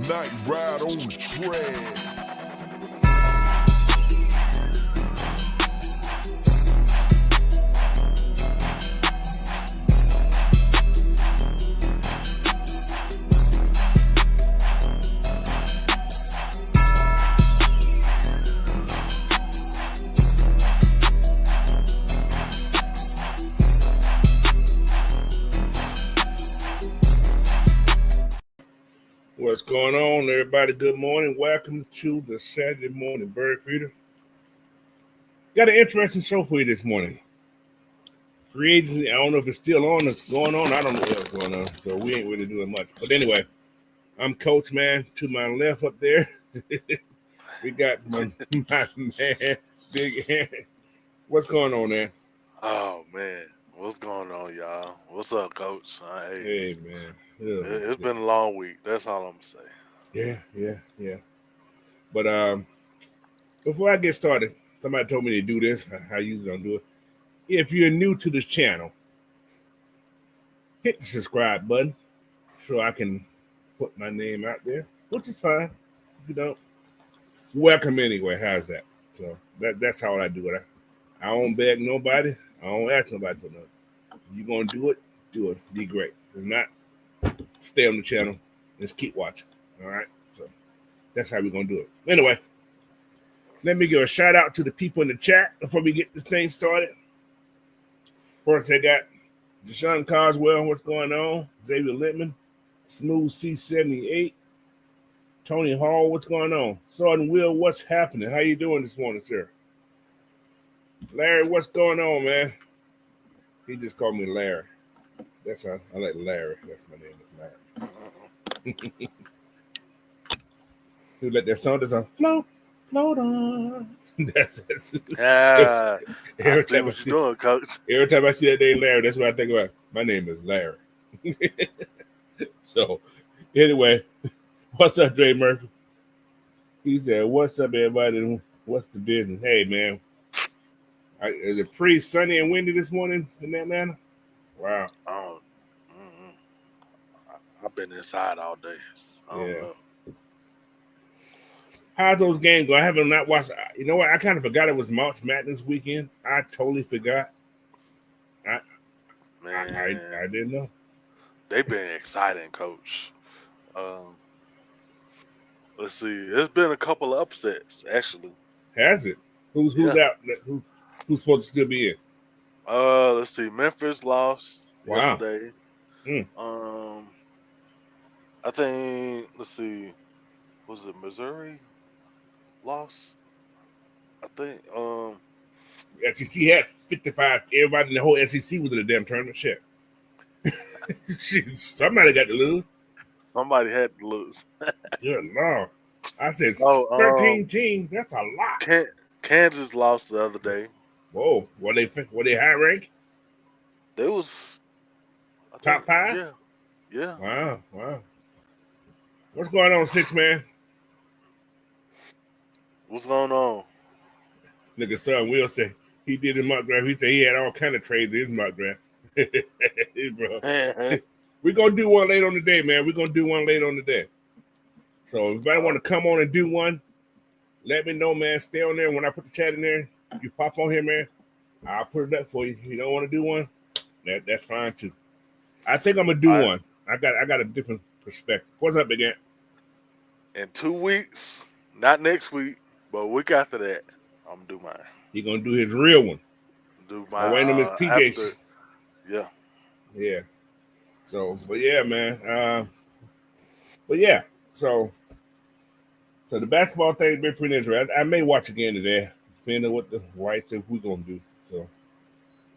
Night ride on the track. What's going on, everybody? Good morning. Welcome to the Saturday Morning Bird Feeder. Got an interesting show for you this morning. Free agency, I don't know if it's still on, it's going on. I don't know what's going on, so we ain't really doing much. But anyway, I'm Coach, man. To my left up there, we got my man, Big Aaron. What's going on, man? Oh, man. What's going on, y'all? What's up, Coach? Hey, man. It's been a long week. That's all I'm going to say. Yeah. But before I get started, somebody told me to do this. I usually don't do it. If you're new to this channel, hit the subscribe button so I can put my name out there, which is fine. If you don't, welcome anyway. How's that? So that's how I do it. I don't beg nobody. I don't ask nobody for nothing. If you're going to do it, do it. Be great. If not, stay on the channel. Let's keep watching. All right? So that's how we're going to do it. Anyway, let me give a shout out to the people in the chat before we get this thing started. First, I got Deshaun Coswell, what's going on? Xavier Littman, Smooth C78, Tony Hall, what's going on? Sergeant Will, what's happening? How you doing this morning, sir? Larry, what's going on, man? He just called me Larry. That's how I like Larry. That's my name is Larry. You let that song just on float on. That's I see what you're doing, Coach. Every time I see that name Larry, that's what I think about. My name is Larry. So, anyway, what's up, Dre Murphy? He said, "What's up, everybody? What's the business?" Hey, man, is it pretty sunny and windy this morning in Atlanta? Wow. I've been inside all day. I don't know. How's those games go? I haven't not watched. You know what? I kind of forgot it was March Madness weekend. I totally forgot. I didn't know. They've been exciting, Coach. Let's see. It's been a couple of upsets, actually. Has it? Who's out? Who's supposed to still be in? Let's see. Memphis lost yesterday. I think. Let's see. Was it Missouri? Lost. I think. SEC had 55. Everybody in the whole SEC was in the damn tournament. Shit. Somebody got to lose. Somebody had to lose. Good Lord. I said 13 teams. That's a lot. Kansas lost the other day. Whoa. Were they high rank? They was top 5? Yeah. Wow. What's going on, 6 man? What's going on? Look at son Will say he did his mock draft. He said he had all kind of trades in his mock draft. Bro. We're going to do one later on the day, man. So if anybody want to come on and do one, let me know, man. Stay on there. When I put the chat in there, you pop on here, man. I'll put it up for you. If you don't want to do one, that's fine too. I think I'm going to do one. I got a different perspective. What's up, Big Ant? In 2 weeks, not next week, but a week after that, I'm going to do mine. He going to do his real one. Do mine. Waiting on his PJs. Yeah. So, but yeah, man. So the basketball thing's been pretty interesting. I may watch again today, depending on what the wife said we're going to do. So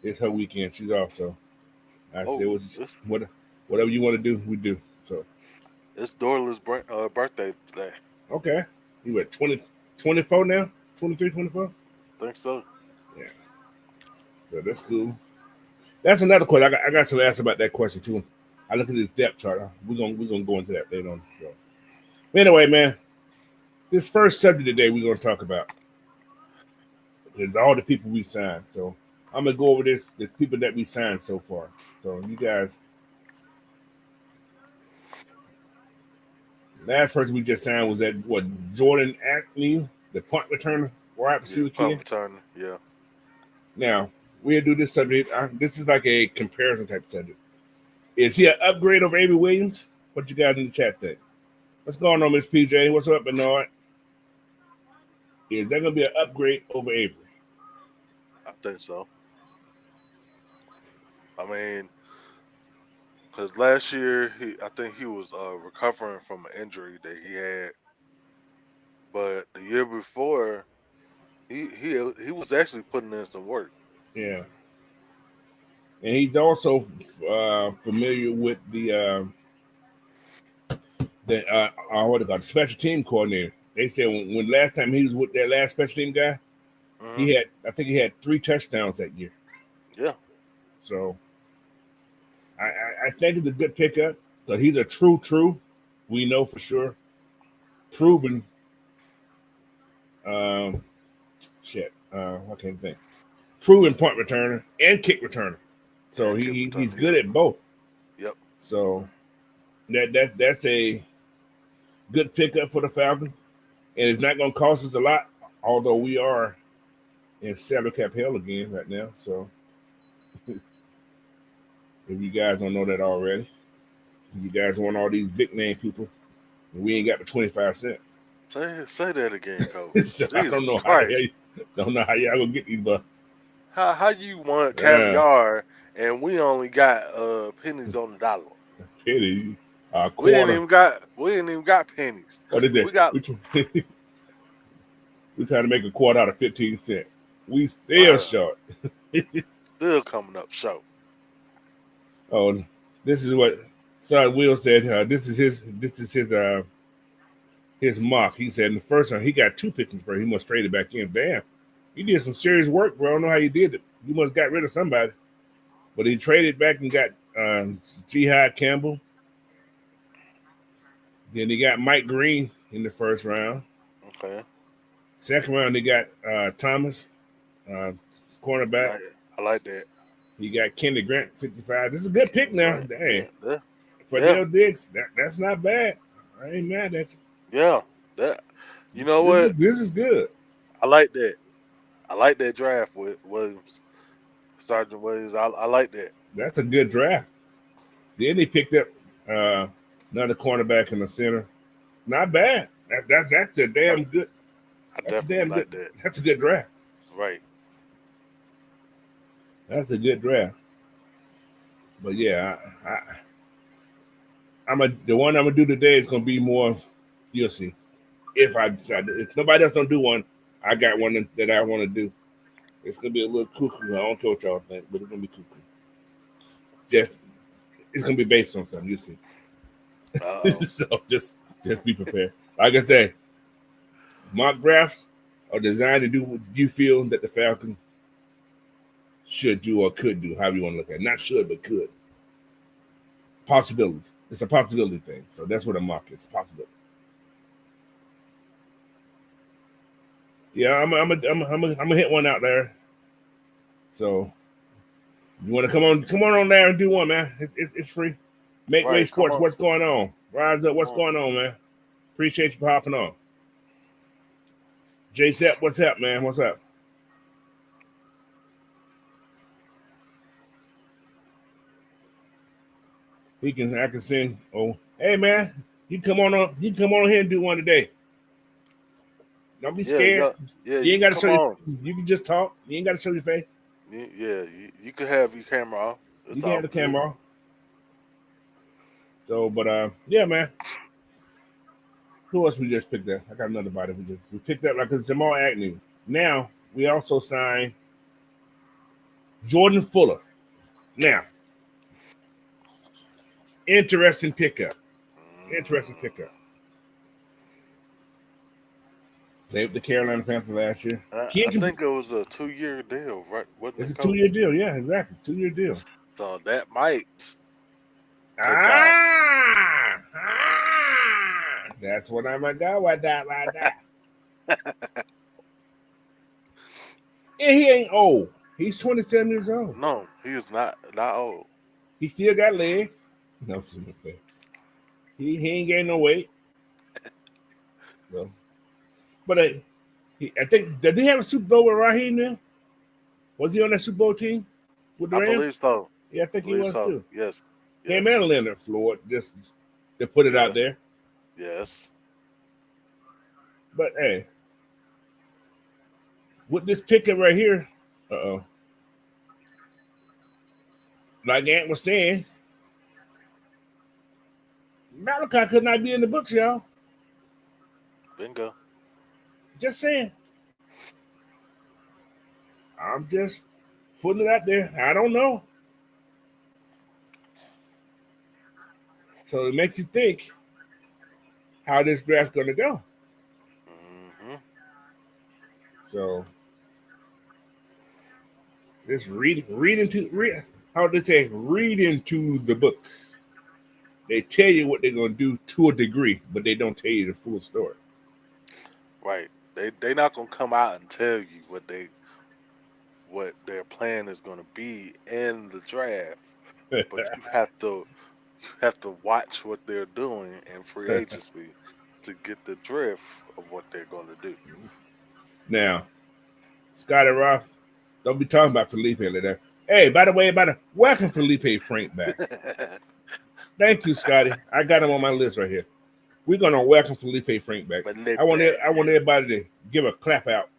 it's her weekend. She's off. So I said, whatever you want to do, we do. So it's Dorla's birthday today. Okay. You at 24 now? 23, 24? I think so. Yeah. So that's cool. That's another question. I got to ask about that question too. I look at this depth chart. We're gonna go into that later on the show. Anyway, man, this first subject today we're gonna talk about is all the people we signed. So I'm gonna go over the people that we signed so far. So you guys, last person we just signed was that what Jordan Ackley, the punt returner, wide Yeah, receiver punt kid. returner. Yeah. Now we'll do this subject. This is like a comparison type of subject. Is he an upgrade over Avery Williams? What you guys in the chat think? What's going on, Miss PJ? What's up, Bernard? Is that gonna be an upgrade over Avery? I think so. I mean, because last year I think he was recovering from an injury that he had, but the year before he was actually putting in some work. Yeah, and he's also familiar with the what they call special team coordinator. They said when last time he was with that last special team guy, Hmm. I think he had 3 touchdowns that year. Yeah. So I think it's a good pickup because he's a true. We know for sure, proven. Um, what can I think? Proven punt returner and kick returner. So And kick he's returner. good Yeah. at both. Yep. So that's a good pickup for the Falcons, and it's not going to cost us a lot. Although we are in salary cap hell again right now. So if you guys don't know that already, you guys want all these big name people, and we ain't got the 25 cents. Say that again, Coach. So I don't Jesus know Christ. how y'all gonna get these, but How you want caviar and we only got pennies on the dollar? pity a We ain't quarter. even got pennies. What is that? We got We trying to make a quarter out of 15 cents. We still bruh, short. still coming up short. Oh, this is what Son Will said. This is his mock. He said in the first one he got 2 picks in the first. He must trade it back in. Damn, you did some serious work, bro. I don't know how you did it. You must got rid of somebody. But he traded back and got Jihad Campbell. Then he got Mike Green in the first round. Okay. Second round, they got Thomas, cornerback. I like that. He got Kenny Grant, 55. This is a good pick now. Right. Dang. Yeah. For Yeah. Dale Diggs, that's not bad. I ain't mad at you. Yeah. That you know what? This is good. I like that. I like that draft with Williams. Sergeant Williams. I like that. That's a good draft. Then he picked up another cornerback in the center. Not bad. That's a damn good. I That's a definitely damn like good. that. That's a good draft. Right. That's a good draft. But yeah, the one I'm gonna do today is gonna be more. You'll see. If I decide, if nobody else don't do one, I got one that I want to do. It's gonna be a little cuckoo. I don't care what y'all think, but it's gonna be cuckoo. Just it's gonna be based on something. You see. So just be prepared. Like I said, mock drafts are designed to do what you feel that the Falcons should do or could do, however you want to look at it. Not should, but could. Possibilities. It's a possibility thing. So that's what a mock is. Possibility. Yeah, I'm gonna hit one out there. So you want to come on there and do one, man. It's free. Make Way Sports. What's going on? Rise up. What's going on, man? Appreciate you for hopping on. J Sep, what's up, man? What's up? I can sing. Oh, hey man, you come on here and do one today. Don't be scared. Yeah, you ain't got to show. You can just talk. You ain't got to show your face. Yeah, you can have your camera off. You can have the camera off. So, but yeah, man. Who else we just picked up? I got another body we picked up, like it's Jamal Agnew. Now we also signed Jordan Fuller. Now, interesting pickup. They the Carolina Panthers last year. I think it was a 2-year deal, right? It's a 2-year deal. Yeah, exactly. 2-year deal. So that might. That's what I'm gonna go with that right there. And he ain't old. He's 27 years old. No, he is not old. He still got legs. No, I'm just okay. He ain't gained no weight. So, but I think did they have a Super Bowl with Raheem now? Was he on that Super Bowl team with the I Rams? believe so. Yeah, I think he was too. Yes. Him and Leonard Floyd, just to put it out there. Yes. But hey, with this pickup right here, like Ant was saying, Malachi could not be in the books, y'all. Bingo. Just saying. I'm just putting it out there. I don't know. So it makes you think how this draft's going to go. Mm-hmm. So just read how they say read into the book. They tell you what they're going to do to a degree, but they don't tell you the full story. Right. They not gonna come out and tell you what their plan is gonna be in the draft, but you have to watch what they're doing in free agency to get the drift of what they're gonna do. Now, Scotty Roth, don't be talking about Felipe like that. Hey, by the way, welcome Felipe Frank back. Thank you, Scotty. I got him on my list right here. We're gonna welcome Felipe Frank back. I want everybody to give a clap out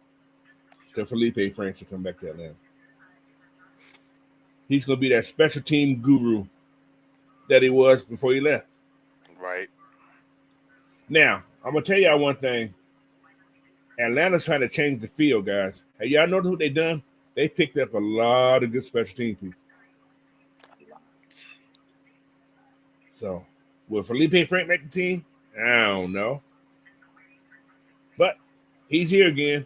to Felipe Frank to come back to Atlanta. He's gonna be that special team guru that he was before he left. Right. Now, I'm gonna tell y'all one thing. Atlanta's trying to change the field, guys. Hey, y'all know who they done? They picked up a lot of good special team people. So, will Felipe Frank make the team? I don't know. But he's here again.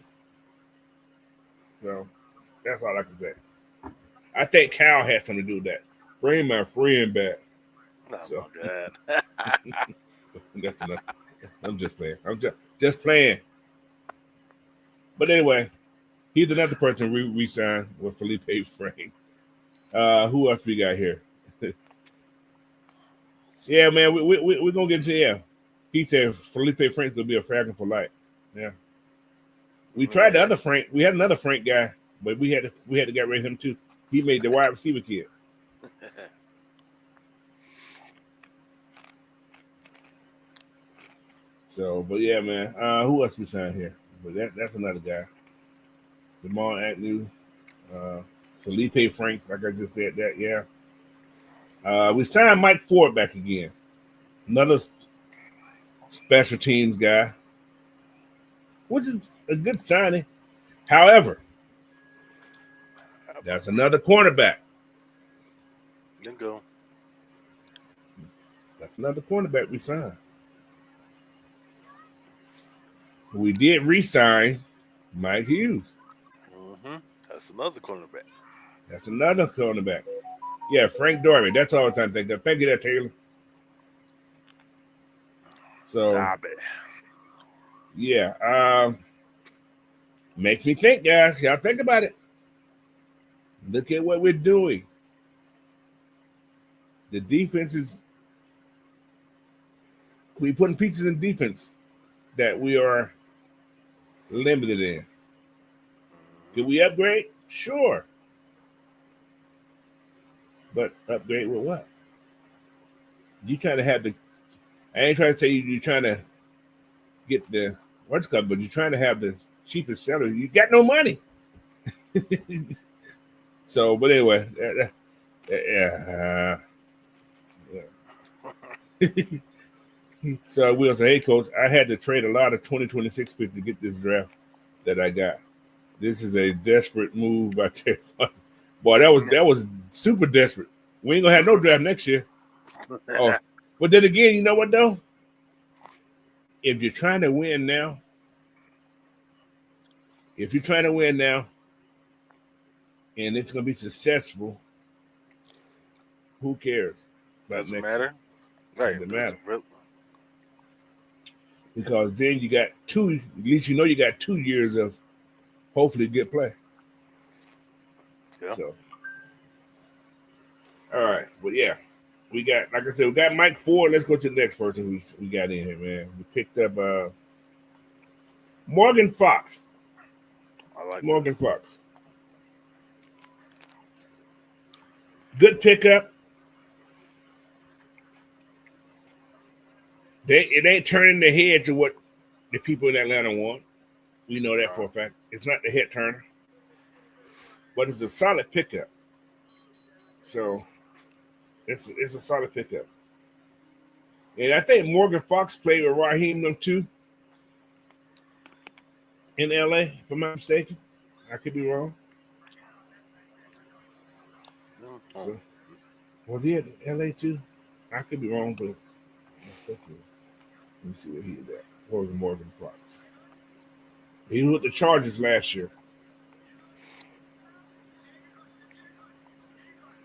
So, that's all I can say. I think Cal had something to do with that. Bring my friend back. Oh, so, my God. That's enough. I'm just playing. I'm just playing. But anyway, he's another person we re-signed with Felipe Frank. Who else we got here? Yeah, man, we're gonna get into He said Felipe Frank's gonna be a Falcon for life. Yeah. We tried the other Frank. We had another Frank guy, but we had to get rid of him too. He made the wide receiver kid. So, but yeah, man. Who else we signed here? But that's another guy. Jamal Agnew, Felipe Frank, like I just said that, yeah. We signed Mike Ford back again. Another special teams guy, which is a good signing. However, that's another cornerback. Bingo. That's another cornerback we signed. We did re-sign Mike Hughes. Mm-hmm. That's another cornerback. That's another cornerback. Yeah, Frank Dorman. That's all I'm trying to think of. Thank you, that Taylor. So, yeah. Makes me think, guys. Y'all think about it. Look at what we're doing. The defense is. We're putting pieces in defense that we are limited in. Can we upgrade? Sure. But upgrade with what? You trying to have the. I ain't trying to say you're trying to get the what's called, but you're trying to have the cheapest salary. You got no money. So, but anyway, yeah. So we'll say, hey, coach, I had to trade a lot of 2026 picks to get this draft that I got. This is a desperate move by Terry. Boy, that was super desperate. We ain't gonna have no draft next year. Oh, but then again, you know what though? If you're trying to win now, and it's gonna be successful, who cares? Doesn't matter. Right. Doesn't matter. Because then you got at least you know you got 2 years of hopefully good play. Yeah. So, all right. But yeah, we got, like I said, we got Mike Ford. Let's go to the next person we got in here, man. We picked up Morgan Fox. I like that. Morgan Fox. Good pickup. It ain't turning the head to what the people in Atlanta want. We know that for a No. fact. It's not the head turner, but it's a solid pickup. So it's a solid pickup. And I think Morgan Fox played with Raheem them too in LA, if I'm not mistaken. I could be wrong. Mhm. So was he at LA too? I could be wrong, but I think let me see where he is at. Morgan Fox. He was with the Chargers last year.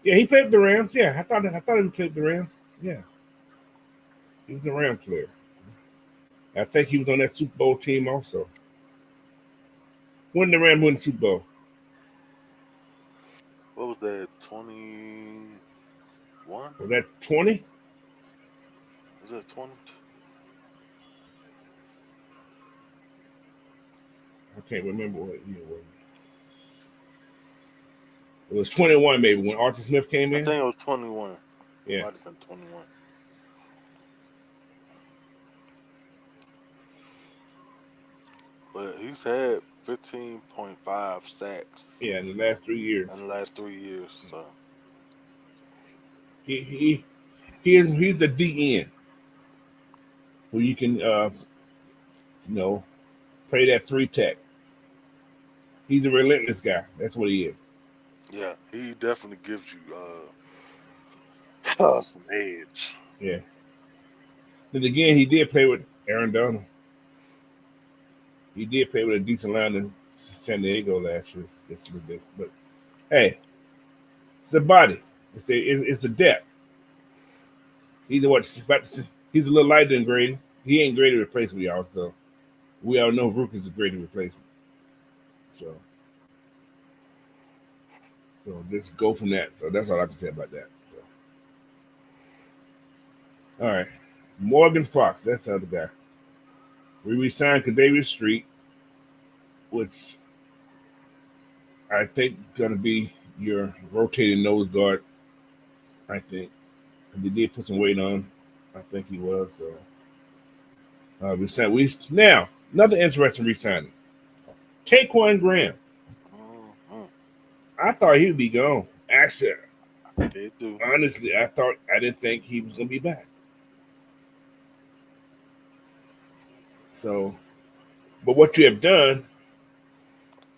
Yeah, he played with the Rams. Yeah, I thought he played with the Rams. Yeah, he was a Rams player. I think he was on that Super Bowl team also. When the Rams win the Super Bowl? What was that? 21? Was that 20? Was that 20? I can't remember what year it was. It was 21 maybe when Arthur Smith came I in. think it was 21. It Yeah. might have been 21. But he's had 15.5 sacks Yeah, in the last 3 years. in the last 3 years. So He he he's a DN who you can you know play that three tech. He's a relentless guy. That's what he is. yeah, he definitely gives you some edge. Yeah. Then again, he did play with Aaron Donald. He did play with a decent line in San Diego last year, just a little bit. But hey, it's the body. It's the depth. He's he's a little lighter than Grady. He ain't Grady replacement, y'all. So we all know Rook is a Grady replacement. So just go from that. So that's all I can say about that. So all right, Morgan Fox. That's the other guy. We re-signed Kadarius Street, which I think gonna be your rotating nose guard. I think they did put some weight on. I think he was. So we signed. We now another interesting re-signing. Taquan Graham. Hmm. I thought he would be gone. Actually, They do. honestly, I didn't think he was gonna be back. So, but what you have done,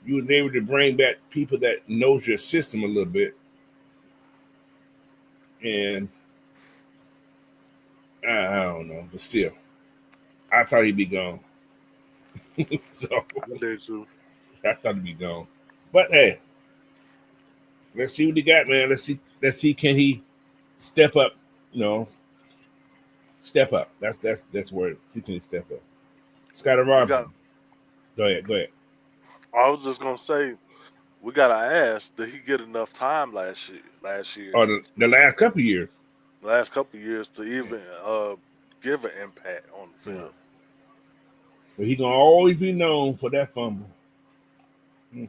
you was able to bring back people that knows your system a little bit, and I don't know, but still, I thought he'd be gone. So They do. I thought he'd be gone. But hey, let's see what he got, man. Let's see can he step up, you know, step up. That's where see can he step up. Scotty We got. Robinson. Go ahead. I was just gonna say we gotta ask. Did he get enough time last year? Last year, Or the last couple of years. last couple of years to even give an impact on the Yeah. field. But he gonna always be known for that fumble. Mm,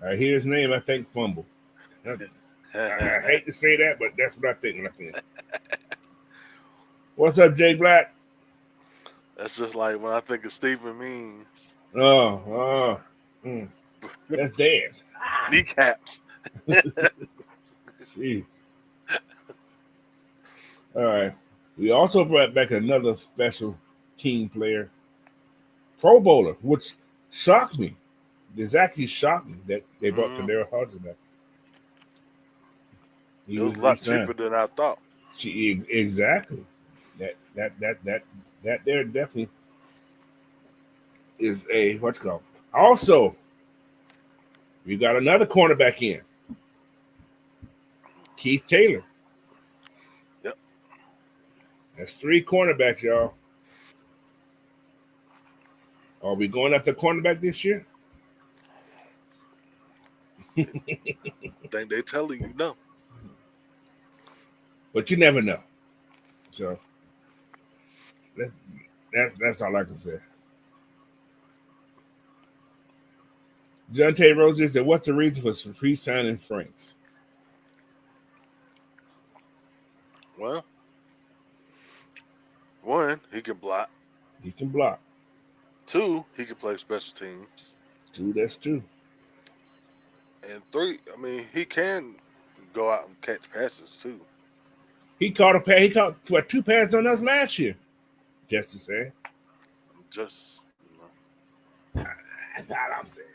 I hear his name, I think fumble. I hate to say that, but that's what I think when I see it. What's up, Jay Black? That's just like when I think of Stephen Means. Oh, mm, that's dance. Kneecaps. Jeez. All right. We also brought back another special team player, Pro Bowler, which shocked me. This actually shocked me that they brought Mm, Kadero Hodges back. He it was was a lot cheaper re-signed. than I thought. Exactly. That there definitely is a what's it called. Also, we got another cornerback in, Keith Taylor. Yep. That's three cornerbacks, y'all. Are we going after cornerback this year? Think they telling you no. But you never know. So that's all I can say. John T. Rogers said, "What's the reason for free signing Franks?" Well, one, he can block. He can block. Two, he can play special teams. Two, that's true. And three, I mean, he can go out and catch passes too. He caught a pass. He caught what, 2 passes on us last year. Just to say, Just that's all I'm saying.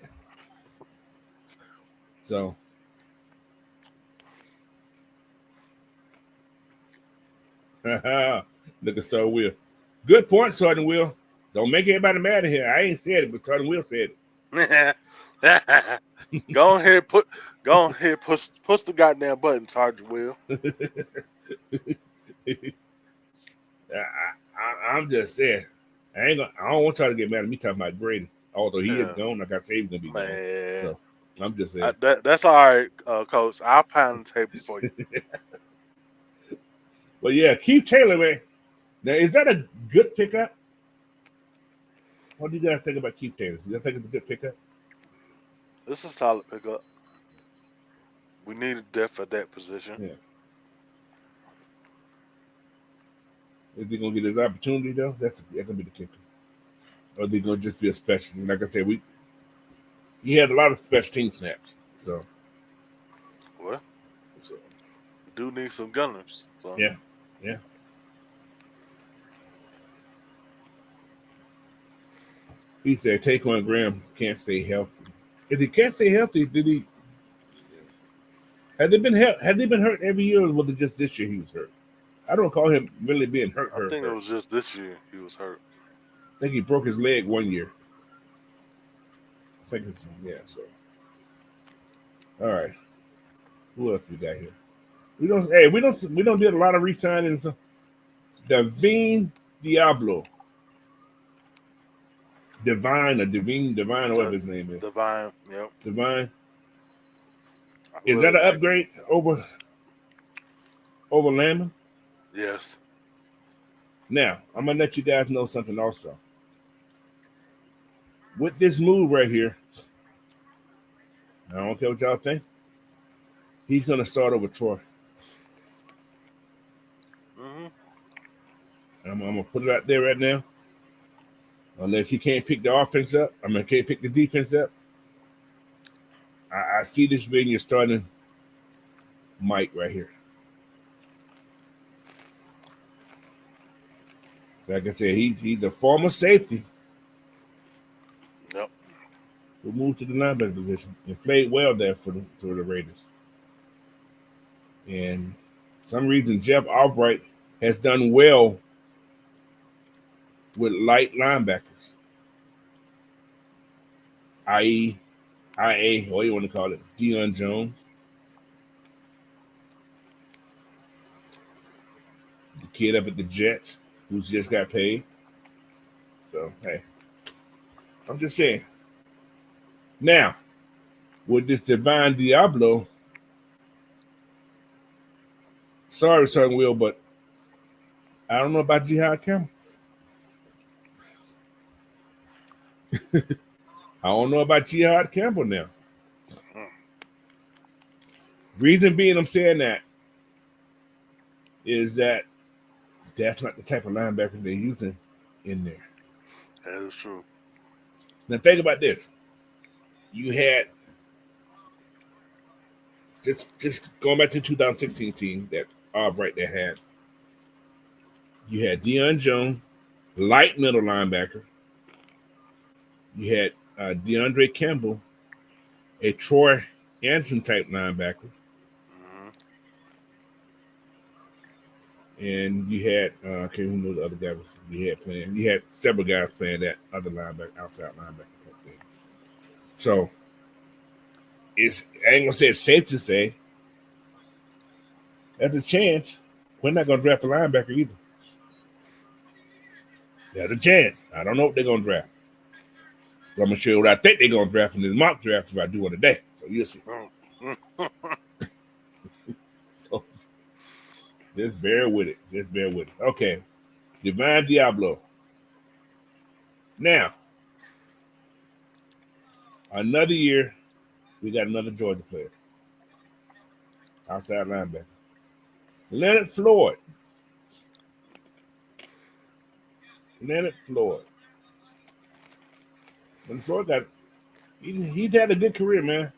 So, look at Sergeant Will. Good point, Sergeant Will. Don't make everybody mad in here. I ain't said it, but Sergeant Will said go ahead, push the goddamn button, Sergeant Will. it. I'm just saying. I don't want y'all to get mad at me talking about Grady. Although he is gone, like I said, he's gonna be gone. So I'm just saying. That's all right, Coach. I'll pound the table for you. But yeah, Keith Taylor, man. Now, is that a good pickup? What do you guys think about Keith Taylor? Do you think it's a good pickup? This is a solid pickup. We needed depth at that position. Yeah. Is he gonna get his opportunity though? That's gonna be the kicker. Or is he gonna just be a special? Like I said, he had a lot of special team snaps. So we do need some gunners. So. Yeah. He said Taquan Graham can't stay healthy. If he can't stay healthy, had they been hurt every year, or was it just this year he was hurt? I don't call him really being hurt. I think it was just this year he was hurt. I think he broke his leg one year. I think it's so. All right. Who else we got here? We don't do a lot of re-signings. Divine Diablo. Divine, or whatever his name is. Divine, yep. Divine. Is that an upgrade over Landman? Yes. Now, I'm gonna let you guys know something also. With this move right here, I don't care what y'all think. He's gonna start over Troy. Mm-hmm. I'm gonna put it out there right now. Unless he can't pick the offense up, can't pick the defense up. I see this being your starting Mike right here. Like I said, he's a former safety. Yep. Who moved to the linebacker position and played well there for the Raiders. And for some reason, Jeff Albright has done well with light linebackers, i.e., IA, what do you want to call it, Deion Jones, the kid up at the Jets who's just got paid. So, hey, I'm just saying. Now, with this Divine Diablo, sorry, Sergeant Will, but I don't know about Jihad Campbell. I don't know about Jihad Campbell now. Reason being I'm saying that is that that's not the type of linebacker they're using in there. That is true. Now think about this. You had just going back to the 2016 team that Albright that had. You had Deion Jones, light middle linebacker. You had DeAndre Campbell, a Troy Anderson type linebacker. Mm-hmm. And you had I can't remember who the other guy was you had playing. You had several guys playing that other linebacker, outside linebacker type thing. So I ain't gonna say it's safe to say there's a chance we're not gonna draft a linebacker either. There's a chance. I don't know what they're gonna draft. But I'm gonna show you what I think they're gonna draft in this mock draft if I do one today. So So you'll see. So just bear with it. Just bear with it. Okay. Divine Diablo. Now, another year, we got another Georgia player. Outside linebacker. Leonard Floyd. Leonard Floyd. Leonard Floyd got he's had a good career, man.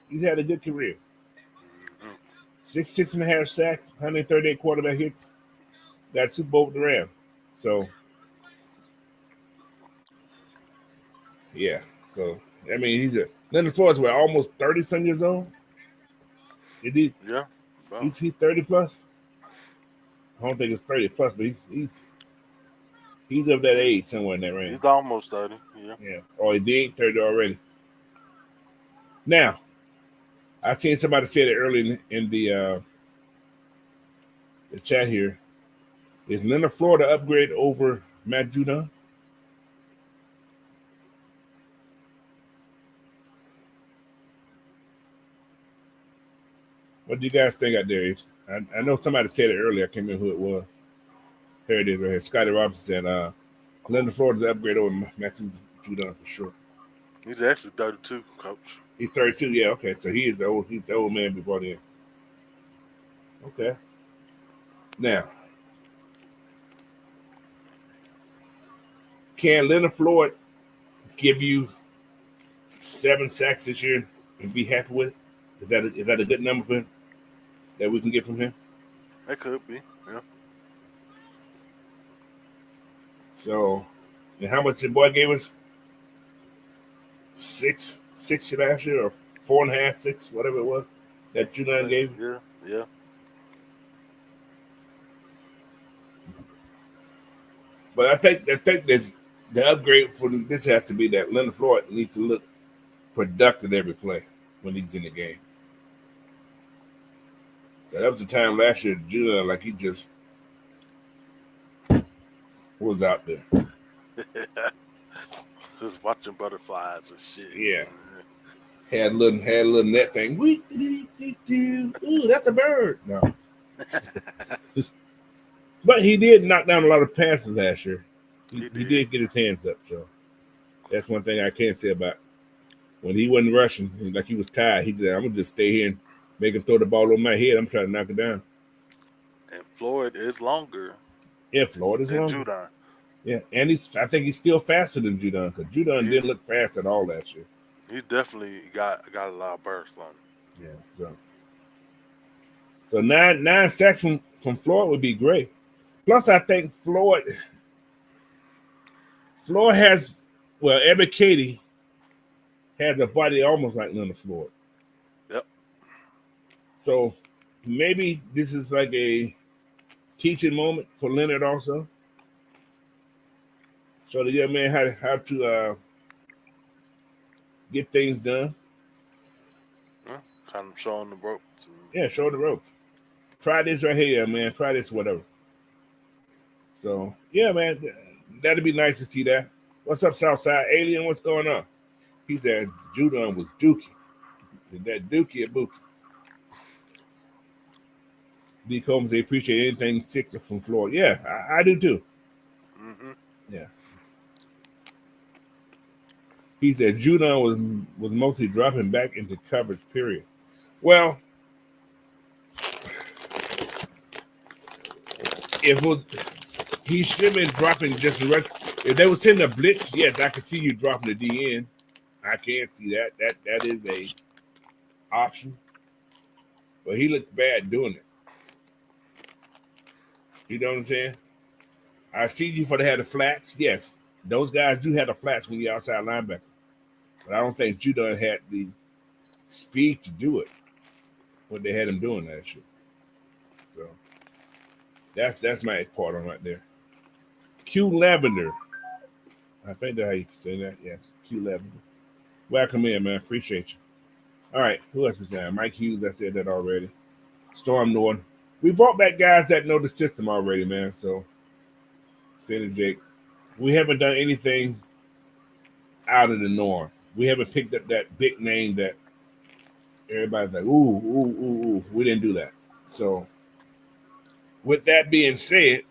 He's had a good career. 6.5 sacks, 138 quarterback hits. Got Super Bowl with the Rams. So yeah. So I mean Leonard Floyd's almost 30-some years old. Yeah. Well, He's 30 plus. I don't think it's 30 plus, but he's of that age somewhere in that range. he's almost 30. Yeah. Yeah. Or he ain't 30 already. Now, I seen somebody say that early in the chat here. Is Leonard Floyd an upgrade over Matt Judon? What do you guys think out there? I know somebody said it earlier. I can't remember who it was. There it is right here. Scotty Robinson said Leonard Floyd is an upgrade over Matthew Judon for sure. He's actually 32, Coach. He's 32, yeah, okay. So he's the old man we brought in. Okay. Now, can Leonard Floyd give you 7 sacks this year and be happy with it? Is that a good number for him that we can get from him? That could be, yeah. So, and how much the boy gave us? 6 last year, or 4.5, 6, whatever it was that Judon gave. Yeah. But I think that the upgrade for this has to be that Leonard Floyd needs to look productive every play when he's in the game. That was the time last year, Judon, like he just was out there. Just watching butterflies and shit. Yeah. Had a little net thing. Ooh, that's a bird. No. But he did knock down a lot of passes last year. He did get his hands up, so that's one thing I can't say about when he wasn't rushing, like he was tired. He said, I'm gonna just stay here and make him throw the ball over my head. I'm trying to knock it down. And Floyd is longer. Yeah, Floyd is longer. Judon. Yeah, and I think he's still faster than Judon, because Judon didn't look fast at all last year. He definitely got a lot of burst on him. Yeah, so 9 sacks from Floyd would be great. Plus, I think Floyd has, Ebby Katie has a body almost like Leonard Floyd. Yep. So maybe this is like a teaching moment for Leonard also. Show the young man how to get things done. Kind of showing the ropes. Yeah, show the ropes. Try this right here, man. Try this, whatever. So, yeah, man, that'd be nice to see that. What's up, Southside? Alien, what's going on? He said Judon was dookie. Is that dookie or bookie? D. Combs, they appreciate anything 6 from Floyd. Yeah, I do too. Mm-hmm. Yeah. He said Judon was mostly dropping back into coverage, period. Well, he should have been dropping just the rest. If they were sending a blitz, yes, I could see you dropping the DN. I can't see that. That is a option. But he looked bad doing it. You know what I'm saying? I see you for the had the flats. Yes, those guys do have the flats when you're outside linebacker. But I don't think Judon had the speed to do it. What they had him doing last year. So that's my part on right there. Q Lavender. I think that's how you say that. Yes, Q Lavender. Welcome in, man. Appreciate you. All right, who else was there? Mike Hughes, I said that already. Storm Norton. We brought back guys that know the system already, man. So, Stan Jake, we haven't done anything out of the norm. We haven't picked up that big name that Everybody's like, ooh. We didn't do that. So, with that being said,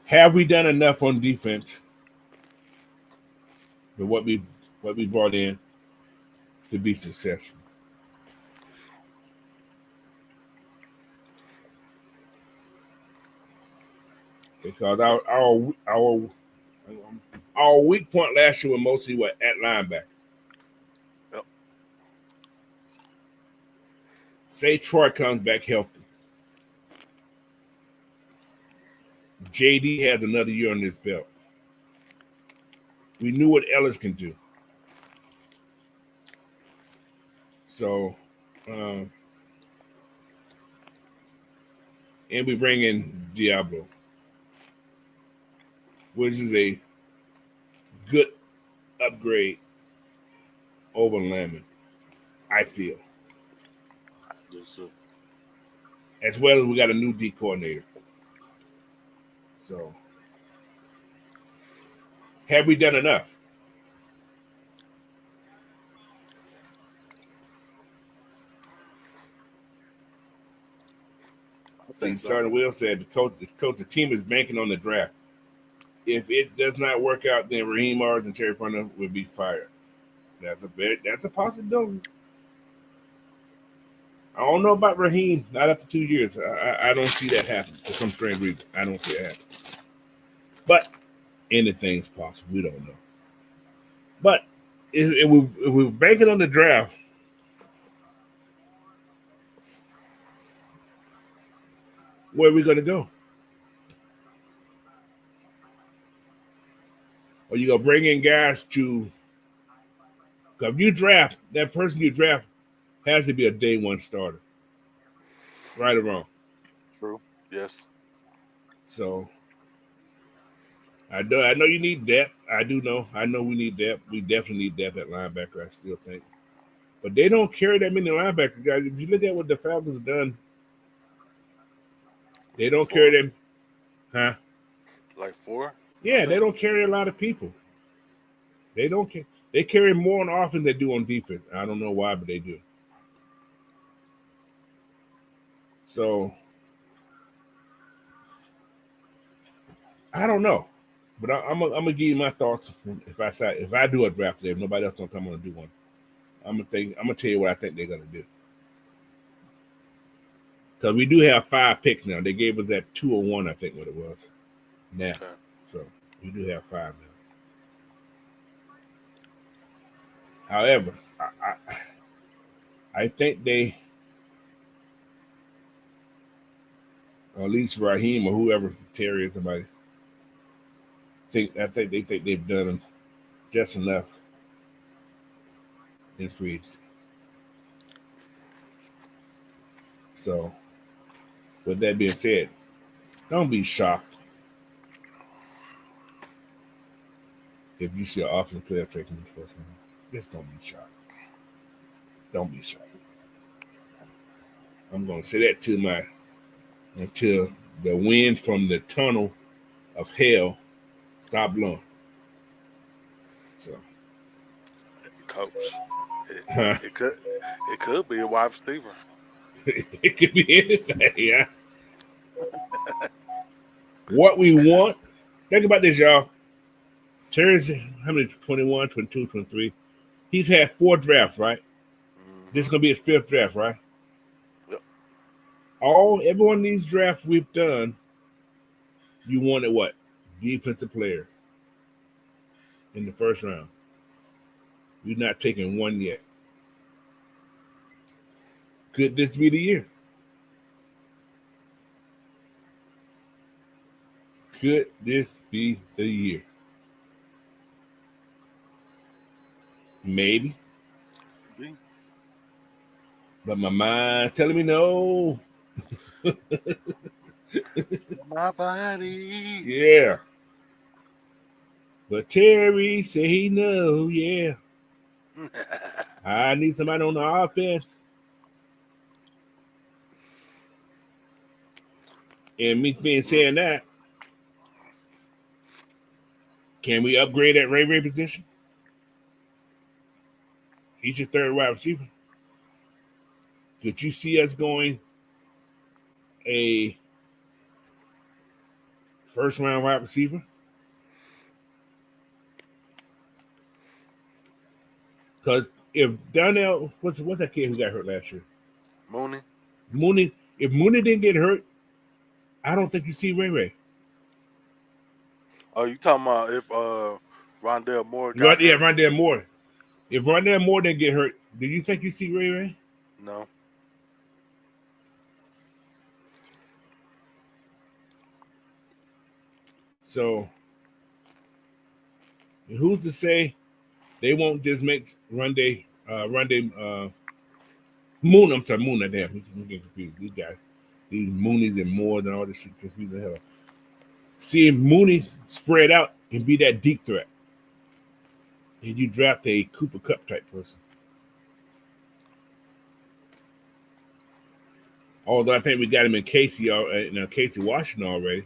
have we done enough on defense with what we brought in to be successful? Because our weak point last year was mostly what at linebacker. Yep. Say Troy comes back healthy. JD has another year on his belt. We knew what Ellis can do. So, and we bring in Diablo, which is a good upgrade over Lamon, I feel. As well as we got a new D coordinator. So, have we done enough? See, Sergeant Will said the team is banking on the draft. If it does not work out, then Raheem Morris and Terry Fontenot will be fired. That's a possibility. I don't know about Raheem. Not after 2 years. I don't see that happen for some strange reason. I don't see it happen. But anything's possible. We don't know. But if we're banking on the draft, where are we going to go? Or you going to bring in guys to... Because if you draft, that person you draft has to be a day one starter. Right or wrong? True. Yes. So... I know you need depth. I do know. I know we need depth. We definitely need depth at linebacker, I still think. But they don't carry that many linebacker guys. If you look at what the Falcons done, they don't carry them. Huh? Like 4? Yeah, they don't carry a lot of people. They don't. They carry more on offense than they do on defense. I don't know why, but they do. So I don't know, but I'm gonna give you my thoughts. If I do a draft today, if nobody else don't come on and do one, I'm gonna tell you what I think they're gonna do. Because we do have 5 picks now. They gave us that 201, I think what it was. Now, okay. So we do have 5 now. However, I think they, or at least Raheem or whoever, Terry or somebody, I think they think they've done just enough in free agency. So, with that being said, don't be shocked if you see an offensive player taking the first round. Just don't be shocked. Don't be shocked. I'm going to say that until the wind from the tunnel of hell stop blowing. So, Coach, it could be a wide receiver. It could be anything, yeah. What we want, think about this, y'all. Terry's, how many? 21, 22, 23. He's had 4 drafts, right? Mm-hmm. This is going to be his 5th draft, right? Yep. Every one of these drafts we've done, you wanted what? Defensive player in the first round. You're not taking one yet. Could this be the year? Could this be the year? Maybe. But my mind's telling me no. My body. Yeah. But Terry said he know, yeah. I need somebody on the offense. And me being saying that, can we upgrade that Ray position? He's your third wide receiver. Could you see us going a first round wide receiver? Because if Donnell, what's that kid who got hurt last year? Mooney. If Mooney didn't get hurt, I don't think you see Ray Ray. Oh, you talking about if Rondell Moore got Yeah, hurt? Rondell Moore. If Rondell Moore didn't get hurt, do you think you see Ray Ray? No. So who's to say they won't just make Rondé Moon? I'm sorry, Moon. Damn, I'm getting confused. These guys, these Moonies and more than all this shit confused the hell. Seeing Mooney spread out and be that deep threat, and you draft a Cooper Kupp type person. Although I think we got him in Casey Washington already.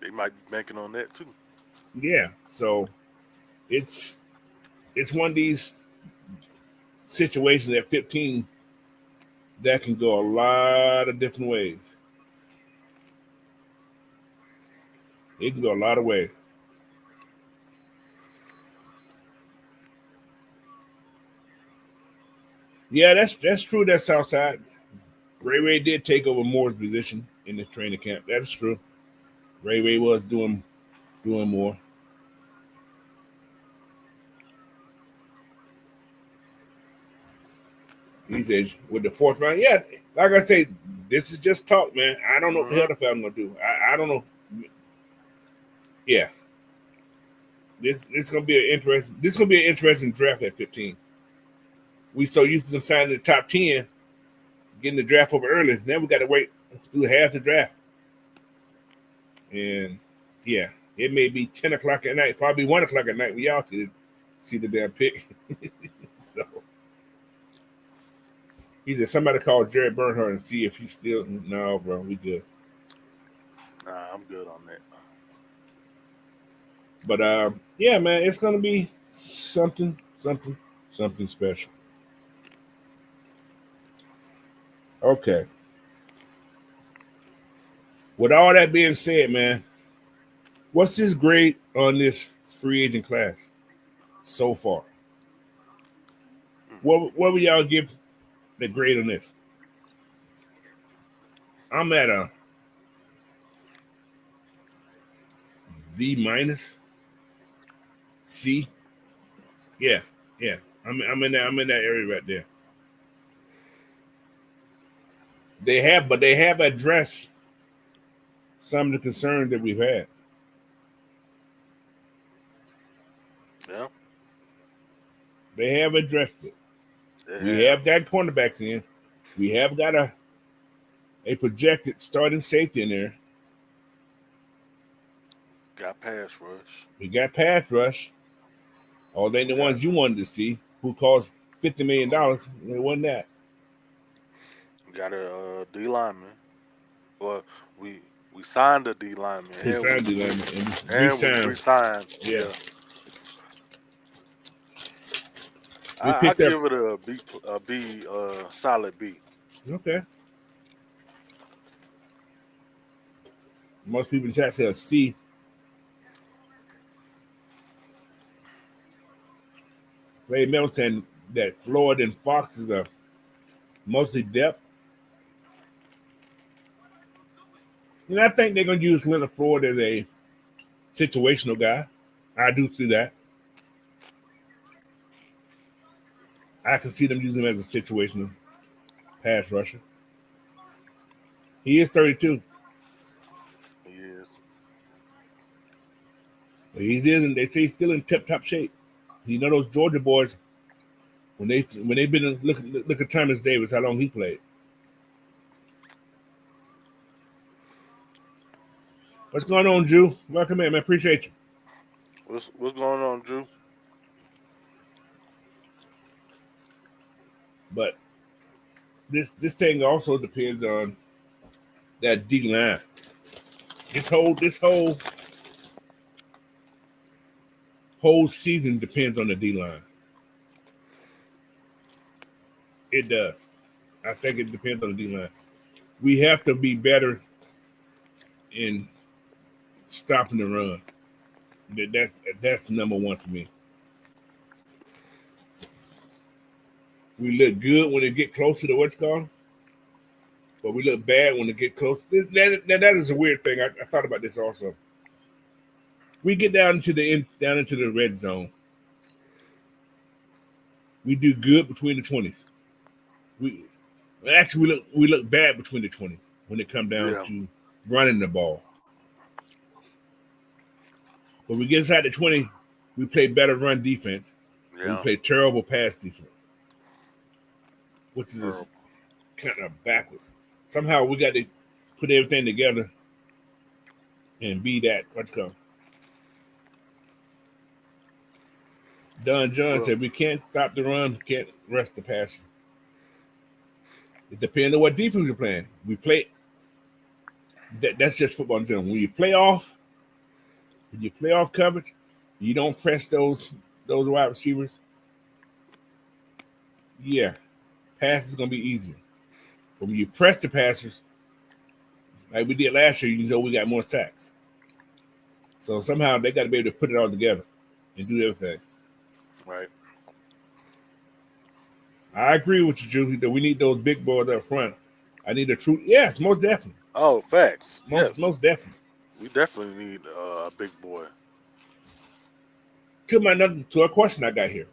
They might be banking on that too. Yeah, so it's one of these situations at 15 that can go a lot of different ways. It can go a lot of ways. Yeah, that's true. That's Southside. Ray did take over Moore's position in the training camp. That's true. Ray was doing more. He says with the fourth round, yeah. Like I say, this is just talk, man. I don't know what the hell the Falcons gonna do. I don't know. Yeah, this gonna be an interesting. This gonna be an interesting draft at 15. We so used to them signing the top 10, getting the draft over early. Now we got to wait through half the draft. And yeah, it may be 10 o'clock at night, probably 1 o'clock at night. We all see the damn pick. So he said somebody call Jerry Bernhardt and see if he's still. No, bro, we good. Nah, I'm good on that. But yeah, man, it's gonna be something special. Okay. With all that being said, man, what's his grade on this free agent class so far? What would y'all give the grade on this? I'm at a B minus, C. Yeah. I'm in that area right there. They have addressed some of the concerns that we've had. Yeah. They have addressed it. We have got cornerbacks in. We have got a projected starting safety in there. Got pass rush. We got pass rush. All they the ones you wanted to see, who cost $50 million. It wasn't that. Got a D lineman. Well, we signed a D lineman. We signed D lineman and we re-signed. Yeah. I give it a B, solid B. Okay. Most people in chat say a C. Ray Milton that Floyd and Fox is a mostly depth. And I think they're going to use Leonard Floyd as a situational guy. I do see that. I can see them using him as a situational pass rusher. He is 32. He is. But he isn't. They say he's still in tip-top shape. You know those Georgia boys, when they've been look at Thomas Davis, how long he played. What's going on, Drew? Welcome in, man. Appreciate you. What's going on, Drew? But this thing also depends on that D line. This whole whole season depends on the D line. It does. I think it depends on the D line. We have to be better in stopping the run. That's number one for me. We look good when it get close to the what's called, but we look bad when it get close. That is a weird thing. I thought about this also. We get down into the red zone. We do good between the 20s. We look bad between the 20s when it comes down to running the ball. But we get inside the 20, we play better run defense. We play terrible pass defense, which is kind of backwards. Somehow we got to put everything together and be that. What's called. Don John said we can't stop the run, can't rest the passer. It depends on what defense you're playing. We play. That's just football in general. When you play off coverage, you don't press those wide receivers. Yeah, pass is gonna be easier. But when you press the passers, like we did last year, you know we got more sacks. So somehow they got to be able to put it all together and do everything. Right. I agree with you, Julie, that we need those big boys up front. I need a true. Yes, most definitely. Oh, facts. Most definitely. We definitely need a big boy. To a question I got here.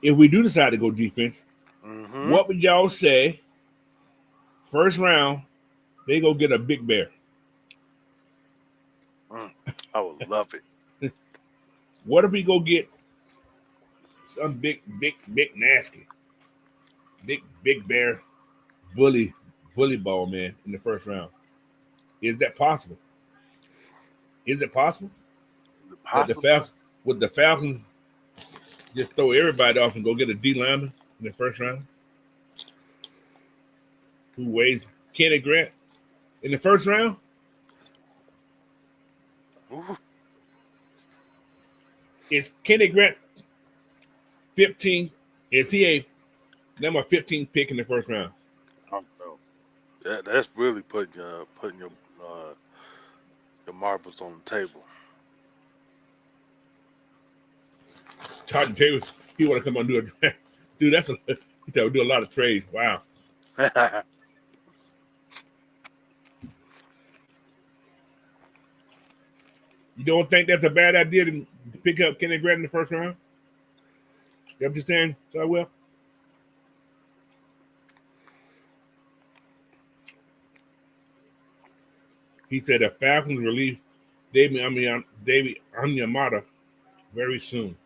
If we do decide to go defense, what would y'all say? First round, they go get a big bear. I would love it. What if we go get some big nasty, big bear, bully ball man in the first round? Is that possible? Is it possible? Would the Falcons just throw everybody off and go get a D lineman in the first round? Who weighs Kenny Grant in the first round? Ooh. Is Kenny Grant 15? Is he a number 15 pick in the first round? I don't know. That's really putting your marbles on the table. Todd Taylor, he want to come on and do a draft. Dude, we do a lot of trades. Wow. You don't think that's a bad idea to pick up Kenny Grant in the first round? You know what I'm just saying? So I will. He said the Falcons release David Onyemata very soon.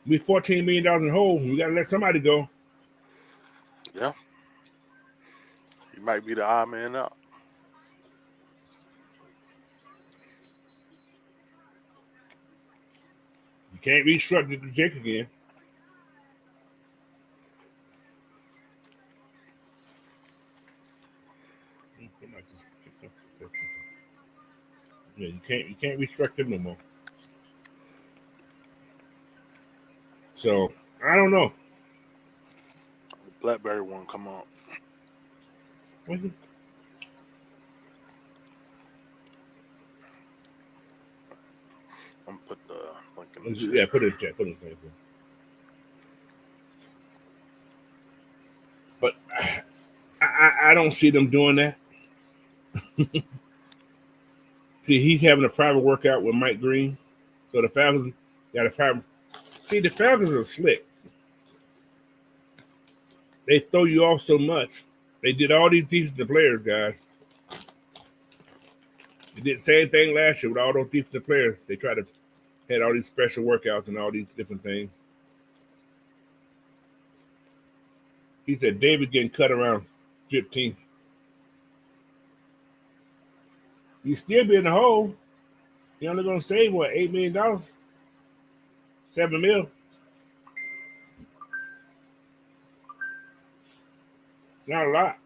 We $14 million in the hole. We got to let somebody go. Yeah. He might be the odd man out. You can't restructure the Jake again. Yeah, you can't restructure no more. So I don't know. The BlackBerry one come on. Mm-hmm. I'm gonna put the link in the chat. Yeah, put it in chat. Put it in chat. But I don't see them doing that. See, he's having a private workout with Mike Green. So the Falcons got a private. See, the Falcons are slick. They throw you off so much. They did all these defensive players, guys. They did the same thing last year with all those defensive players. They tried to had all these special workouts and all these different things. He said David getting cut around 15. You still be in the hole. You're only going to save, what, $8 million? $7 million? It's not a lot.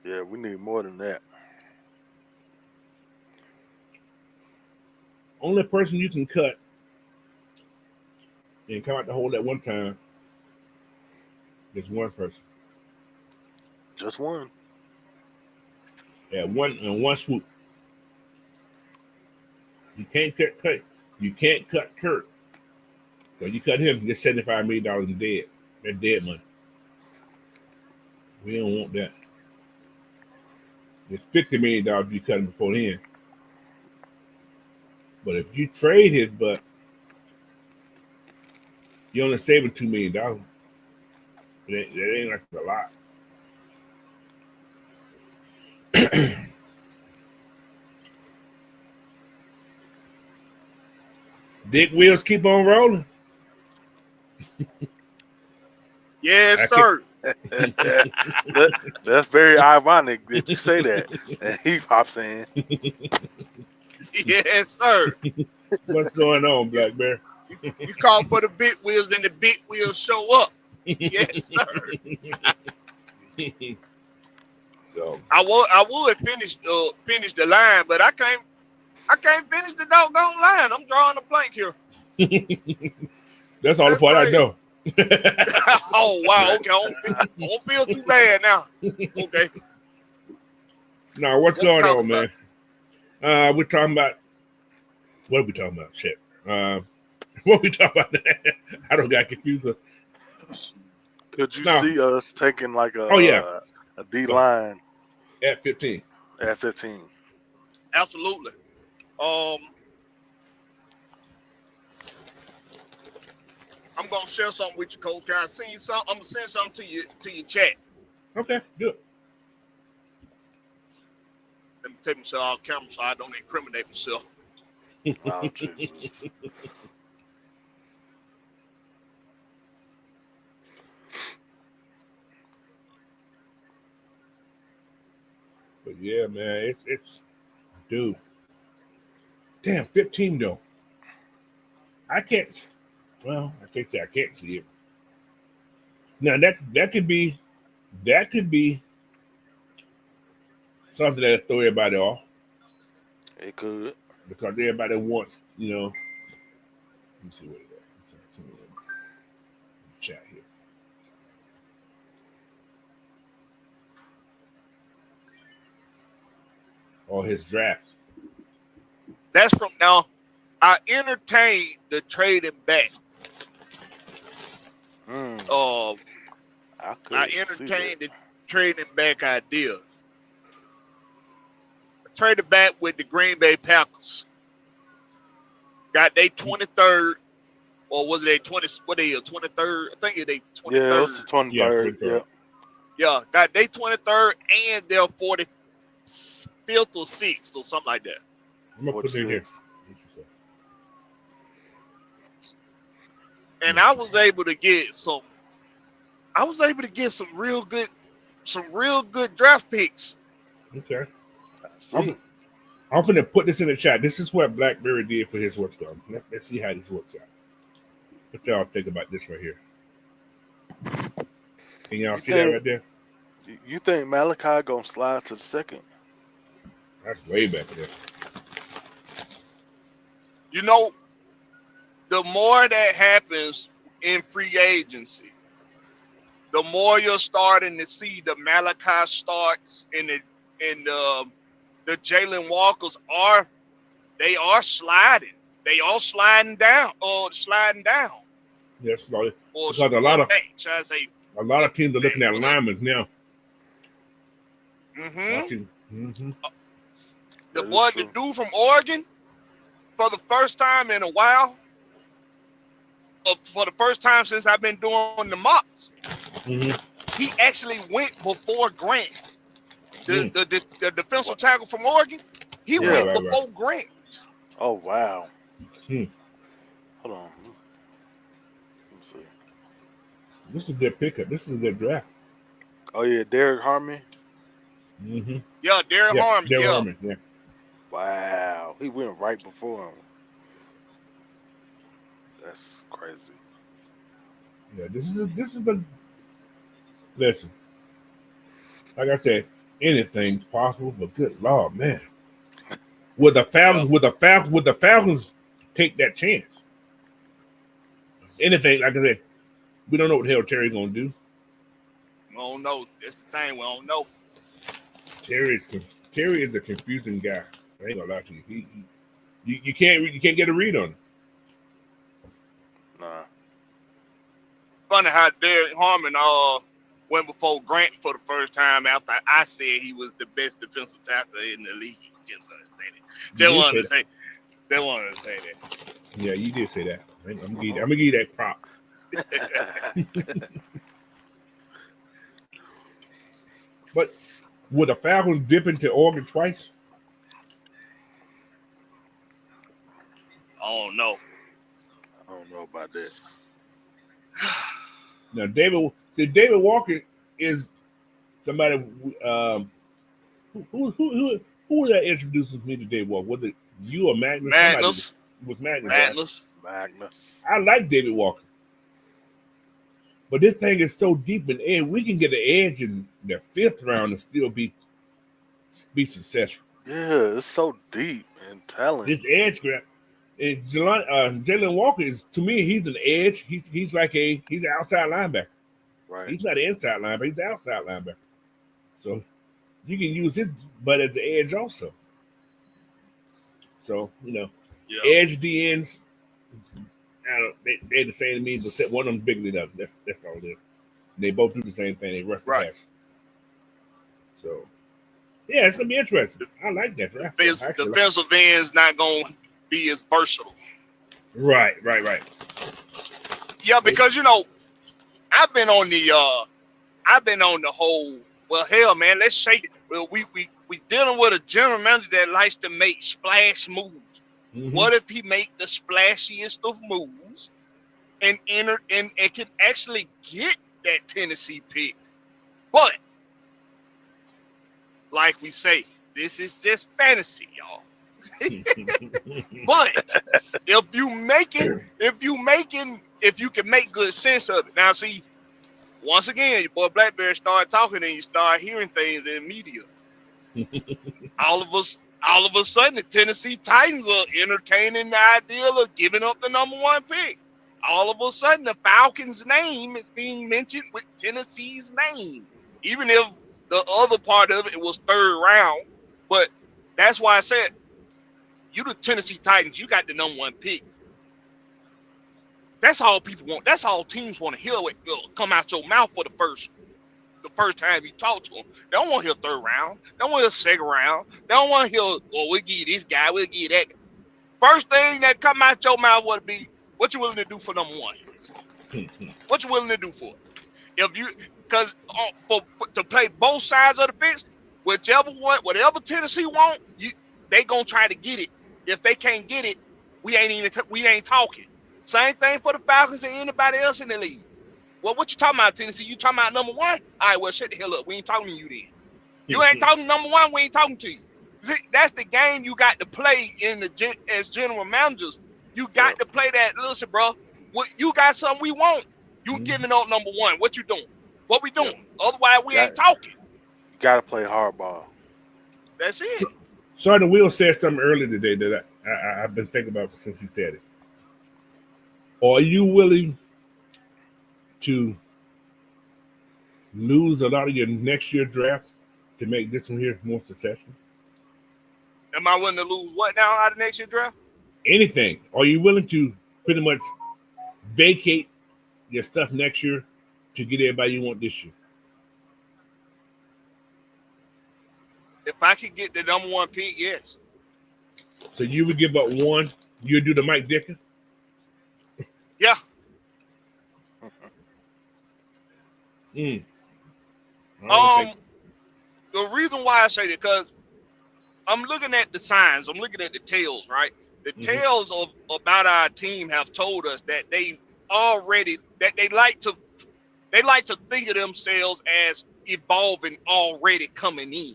Yeah, we need more than that. only person you can cut and come out the hole at one time is one person. Just one. At one swoop. You can't cut. You can't cut Kirk. So you cut him, you get $75 million in dead. That's dead money. We don't want that. It's $50 million you cut him before then. But if you trade his butt, you only saving $2 million. That ain't like a lot. Dick wheels keep on rolling. Yes, sir. That's very ironic that you say that. And he pops in. Yes, sir. What's going on, Black Bear? You call for the big wheels, and the big wheels show up. Yes, sir. So I would finish the line, but I can't finish the doggone line. I'm drawing a blank here. that's all the part I know. Oh wow, okay. I don't feel too bad now. Okay. No, what's going on, man? We're talking about what are we talking about? Shit. What are we talking about? I don't got confused. Could you see us taking like a D line at 15? At 15. Absolutely. I'm gonna share something with you, Coach. Can I send you something? I'm gonna send something to your chat. Okay, good. Let me take myself off camera so I don't incriminate myself. Oh, Jesus. But yeah, man, it's dude. Damn, 15 though. I can't say I can't see it. Now that could be something that'll throw everybody off. It could. Because everybody wants, let me see what it is. Chat here. All his drafts. That's from now. I entertained the trading back. I entertained the trading back idea. I traded back with the Green Bay Packers. Got they 23rd, or was it a 20? What they 23rd? I think they 23rd. Yeah, it's the 23rd. Yeah. Yeah, got they 23rd and their 45th or 6th or something like that. I'm gonna put it in here. And I was able to get some real good draft picks. Okay. I'm gonna put this in the chat. This is what BlackBerry did for his work stuff. Let's see how this works out. What y'all think about this right here? Can y'all see that right there? You think Malachi gonna slide to the second? That's way back there. The more that happens in free agency, the more you're starting to see the Malachi starts and the Jalen Walkers are sliding. They are sliding down. Yes, because a lot of teams are looking at alignments now. The dude from Oregon, for the first time in a while, for the first time since I've been doing the mocks, he actually went before Grant. The defensive tackle from Oregon, he went before Grant. Oh, wow. Hold on. Let me see. This is a good pickup. This is a good draft. Oh, yeah, Derek Harmon. Yeah, Derek Harmon. Harmon, yeah. Wow. He went right before him. That's crazy. Yeah, this is the listen. Like I said, anything's possible, but good Lord, man. With the Falcons take that chance. Anything, like I said, we don't know what the hell Terry's gonna do. We don't know. That's the thing. We don't know. Terry is a confusing guy. I ain't gonna lie to you. You can't get a read on him. Nah. Funny how Derek Harmon went before Grant for the first time after I said he was the best defensive tackle in the league. Just wanted to say that. Yeah, you did say that. I'm gonna give you that prop. But would the Falcons dip into Oregon twice? I don't know. I don't know about that. Now, David Walker is somebody who that introduces me to David Walker? Was it you or Magnus? Magnus. It was Magnus. Magnus. I like David Walker. But this thing is so deep in the edge. We can get an edge in the 5th round and still be successful. Yeah, it's so deep and talented. This edge grab. Jalen Walker is, to me, he's an edge. He's an outside linebacker. Right. He's not an inside linebacker. He's an outside linebacker. So you can use his butt as the edge also. So edge DNs. They're the same to me, but one of them's bigger than the other. That's all it is. They both do the same thing. They rush the pass. So yeah, it's gonna be interesting. I like that draft. Defensive end's not gonna be as versatile. Right. Yeah, because I've been on the whole. Well, hell, man, let's shake it. Well, we dealing with a general manager that likes to make splash moves. Mm-hmm. What if he make the splashiest of moves and can actually get that Tennessee pick? But like we say, this is just fantasy, y'all. But if you can make good sense of it. Now, see, once again, your boy Blackberry started talking and you start hearing things in the media. all of a sudden, the Tennessee Titans are entertaining the idea of giving up the number 1 pick. All of a sudden, the Falcons' name is being mentioned with Tennessee's name, even if the other part of it was 3rd round. But that's why I said, you the Tennessee Titans, you got the number 1 pick. That's all people want. That's all teams want to hear come out your mouth for the first time you talk to them. They don't want to hear 3rd round. They don't want to hear 2nd round. They don't want to hear, we'll give you this guy, we'll give you that. First thing that come out your mouth would be, what you willing to do for number 1? What you willing to do for it? Because to play both sides of the fence, whatever Tennessee want, they gonna try to get it. If they can't get it, we ain't talking. Same thing for the Falcons and anybody else in the league. Well, what you talking about, Tennessee? You talking about number 1? All right, well, shut the hell up. We ain't talking to you then. You ain't talking number 1. We ain't talking to you. See, that's the game you got to play as general managers. You got to play that. Listen, bro, you got something we want. You giving up number 1. What you doing? What we doing? Yeah. Otherwise, we ain't talking. You got to play hardball. That's it. Sergeant Will said something earlier today that I've been thinking about since he said it. Are you willing to lose a lot of your next year draft to make this one here more successful? Am I willing to lose what now out of next year draft? Anything. Are you willing to pretty much vacate your stuff next year to get everybody you want this year? If I could get the number 1 pick, yes. So you would give up 1, you'd do the Mike Dicker? Yeah. The reason why I say that, because I'm looking at the signs, I'm looking at the tales, right? The tales about our team have told us that they like to think of themselves as evolving already coming in.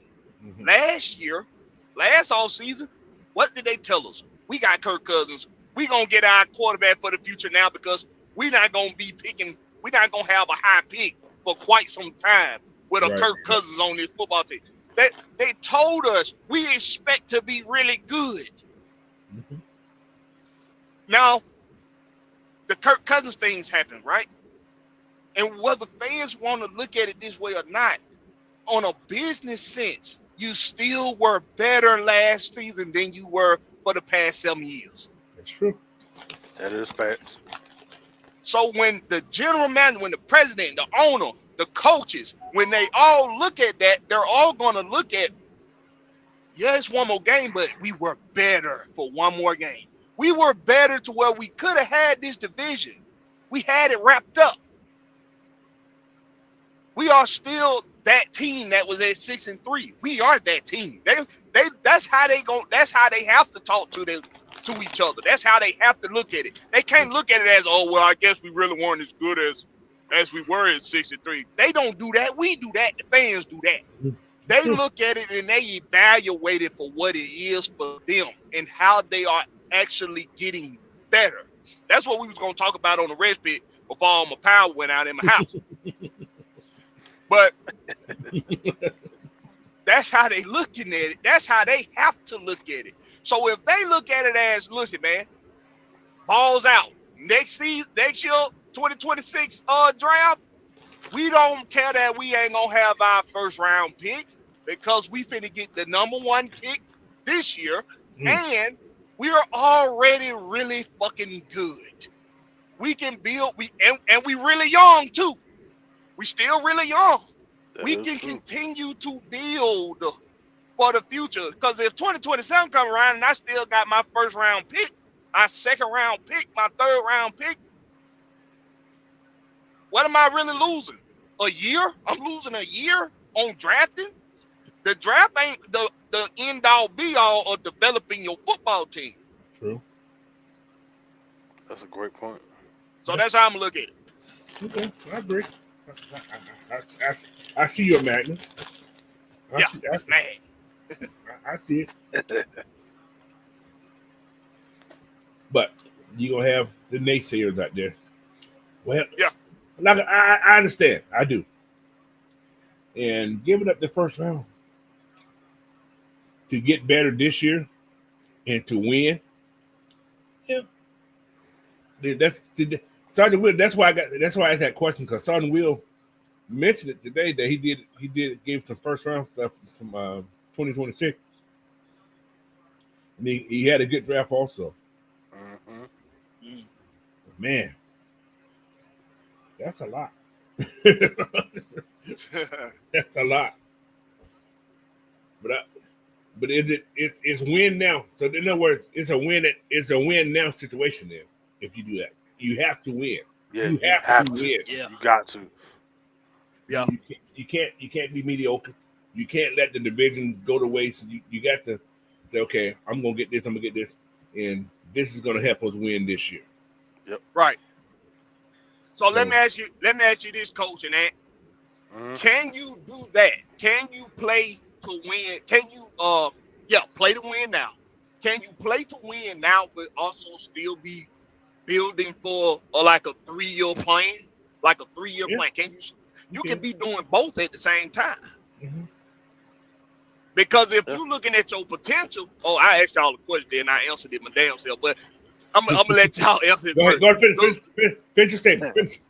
Last offseason, what did they tell us? We got Kirk Cousins. We gonna get our quarterback for the future now because we're not gonna have a high pick for quite some time with a Kirk Cousins on this football team. They told us we expect to be really good. Now, the Kirk Cousins things happened, right? And whether fans want to look at it this way or not, on a business sense, you still were better last season than you were for the past 7 years. That's true. That is facts. So when the general manager, when the president, the owner, the coaches, when they all look at that, they're all going to look at, yeah, it's one more game, but we were better for one more game. We were better to where we could have had this division. We had it wrapped up. We are still that team that was at 6-3. We are that team. That's how they go. That's how they have to talk to each other. That's how they have to look at it. They can't look at it as, oh well, I guess we really weren't as good as we were at 6-3. They don't do that. We do that. The fans do that. They look at it and they evaluate it for what it is for them and how they are actually getting better. That's what we was gonna talk about on the Red Pit before all my power went out in my house. But that's how they looking at it. That's how they have to look at it. So if they look at it as, listen, man, balls out. Next year, 2026 draft, we don't care that we ain't gonna have our first round pick because we finna get the number 1 pick this year, and we are already really fucking good. We can build, and we really young too. We still really young. We can continue to build for the future. Because if 2027 come around and I still got my first round pick, my second round pick, my third round pick, what am I really losing? A year? I'm losing a year on drafting? The draft ain't the end all be all of developing your football team. True. That's a great point. So that's how I'm looking at it. Okay, I agree. I see your madness. That's mad. I see it. But you're going to have the naysayers out there. Well, yeah. Like, I understand. I do. And giving up the first round to get better this year and to win. Yeah. Sergeant Will, that's why I asked that question, because Sergeant Will mentioned it today that he gave some first round stuff from 2026. And he had a good draft also. Man, that's a lot. That's a lot. But it's win now. So in other words, it's a win now situation there. If you do that, you have to win. Yeah, you have to win. Yeah. You got to. Yeah. You can't be mediocre. You can't let the division go to waste. You got to say, okay, I'm gonna get this, and this is gonna help us win this year. Yep. Right. So let me ask you this, Coach, and that. Can you do that? Can you play to win? Can you play to win now? Can you play to win now, but also still be building for like a 3-year plan? Like a 3-year plan. Can you can be doing both at the same time. Mm-hmm. Because if you're looking at your potential, I asked y'all a question and I answered it my damn self, but I'm gonna let y'all answer it. Go ahead, finish your statement. Finish.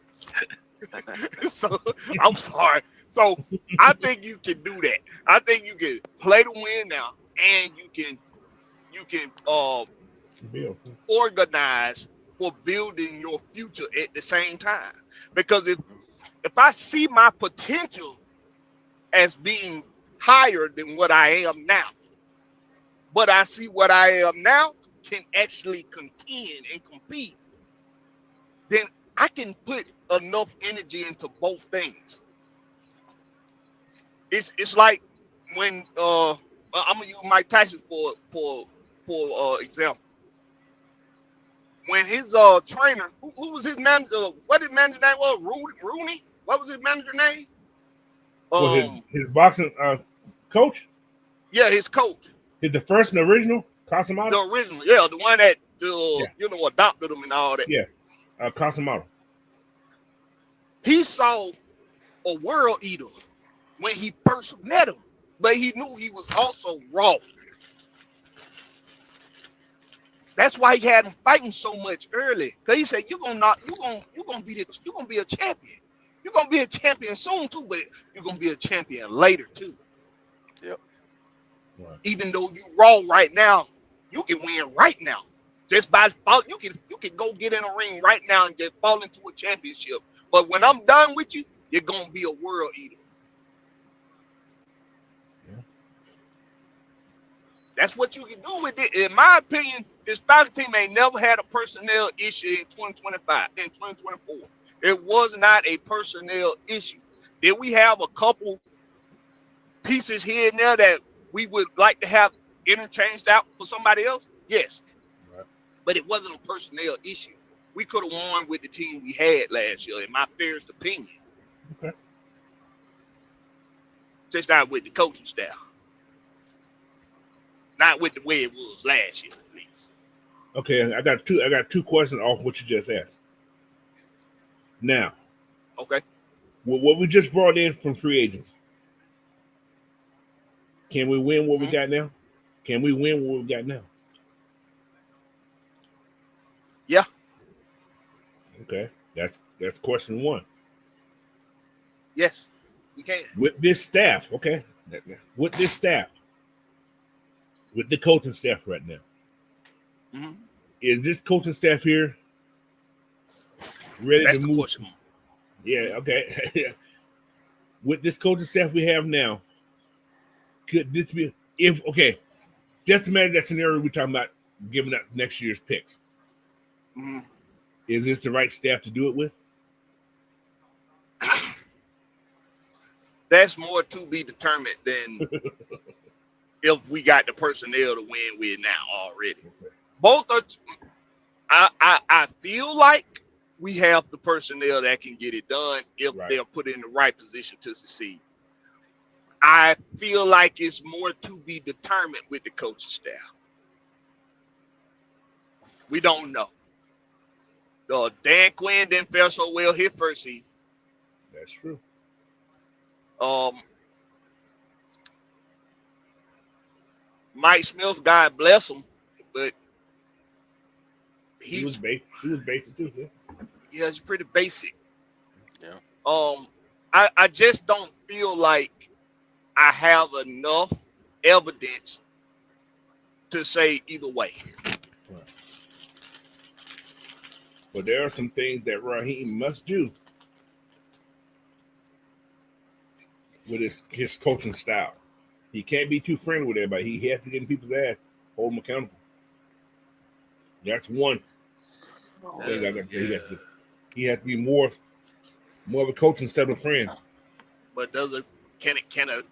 So I'm sorry. So I think you can do that. I think you can play to win now, and you can organize for building your future at the same time. Because if I see my potential as being higher than what I am now, but I see what I am now can actually contend and compete, then I can put enough energy into both things. It's like when I'm gonna use Mike Tyson for example. When his trainer, who was his manager? What his manager name was? Rooney? What was his manager name? His boxing coach? Yeah, his coach. The first and original, Casamado? The original, yeah, the one that adopted him and all that. Yeah, Casamado. He saw a world eater when he first met him, but he knew he was also raw. That's why he had him fighting so much early. Cause he said, you're gonna be a champion. You're gonna be a champion soon too, but you're gonna be a champion later too. Yep. Right. Even though you raw right now, you can win right now. Just by fall, you can go get in a ring right now and just fall into a championship. But when I'm done with you, you're gonna be a world eater. Yeah. That's what you can do with it. In my opinion, this Falcons team ain't never had a personnel issue in 2025, in 2024. It was not a personnel issue. Did we have a couple pieces here and there that we would like to have interchanged out for somebody else? Yes. Right. But it wasn't a personnel issue. We could have won with the team we had last year, in my fairest opinion. Okay. Just not with the coaching staff. Not with the way it was last year, at least. Okay, I got two questions off what you just asked. Now, Okay. what we just brought in from free agents, can we win what we got now? Can we win what we got now? Yeah. Okay, that's question one. Yes, we can. With this staff, okay, with this staff, with the coaching staff right now, Mm-hmm. is this coaching staff here ready That's to the move? question. Yeah, okay. With this coaching staff we have now, could this be just imagine that scenario we're talking about giving up next year's picks. Mm-hmm. Is this the right staff to do it with? That's more to be determined than if we got the personnel to win with now already. Okay. Both are. I feel like we have the personnel that can get it done if Right. they're put in the right position to succeed. I feel like it's more to be determined with the coaching staff. We don't know. Dan Quinn didn't fare so well his first season. That's true. Mike Smith, God bless him, but He was basic too. Yeah. Yeah, it's pretty basic. Yeah. I just don't feel like I have enough evidence to say either way. Right. But there are some things that Raheem must do with his coaching style. He can't be too friendly with everybody. He has to get in people's ass, hold them accountable. That's one thing I got to say. He has to be more of a coach instead of a friend. But can a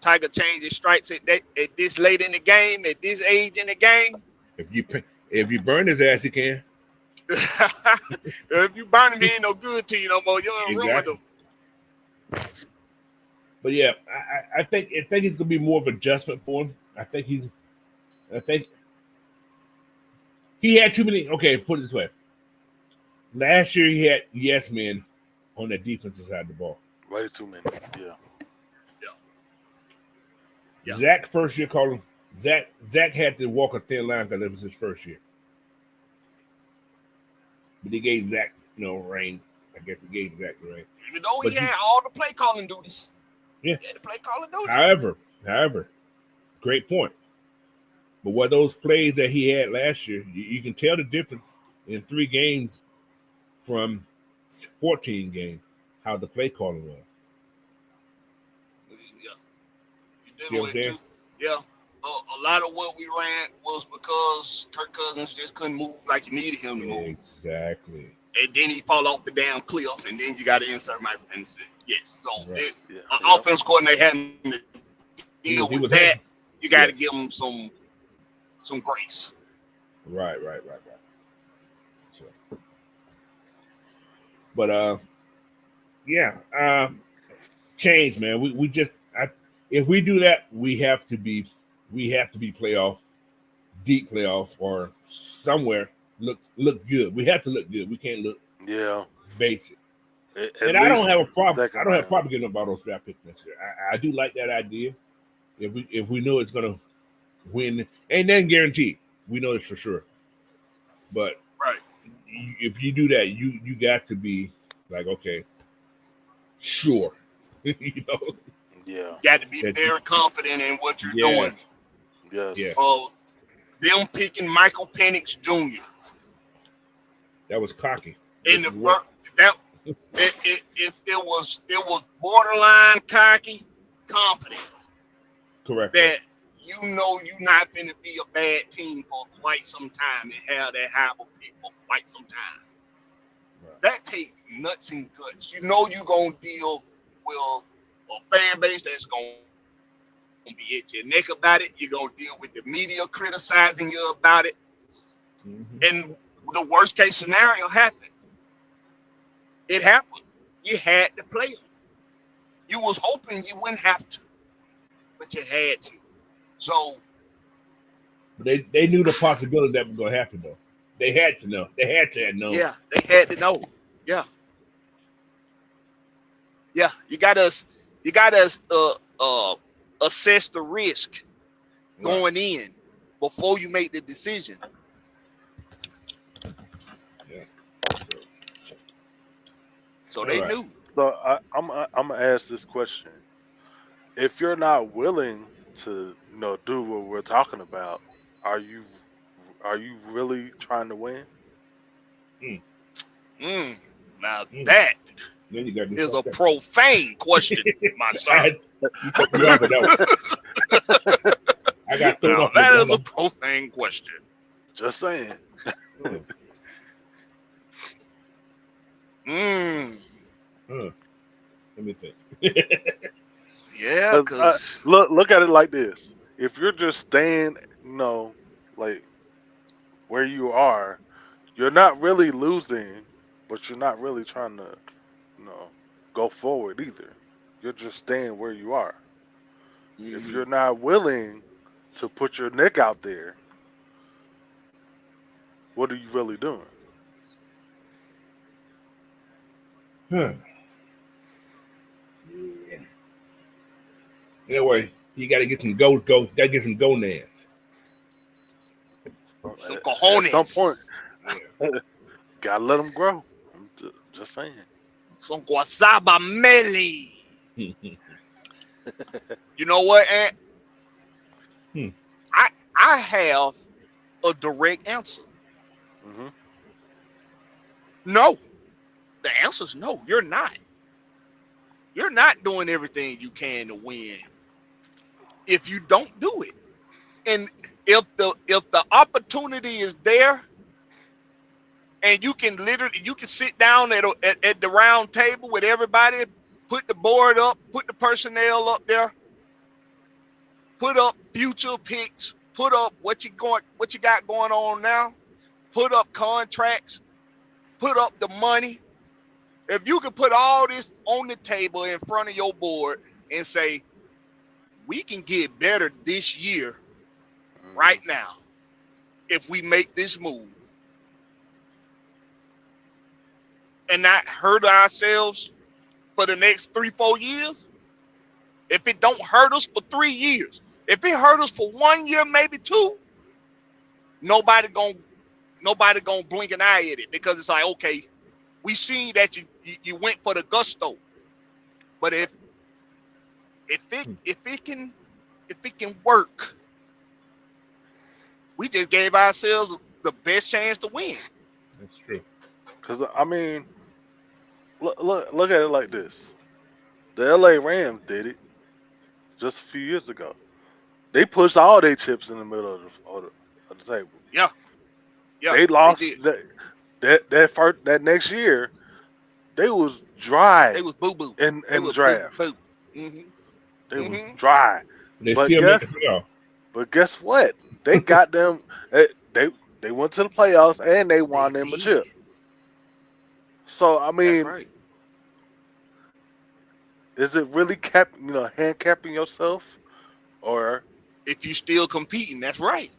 tiger change his stripes at this late in the game, at this age in the game? If you burn his ass, he can. If you burn him, he ain't no good to you no more. You don't ruin him. But yeah, I think he's gonna be more of an adjustment for him. I think he had too many. Okay, put it this way. Last year he had yes men on the defensive side of the ball. Way too many. Yeah. Zach first year called him. Zach had to walk a thin line because it was his first year. But he gave Zach, reign. I guess he gave Zach the reign. Even though he had all the play calling duties. Yeah. He had the play calling duties. However, great point. But what those plays that he had last year, you can tell the difference in 3 games from 14 games, how the play calling was. Yeah. See what I'm saying? Yeah. A lot of what we ran was because Kirk Cousins just couldn't move like you needed him to move. Exactly. And then he fall off the damn cliff, and then you got to insert my fantasy. Yes. So Right. offense coordinator having to deal with that. You got to give him some grace. Right. So, but change, man. We just if we do that, we have to be playoff, deep playoff, or somewhere look good. We have to look good. We can't look basic. And I don't have a problem. I don't have a problem getting up all those draft picks next year. I do like that idea. If we know it's gonna win, ain't nothing guaranteed. We know it's for sure. But Right. if you do that, you got to be like, okay, sure, you know, Yeah. You got to be that very confident in what you're doing. yes, Yes. yeah, Them picking Michael Penix Jr. that was cocky. in Which the is what that it was borderline cocky, confident correct. that you're not going to be a bad team for quite some time and have that high of pick for quite some time. Right. That takes nuts and guts. You know you're gonna deal with a fan base that's gonna be at your neck about it. You're gonna deal with the media criticizing you about it. Mm-hmm. And the worst case scenario happened. It happened. You had to play them. You was hoping you wouldn't have to, but you had to. So They knew the possibility that was going to happen though. They had to know. They had to have known. yeah, they had to know. Yeah. You gotta assess the risk going in before you make the decision. Yeah. So they All right. knew. So I'm gonna ask this question: if you're not willing to, do what we're talking about, are you really trying to win? Now Mm. that Then you got is a profane question, my son. You took me off of that one. I got thrown Now off. that is a profane question. Just saying. Let me think. Yeah, 'Cause, look at it like this: if you're just staying, like where you are, you're not really losing, but you're not really trying to, go forward either. You're just staying where you are. If you're not willing to put your neck out there, what are you really doing? Yeah. Anyway, you got to get some gotta get some gonads. Some At cojones. some point, gotta let them grow. I'm just saying. Some guasaba meli. You know what, Ant? I have a direct answer. Mm-hmm. No. The answer is no. You're not. You're not doing everything you can to win if you don't do it. And if the opportunity is there, and you can sit down at the round table with everybody, put the board up, put the personnel up there, put up future picks, put up what you got going on now, put up contracts, put up the money. If you can put all this on the table in front of your board and say, we can get better this year right now if we make this move and not hurt ourselves for the next 3-4 years. If it don't hurt us for 3 years, if it hurt us for 1 year, maybe 2, nobody gonna blink an eye at it, because it's like, okay, we see that you went for the gusto, but if it can work, we just gave ourselves the best chance to win. That's true. Because I mean, look at it like this: the LA Rams did it just a few years ago. They pushed all their chips in the middle of the table. Yeah. They lost that next year. They was dry. They was boo-boo in the was draft. boo. Mm-hmm. They was dry. They But still make it. But guess what? They got them. They went to the playoffs and they won them a chip. So I mean, that's right. is it really handicapping yourself, or If you still competing, that's right.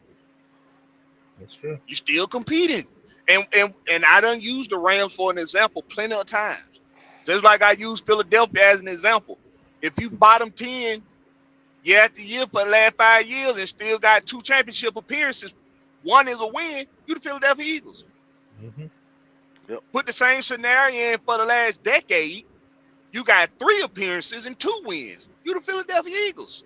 That's true. You still competing. And I done used the Rams for an example plenty of times. Just like I used Philadelphia as an example. If you bottom 10 year after year for the last 5 years and still got 2 championship appearances, one is a win, you the Philadelphia Eagles. Yep. Put the same scenario in for the last decade. You got 3 appearances and 2 wins. You the Philadelphia Eagles.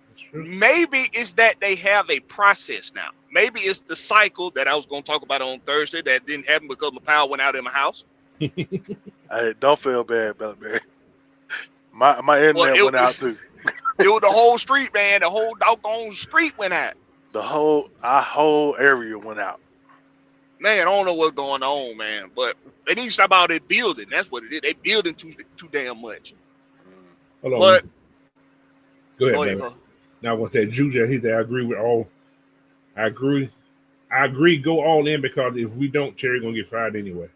That's true. Maybe it's that they have a process now. Maybe it's the cycle that I was going to talk about on Thursday that didn't happen because my power went out in my house. Hey, don't feel bad, Bellyberry. My internet went out too. It was the whole street, man. The whole doggone street went out. Our whole area went out. Man, I don't know what's going on, man. But they need to stop all that building. That's what it is. They building too damn much. Hold on. But Go ahead, go ahead, brother. Now I want to say Juju, he said I agree with all. I agree. Go all in because if we don't, Terry gonna get fired anyway.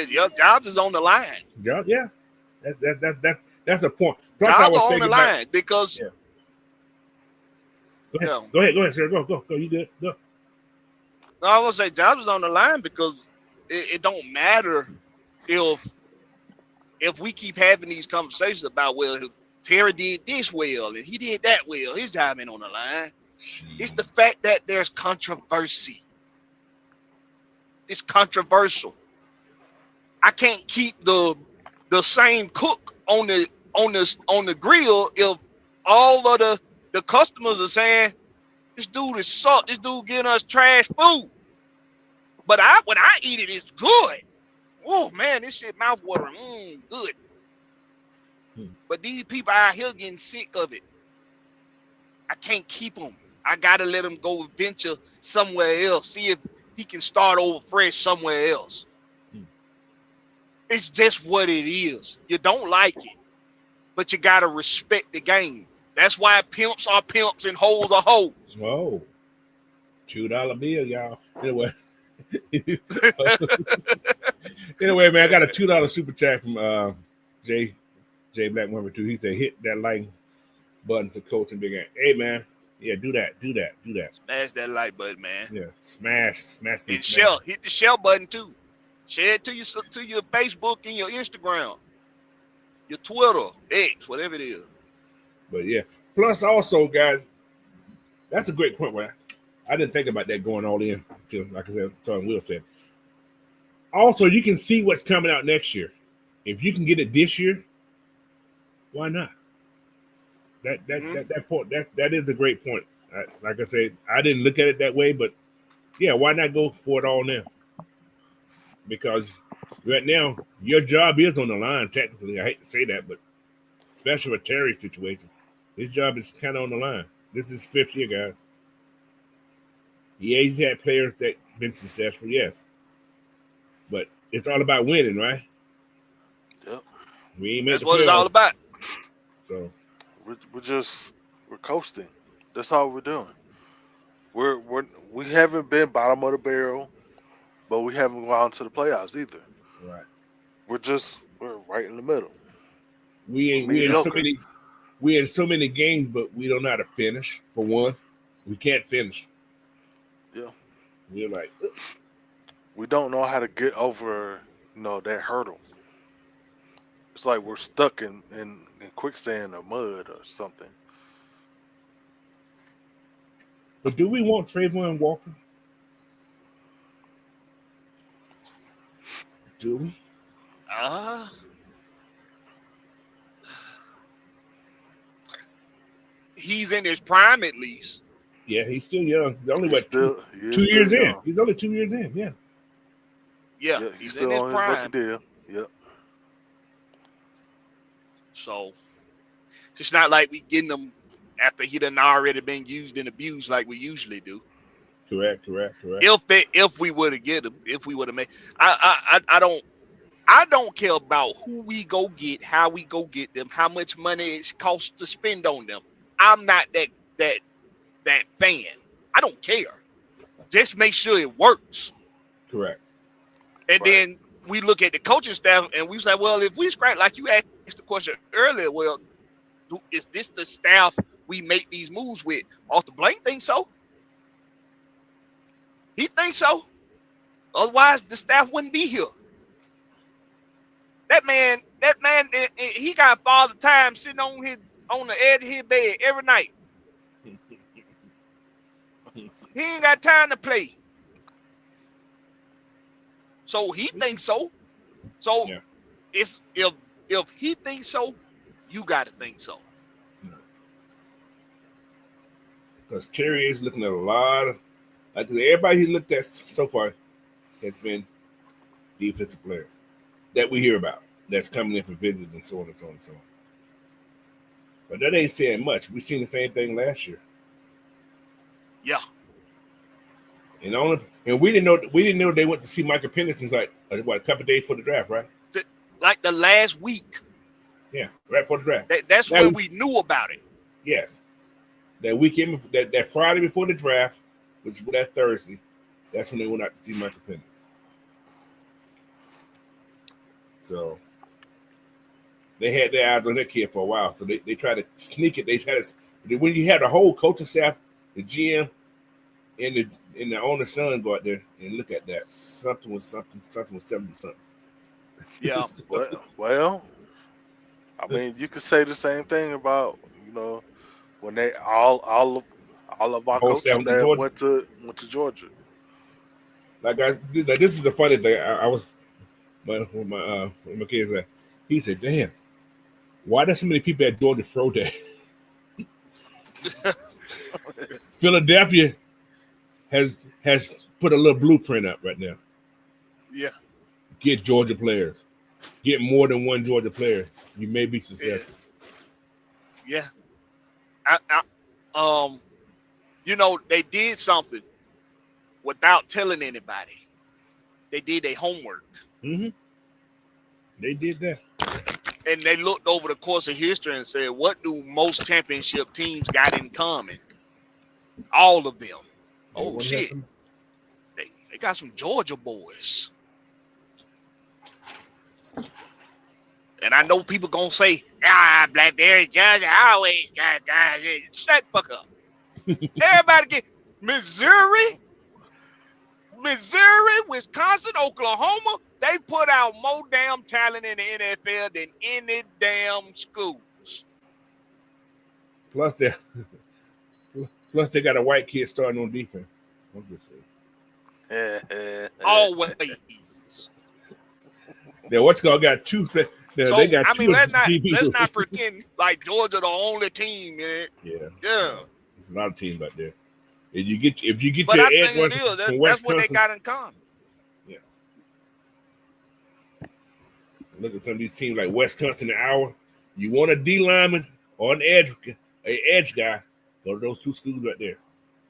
Your jobs is on the line. Yeah. That's a point. Plus, jobs are on the line because. Yeah. Go ahead, sir. Go. You good? Go. No, I was gonna say jobs is on the line because it don't matter if we keep having these conversations about, well, Terry did this well and he did that well, his job ain't on the line. Jeez. It's the fact that there's controversy. It's controversial. I can't keep the same cook on the grill if all of the customers are saying this dude is salt, this dude getting us trash food. But when I eat it, it's good. Oh man, this shit mouth watering. Good. But these people out here getting sick of it. I can't keep them. I gotta let him go venture somewhere else. See if he can start over fresh somewhere else. It's just what it is. You don't like it, but you gotta respect the game. That's why pimps are pimps and hoes are hoes. Whoa. $2 bill, y'all. Anyway, man, I got a $2 super chat from J Black 1 2. He said, hit that like button for Coach and Big Ant. Hey, man. Yeah, do that. Smash that like button, man. Yeah, smash. Hit the share button too. Share it to your Facebook and your Instagram, your Twitter, X, whatever it is. But yeah, plus also, guys, that's a great point. Where I didn't think about that going all in. Like I said, Son Will said. Also, you can see what's coming out next year. If you can get it this year, why not? That point that is a great point. Like I said, I didn't look at it that way, but yeah, why not go for it all now? Because right now your job is on the line. Technically, I hate to say that, but especially with Terry's situation, his job is kind of on the line. This is 5th year, guys. Yeah, he's had players that been successful, yes, but it's all about winning, right? Yep. We ain't made That's what it's all about. So. We're coasting. That's all we're doing. We haven't been bottom of the barrel, but we haven't gone to the playoffs either. Right. We're right in the middle. We in so many games, but we don't know how to finish. For one, we can't finish. Yeah. We're like, we don't know how to get over, that hurdle. It's like we're stuck in quicksand or mud or something. But do we want Trayvon Walker? Do we? He's in his prime at least. Yeah, he's still young. He's only 2 young. years in. He's only 2 years in. Yeah. Yeah, he's still in his prime. Deal. Yep. So it's not like we getting him after he done already been used and abused like we usually do. Correct. If we were to get him, if we would have made, I don't care about who we go get, how we go get them, how much money it costs to spend on them. I'm not that fan. I don't care. Just make sure it works. Correct. And then we look at the coaching staff and we say, well, if we scratch, like you asked the question earlier, well, is this the staff we make these moves with? Arthur Blank thinks so. He thinks so. Otherwise, the staff wouldn't be here. That man, he got Father Time sitting on the edge of his bed every night. He ain't got time to play. So he thinks so. So Yeah. it's if he thinks so, you got to think so. Because Terry is looking at a lot of, like everybody he looked at so far has been defensive player that we hear about that's coming in for visits and so on and so on and so on. But that ain't saying much. We seen the same thing last year. Yeah. And we didn't know they went to see Michael Penix like what, a couple of days for the draft, right? Like the last week. Yeah, right for the draft. That's when we knew about it. Yes. That weekend, that Friday before the draft, which was that Thursday, that's when they went out to see Michael Penix. So they had their eyes on that kid for a while. So they tried to sneak it. They tried to, when you had the whole coaching staff, the GM, and the owner's son go out there and look at that. Something was telling you something. Yeah. Well, I mean, you could say the same thing about, when they all of our Whole coaches staff that went to went to Georgia. Like this is the funny thing. I was with my kids. He said, "Damn, why does so many people at Georgia throw that?" Philadelphia has put a little blueprint up right now. Yeah. Get Georgia players. Get more than one Georgia player. You may be successful. Yeah. They did something without telling anybody. They did their homework. Mm-hmm. They did that. And they looked over the course of history and said, what do most championship teams got in common? All of them. Oh, shit. They got some Georgia boys. And I know people going to say, Blackberry, Georgia, always got guys. Shut the fuck up. Everybody get Missouri, Wisconsin, Oklahoma. They put out more damn talent in the NFL than any damn schools. Plus they got a white kid starting on defense. I'm just saying. Always. Yeah, what's called got two. They got two. Let's not pretend like Georgia the only team in it. Yeah. Yeah. There's a lot of teams out there. If you get but your I edge think that's what they got in common. Yeah. Look at some of these teams like Wisconsin and Iowa. You want a D lineman or an edge guy, go to those two schools right there.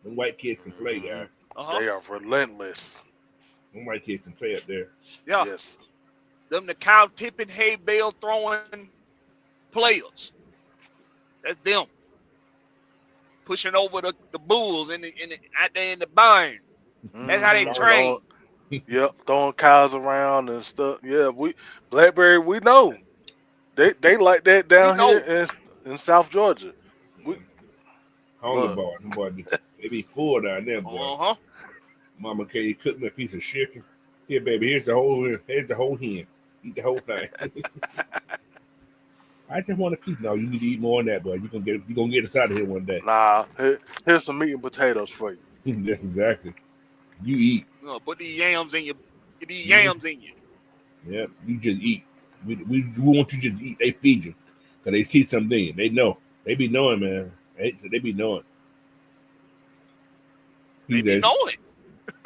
Them white kids can play, guys. They are relentless. Them white kids can play up there. Yeah. Yes. Them the cow tipping, hay bale throwing players. That's them. Pushing over the bulls out there in the barn. That's how they train. Yep, throwing cows around and stuff. Yeah, Blackberry, we know. They like that down here in South Georgia. Hungry boy, them boy they be full down there, boy. Mama, can you cook me a piece of chicken? Here, baby, here's the whole hen. Eat the whole thing. I just want a piece. No, you need to eat more than that, boy. You're gonna get us out of here one day. Nah, here's some meat and potatoes for you. Exactly. You eat. Put these yams in you. Get these yams in you. Yeah, you just eat. We want you to just eat. They feed you. Because they see something. They know. They be knowing, man. They be knowing. They be knowing.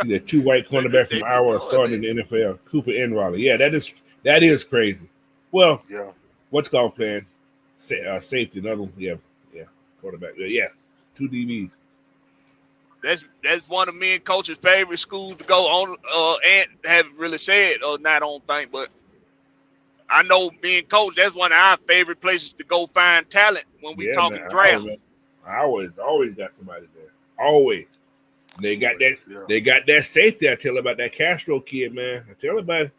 He's a two white cornerback from Iowa starting in the NFL. Cooper and Raleigh. Yeah, that is crazy. Well, yeah. What's called playing safety? Another one. Yeah, quarterback. Yeah, two DBs. That's one of me and Coach's favorite schools to go on. And haven't really said or not on thing, but I know me and Coach. That's one of our favorite places to go find talent when we talking draft. I always got somebody there. Always. They got that. Yeah. They got that safety. I tell about that Castro kid, man. I tell about it.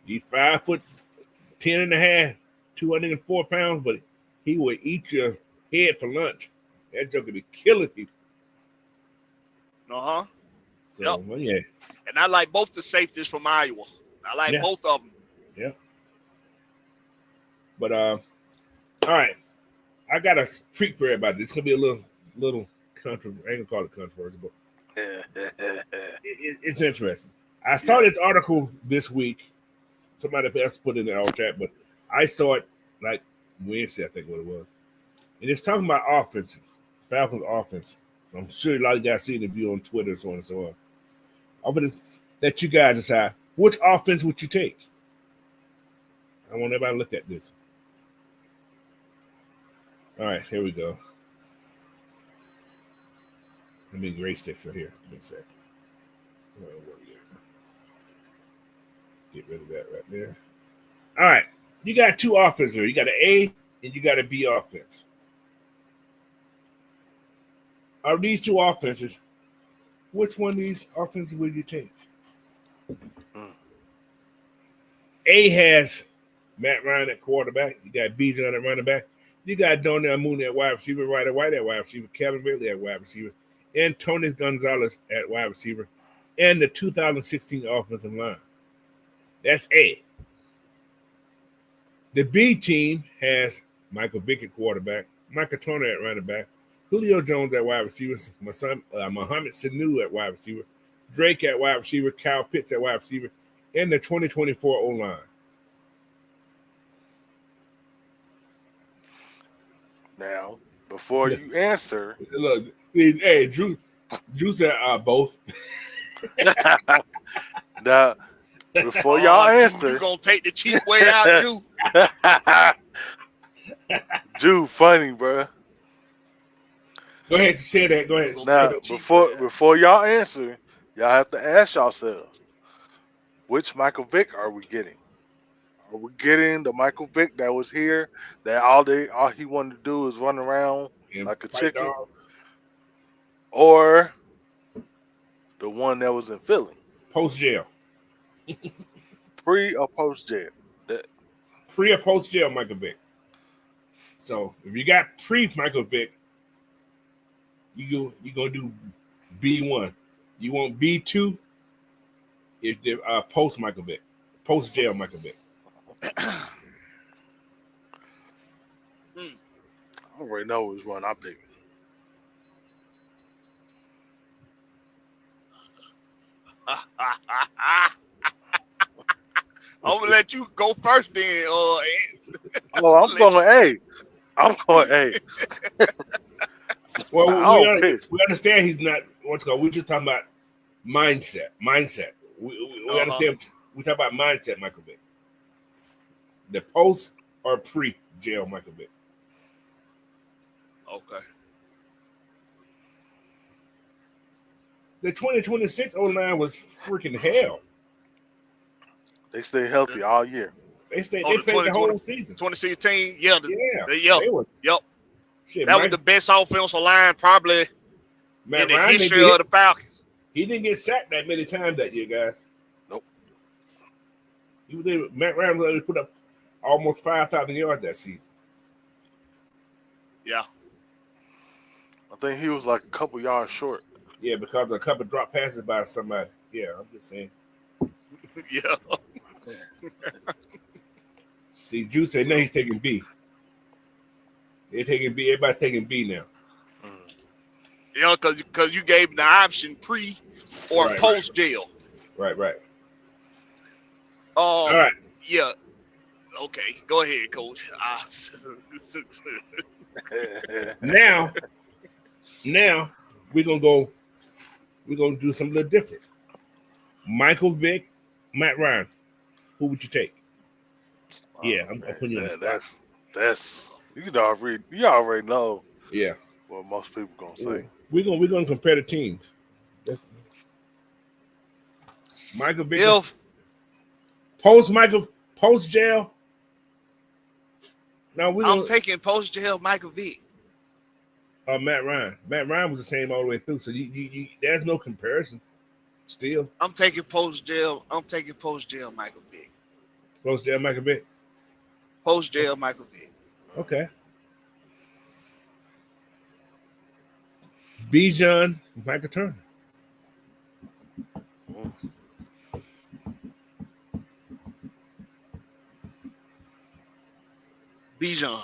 He's 5'10.5", 204 pounds, but he would eat your head for lunch. That joke could be killing people. So, yep. Well, yeah. And I like both the safeties from Iowa. I like both of them. Yeah. But all right, I got a treat for everybody. It's gonna be a little controversial. I ain't gonna call it controversial, but Yeah. it's interesting. I saw this article this week. Somebody else put it in our chat, but I saw it like Wednesday, I think what it was. And it's talking about offense, Falcons offense. So I'm sure a lot of you guys seen the view on Twitter and so on and so on. I'm going to let you guys decide which offense would you take. I want everybody to look at this. All right, here we go. Let me erase this right here. Give me a sec. Get rid of that right there. All right, you got two offenses here. You got an A and you got a B offense. Out of these two offenses, which one of these offenses will you take? A has Matt Ryan at quarterback. You got Bijan at running back. You got Donnell Mooney at wide receiver, Ryder White at wide receiver, Kevin Ridley at wide receiver, and Tony Gonzalez at wide receiver, and the 2016 offensive line. That's A. The B team has Michael Vick at quarterback, Michael Turner at running back, Julio Jones at wide receiver, Mohamed Sanu at wide receiver, Drake at wide receiver, Kyle Pitts at wide receiver, and the 2024 O-line. Now, before you answer, Look, hey, Drew said both. now before y'all answer, you gonna take the cheap way out, Drew? Drew, funny, bro. Go ahead, say that. Go ahead. Now, before y'all answer, y'all have to ask yourselves, which Michael Vick are we getting? Are we getting the Michael Vick that was here, that all he wanted to do is run around like a chicken? Dogs. Or the one that was in Philly? Post jail. Pre or post jail? Pre or post jail, Michael Vick. So if you got pre Michael Vick, you gonna do B1. You want B2 if they're post Michael Vick, post jail Michael Vick. I already know which one I pick. I'm gonna let you go first then. I'm going A. Well, we understand he's not what's called. We're just talking about mindset. We understand. We talk about mindset, Michael Vick. The post or pre jail, Michael Vick. Okay. The 2026 O-line was freaking hell. They stay healthy all year. They played the whole season. 2016, They was, yep. Shit, That was the best offensive line probably Matt in the Ryan history of the Falcons. He didn't get sacked that many times that year, guys. Nope. Matt Ryan was able to put up almost 5,000 yards that season. Yeah. I think he was like a couple yards short. Yeah, because of a couple drop passes by somebody. Yeah, I'm just saying. Yeah. See, Drew said no, he's taking B. They're taking B. Everybody's taking B now. You know, because you gave him the option pre or post jail. Right. All right. Yeah. Okay. Go ahead, Coach. Now we're gonna do something a little different. Michael Vick, Matt Ryan. Who would you take? I'm putting you on the spot. That's you already know. Yeah. What most people gonna say. We're gonna compare the teams. That's Michael Vick. Post jail. Now I'm taking post jail Michael Vick. Matt Ryan. Matt Ryan was the same all the way through. So you there's no comparison. Still. I'm taking post jail Michael Vick. Post jail Michael Vick. Post jail Michael Vick. Okay. Bijan, Michael Turner. Bijan.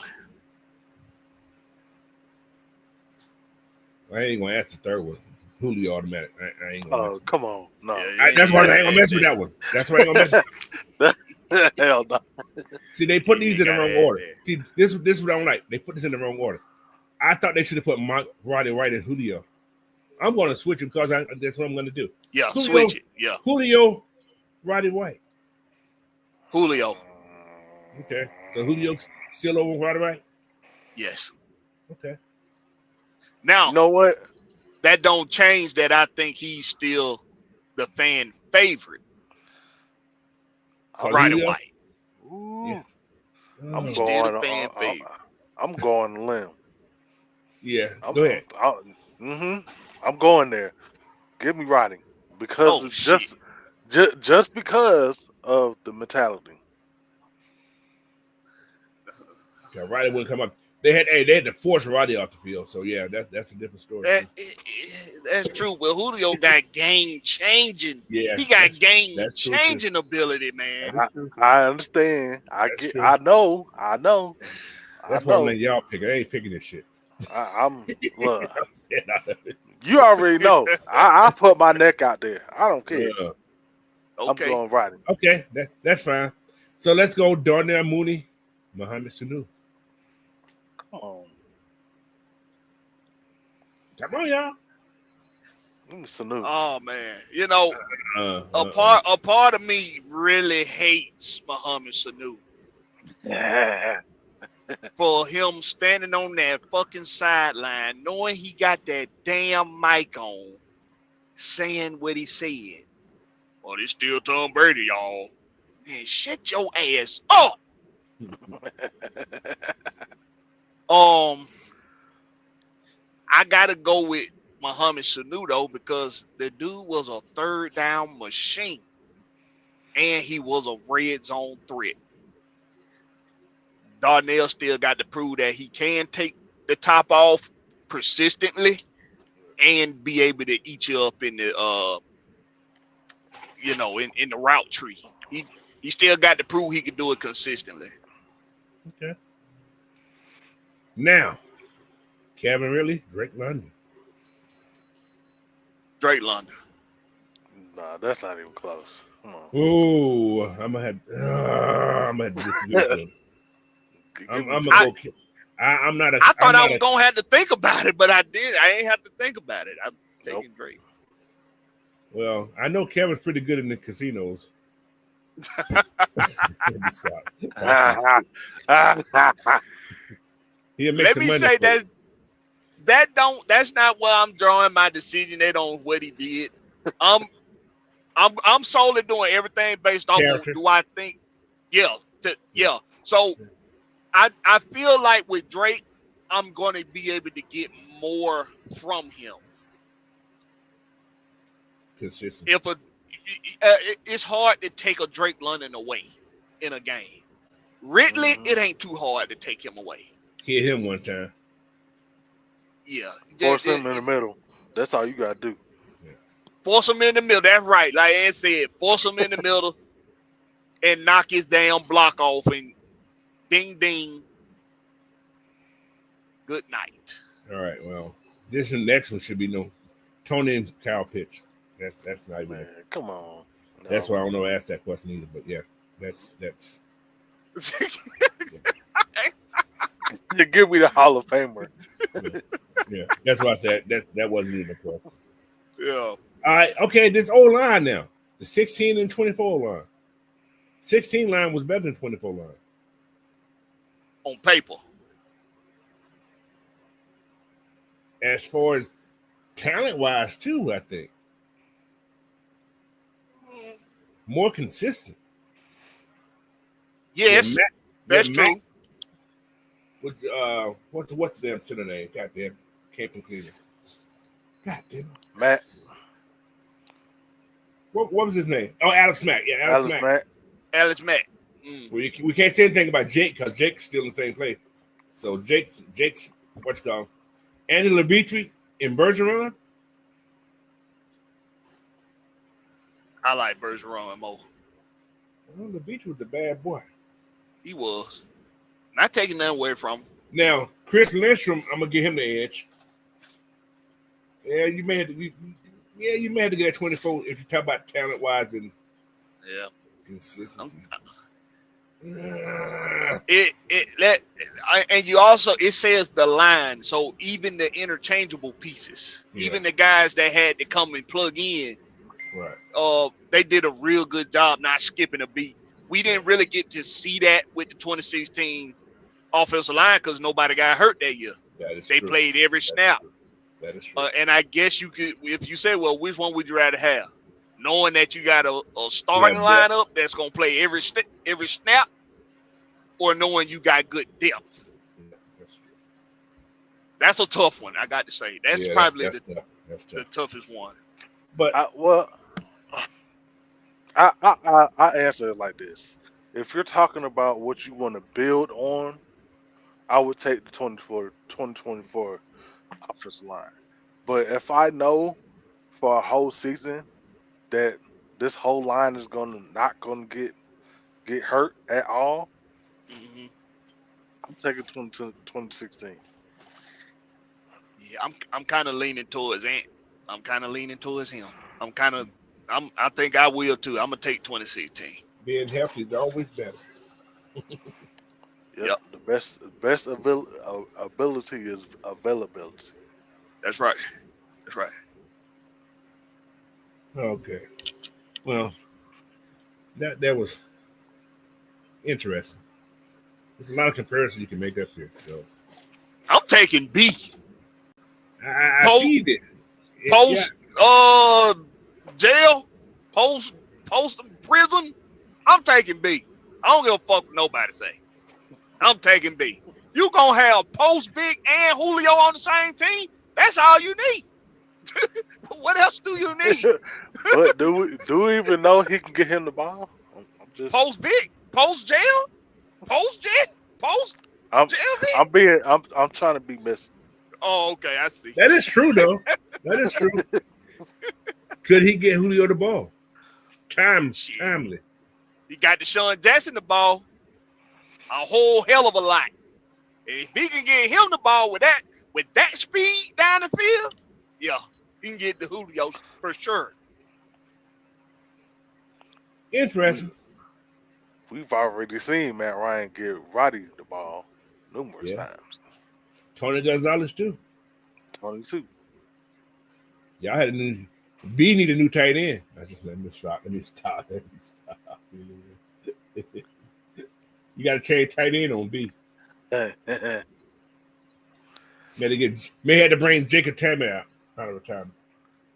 All I ain't gonna ask the third one. Julio automatic. I ain't gonna. Oh, come on, no. That's why I ain't gonna mess with that one. That's why I ain't gonna mess. Hell no. See, they put these in the wrong order. See, this is what I don't like. They put this in the wrong order. I thought they should have put Roddy White and Julio. I'm going to switch it because that's what I'm going to do. Yeah, Julio, switch it. Yeah, Julio, Roddy White. Julio. Okay, so Julio still over Roddy White. Yes. Okay. Now, You know what? that don't change that I think he's still the fan favorite. Roddy Julio? White. Ooh. Yeah. I'm He's Oh, still going. the fan favorite. I'm going limb. yeah. Go ahead. I'm going there. Give me Roddy because Oh, it's shit. just because of the mentality. Yeah, Roddy wouldn't come up. They had to force Roddy off the field. So yeah, that's a different story. That's true. But Julio got game changing. Yeah, He got game that's true, changing ability, man. I understand. That's true. I know. That's why I'm letting y'all pick it. I ain't picking this shit. I'm look. I'm staying out of it. You already know. I put my neck out there. I don't care. Yeah. I'm Okay. going Roddy. Okay, that's fine. So let's go Darnell Mooney, Mohamed Sanu. Come on. Come on, y'all. Sanu. Oh man, you know, A a part of me really hates Mohamed Sanu Yeah. for him standing on that fucking sideline, knowing he got that damn mic on, saying what he said. Well, it's still Tom Brady, y'all. Man, shut your ass up. I gotta go with Mohamed Sanu though, because the dude was a third down machine and he was a red zone threat. Darnell still got to prove that he can take the top off persistently and be able to eat you up in the in the route tree. He still got to prove he can do it consistently. Okay. Now, Kevin Ridley, Drake London. Drake London. Nah, that's not even close. Come on. Ooh, I'm gonna have to disagree with him. I'm gonna go. I'm not a. I thought I'm I not was gonna have to think about it, but I did. I ain't have to think about it. I'm taking Drake. Well, I know Kevin's pretty good in the casinos. He'll make Let some me money say for it. that's not where I'm drawing my decision. They don't what he did. I'm solely doing everything based off Character. of do I think So I feel like with Drake, I'm going to be able to get more from him. Consistent. It's hard to take a Drake London away in a game. Ridley, it ain't too hard to take him away. Hit him one time. Yeah. Force him in the middle. That's all you gotta do. Force him in the middle. That's right. Like Ed said, force him in the middle and knock his damn block off and ding ding. Good night. All right. Well, this and next one should be no Tony and Kyle pitch. That's not even. Man, come on. No. That's why I don't know. Ask that question either. But yeah, that's. You give me the Hall of Famer. Yeah, that's why I said that wasn't even a question. Yeah. All right. Okay. This old line now. The 16 and 24 line. 16 line was better than 24 line. On paper. As far as talent wise, too, I think more consistent. Yes, that's true. What's the damn center name? Goddamn, came from Cleveland. Goddamn, Matt. What was his name? Oh, Alex Mack. Yeah, Alex Mack. Alex Mack. Mm. Well, we can't say anything about Jake because Jake's still in the same place. So Jake's what's called Andy Levitri and Bergeron. I like Bergeron more. Well, Levitri was a bad boy. He was. Not taking that away from him. Now, Chris Lindstrom, I'm gonna give him the edge. Yeah, you may have to. You may have to get 24 if you talk about talent wise and Yeah. consistency. And you also, it says the line, so even the interchangeable pieces, even the guys that had to come and plug in, right? They did a real good job not skipping a beat. We didn't really get to see that with the 2016 offensive line because nobody got hurt that year. That is they true. played every snap. That is true. And I guess you could, if you say, well, which one would you rather have? Knowing that you got a starting lineup that's going to play every snap, or knowing you got good depth. Yeah, that's true. That's a tough one, I got to say. That's probably the toughest one. But I answer it like this. If you're talking about what you want to build on, I would take the 2024 offensive line. But if I know for a whole season that this whole line is not gonna get hurt at all, I'm taking 2016. Yeah, I'm kind of leaning towards Ant. I'm kind of leaning towards him. I think I will too. I'm gonna take 2016. Being healthy is always better. Yep. The best ability is availability. That's right. That's right. Okay. Well, that was interesting. There's a lot of comparisons you can make up here. So I'm taking B. I see it. Post jail, post prison. I'm taking B. I don't give a fuck what nobody say. I'm taking B. You gonna have post Vic and Julio on the same team? That's all you need. What else do you need? But do we even know he can get him the ball? I'm just post Vic, post jail, post jail, post jail. I'm trying to be missing. Oh, okay, I see. That is true, though. That is true. Could he get Julio the ball? Timely. He got Deshaun Jackson the ball a whole hell of a lot. And if he can get him the ball with that speed down the field, yeah, he can get the Julio for sure. Interesting. We've already seen Matt Ryan give Roddy the ball numerous times. Tony Gonzalez too. 22. Y'all had B need a new tight end. Let me stop. You got to change tight end on B. May have to bring Jacob Tammy out of retirement.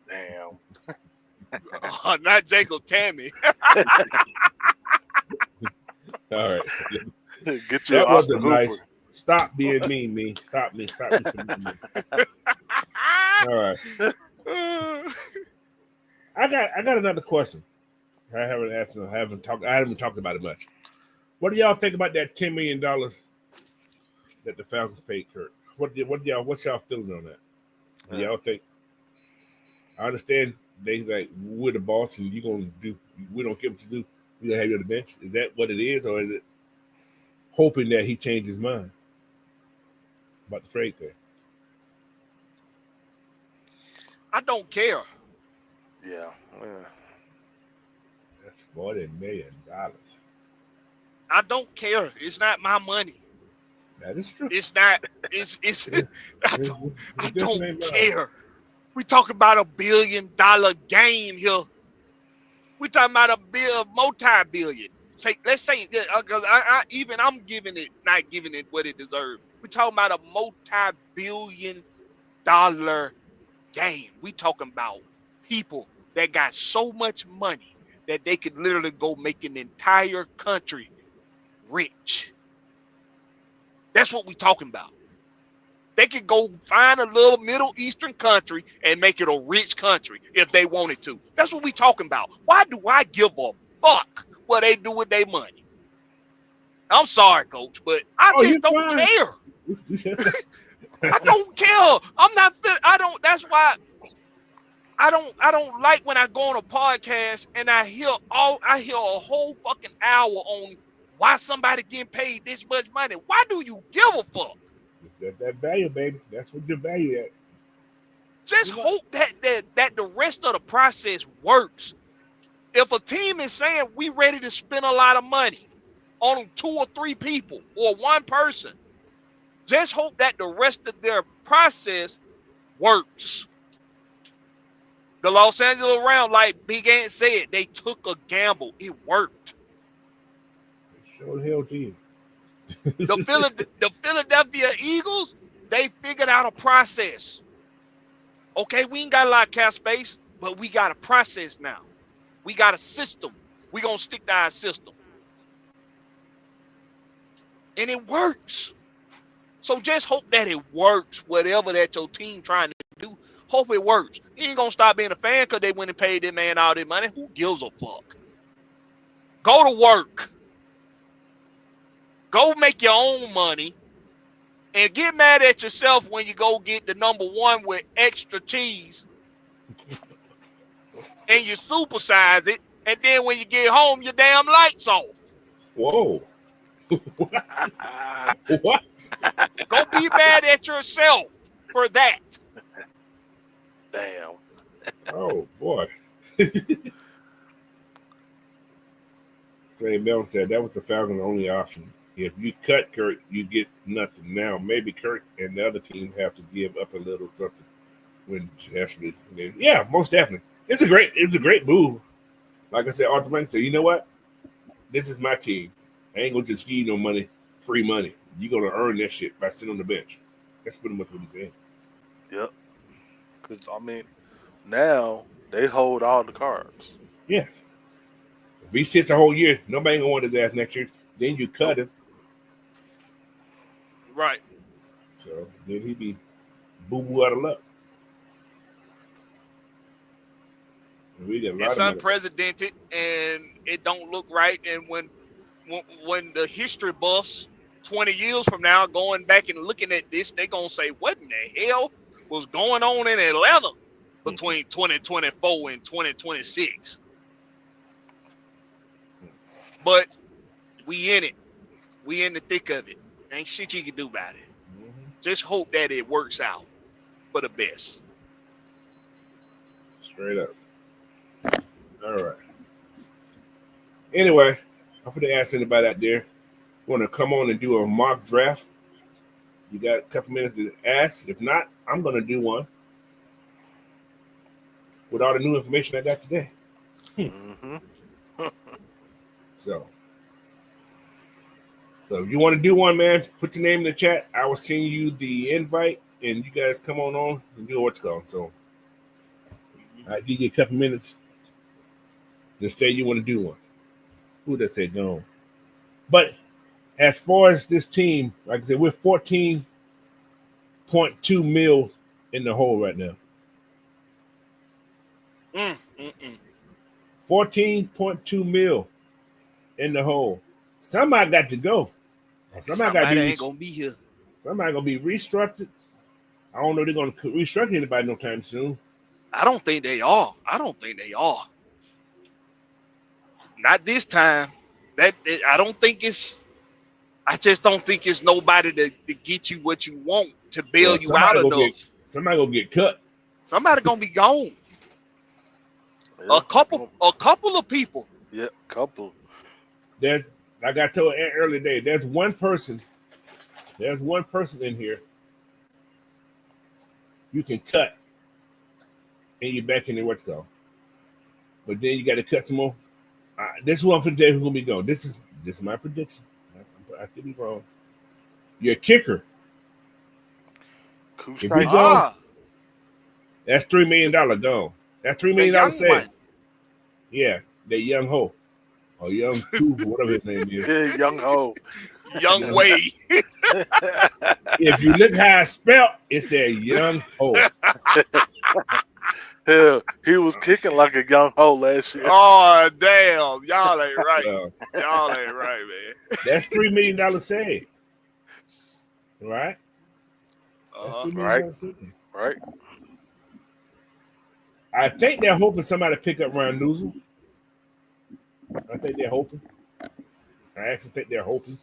Damn. Not Jacob Tammy. All right. Get you that wasn't Austin nice. Hooper. Stop being mean, me. Stop me. All right. I got another question. I haven't talked about it much. What do y'all think about that $10 million that the Falcons paid Kirk? What's y'all feeling on that? Do y'all think? I understand they like we're the boss and we don't give what to do. We gonna have you on the bench. Is that what it is, or is it hoping that he changed his mind about the trade there? I don't care. Yeah. That's $40 million. I don't care. It's not my money. That is true. It's not. I don't care. We talking about $1 billion game here. We talking about a multi-billion. Let's say because I'm not giving it what it deserves. We talking about a multi-billion dollar game. We talking about people that got so much money that they could literally go make an entire country rich. That's what we talking about. They could go find a little Middle Eastern country and make it a rich country if they wanted to. That's what we talking about. Why do I give a fuck what they do with their money? I'm sorry, Coach, but I just don't care. I don't care. I'm not. I don't. That's why I don't like when I go on a podcast and I hear a whole fucking hour on why somebody getting paid this much money. Why do you give a fuck? That value, baby. That's what your value at. Just hope that the rest of the process works. If a team is saying we ready to spend a lot of money on 2 or 3 people or one person, just hope that the rest of their process works. The Los Angeles Rams, like Big Ant said, they took a gamble. It worked. Sure the hell did. The Philadelphia Eagles, they figured out a process. Okay, we ain't got a lot of cap space, but we got a process now. We got a system. We're going to stick to our system. And it works. So just hope that it works, whatever that your team trying to do. Hope it works. You ain't going to stop being a fan because they went and paid that man all their money. Who gives a fuck? Go to work. Go make your own money. And get mad at yourself when you go get the number 1 with extra cheese. And you supersize it. And then when you get home, your damn lights off. Whoa. What? Go be mad at yourself for that. Damn. Oh, boy. Trey Bell said that was the Falcons' only option. If you cut Kirk, you get nothing. Now, maybe Kirk and the other team have to give up a little something. When actually, yeah, most definitely. It's a great move. Like I said, Arthur Blank said, you know what? This is my team. I ain't gonna just give you no money, free money. You're gonna earn that shit by sitting on the bench. That's pretty much what he's saying. Yep. Because I mean, now they hold all the cards. Yes. If he sits a whole year, nobody ain't gonna want his ass next year. Then you cut him. Right. So then he'd be boo-boo out of luck. It's unprecedented, and it don't look right. And when the history buffs 20 years from now going back and looking at this, they're going to say, what in the hell was going on in Atlanta between 2024 and 2026? But we in it. We in the thick of it. Ain't shit you can do about it. Just hope that it works out for the best. Straight up. All right. Anyway, I'm going to ask anybody out there want to come on and do a mock draft. You got a couple minutes to ask. If not, I'm going to do one with all the new information I got today. So if you want to do one, man, put your name in the chat. I will send you the invite, and you guys come on and do what's going. So I give you a couple minutes to say you want to do one. Who does say go? But as far as this team, like I said, we're 14.2 mil in the hole right now. 14.2 mil in the hole. Somebody got to go. Somebody ain't gonna be here. Somebody gonna be restructured. I don't know if they're gonna restructure anybody no time soon. I don't think they are. Not this time. I don't think it's. I just don't think it's nobody to get you what you want to bail you out enough. Somebody gonna get cut. Somebody gonna be gone. Yeah. A couple of people. Yeah, couple. There's, like I told Ant earlier today, there's one person in here you can cut and you're back in the what's called. But then you got to cut some more. This is one for the day who's gonna be gone. This is my prediction. I could be wrong. Your kicker. If he gone, that's $3 million gone. That's $3 million saved. Yeah, that young ho. Or young two, whatever his name is. Yeah, young ho. Young Wade. If you look how it's spelled, it said young ho. Hell, he was kicking like a young ho last year. Oh, damn. Y'all ain't right. Y'all ain't right, man. That's $3 million saved. Right? Right. I think they're hoping somebody pick up Ryan Newsom. I think they're hoping. I actually think they're hoping.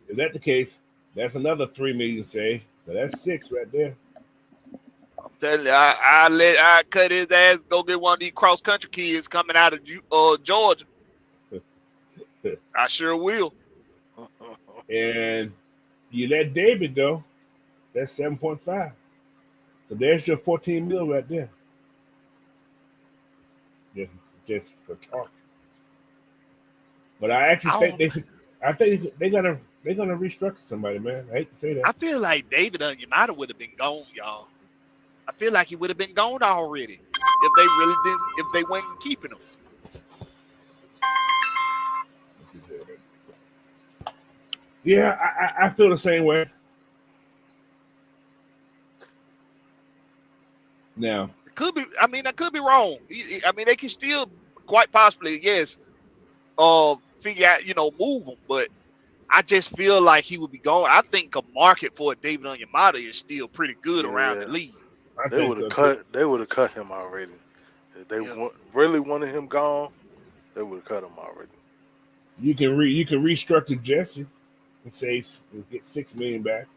If that's the case, that's another $3 million saved. So that's $6 right there. Tell you, I cut his ass. Go get one of these cross country kids coming out of Georgia. I sure will. And you let David go. That's 7.5. So there's your 14 mil right there. Just for talk. But I actually think they should. I think they're gonna restructure somebody, man. I hate to say that. I feel like David Onyemata would have been gone, y'all. I feel like he would have been gone already if they really didn't. If they weren't keeping him. Yeah, I feel the same way. Now, It could be. I mean, I could be wrong. I mean, they can still quite possibly, yes, figure out, move him. But I just feel like he would be gone. I think a market for David Onyemata is still pretty good around the league. They would have cut. They would have cut him already. If they really wanted him gone, they would have cut him already. You can restructure Jesse and get $6 million back.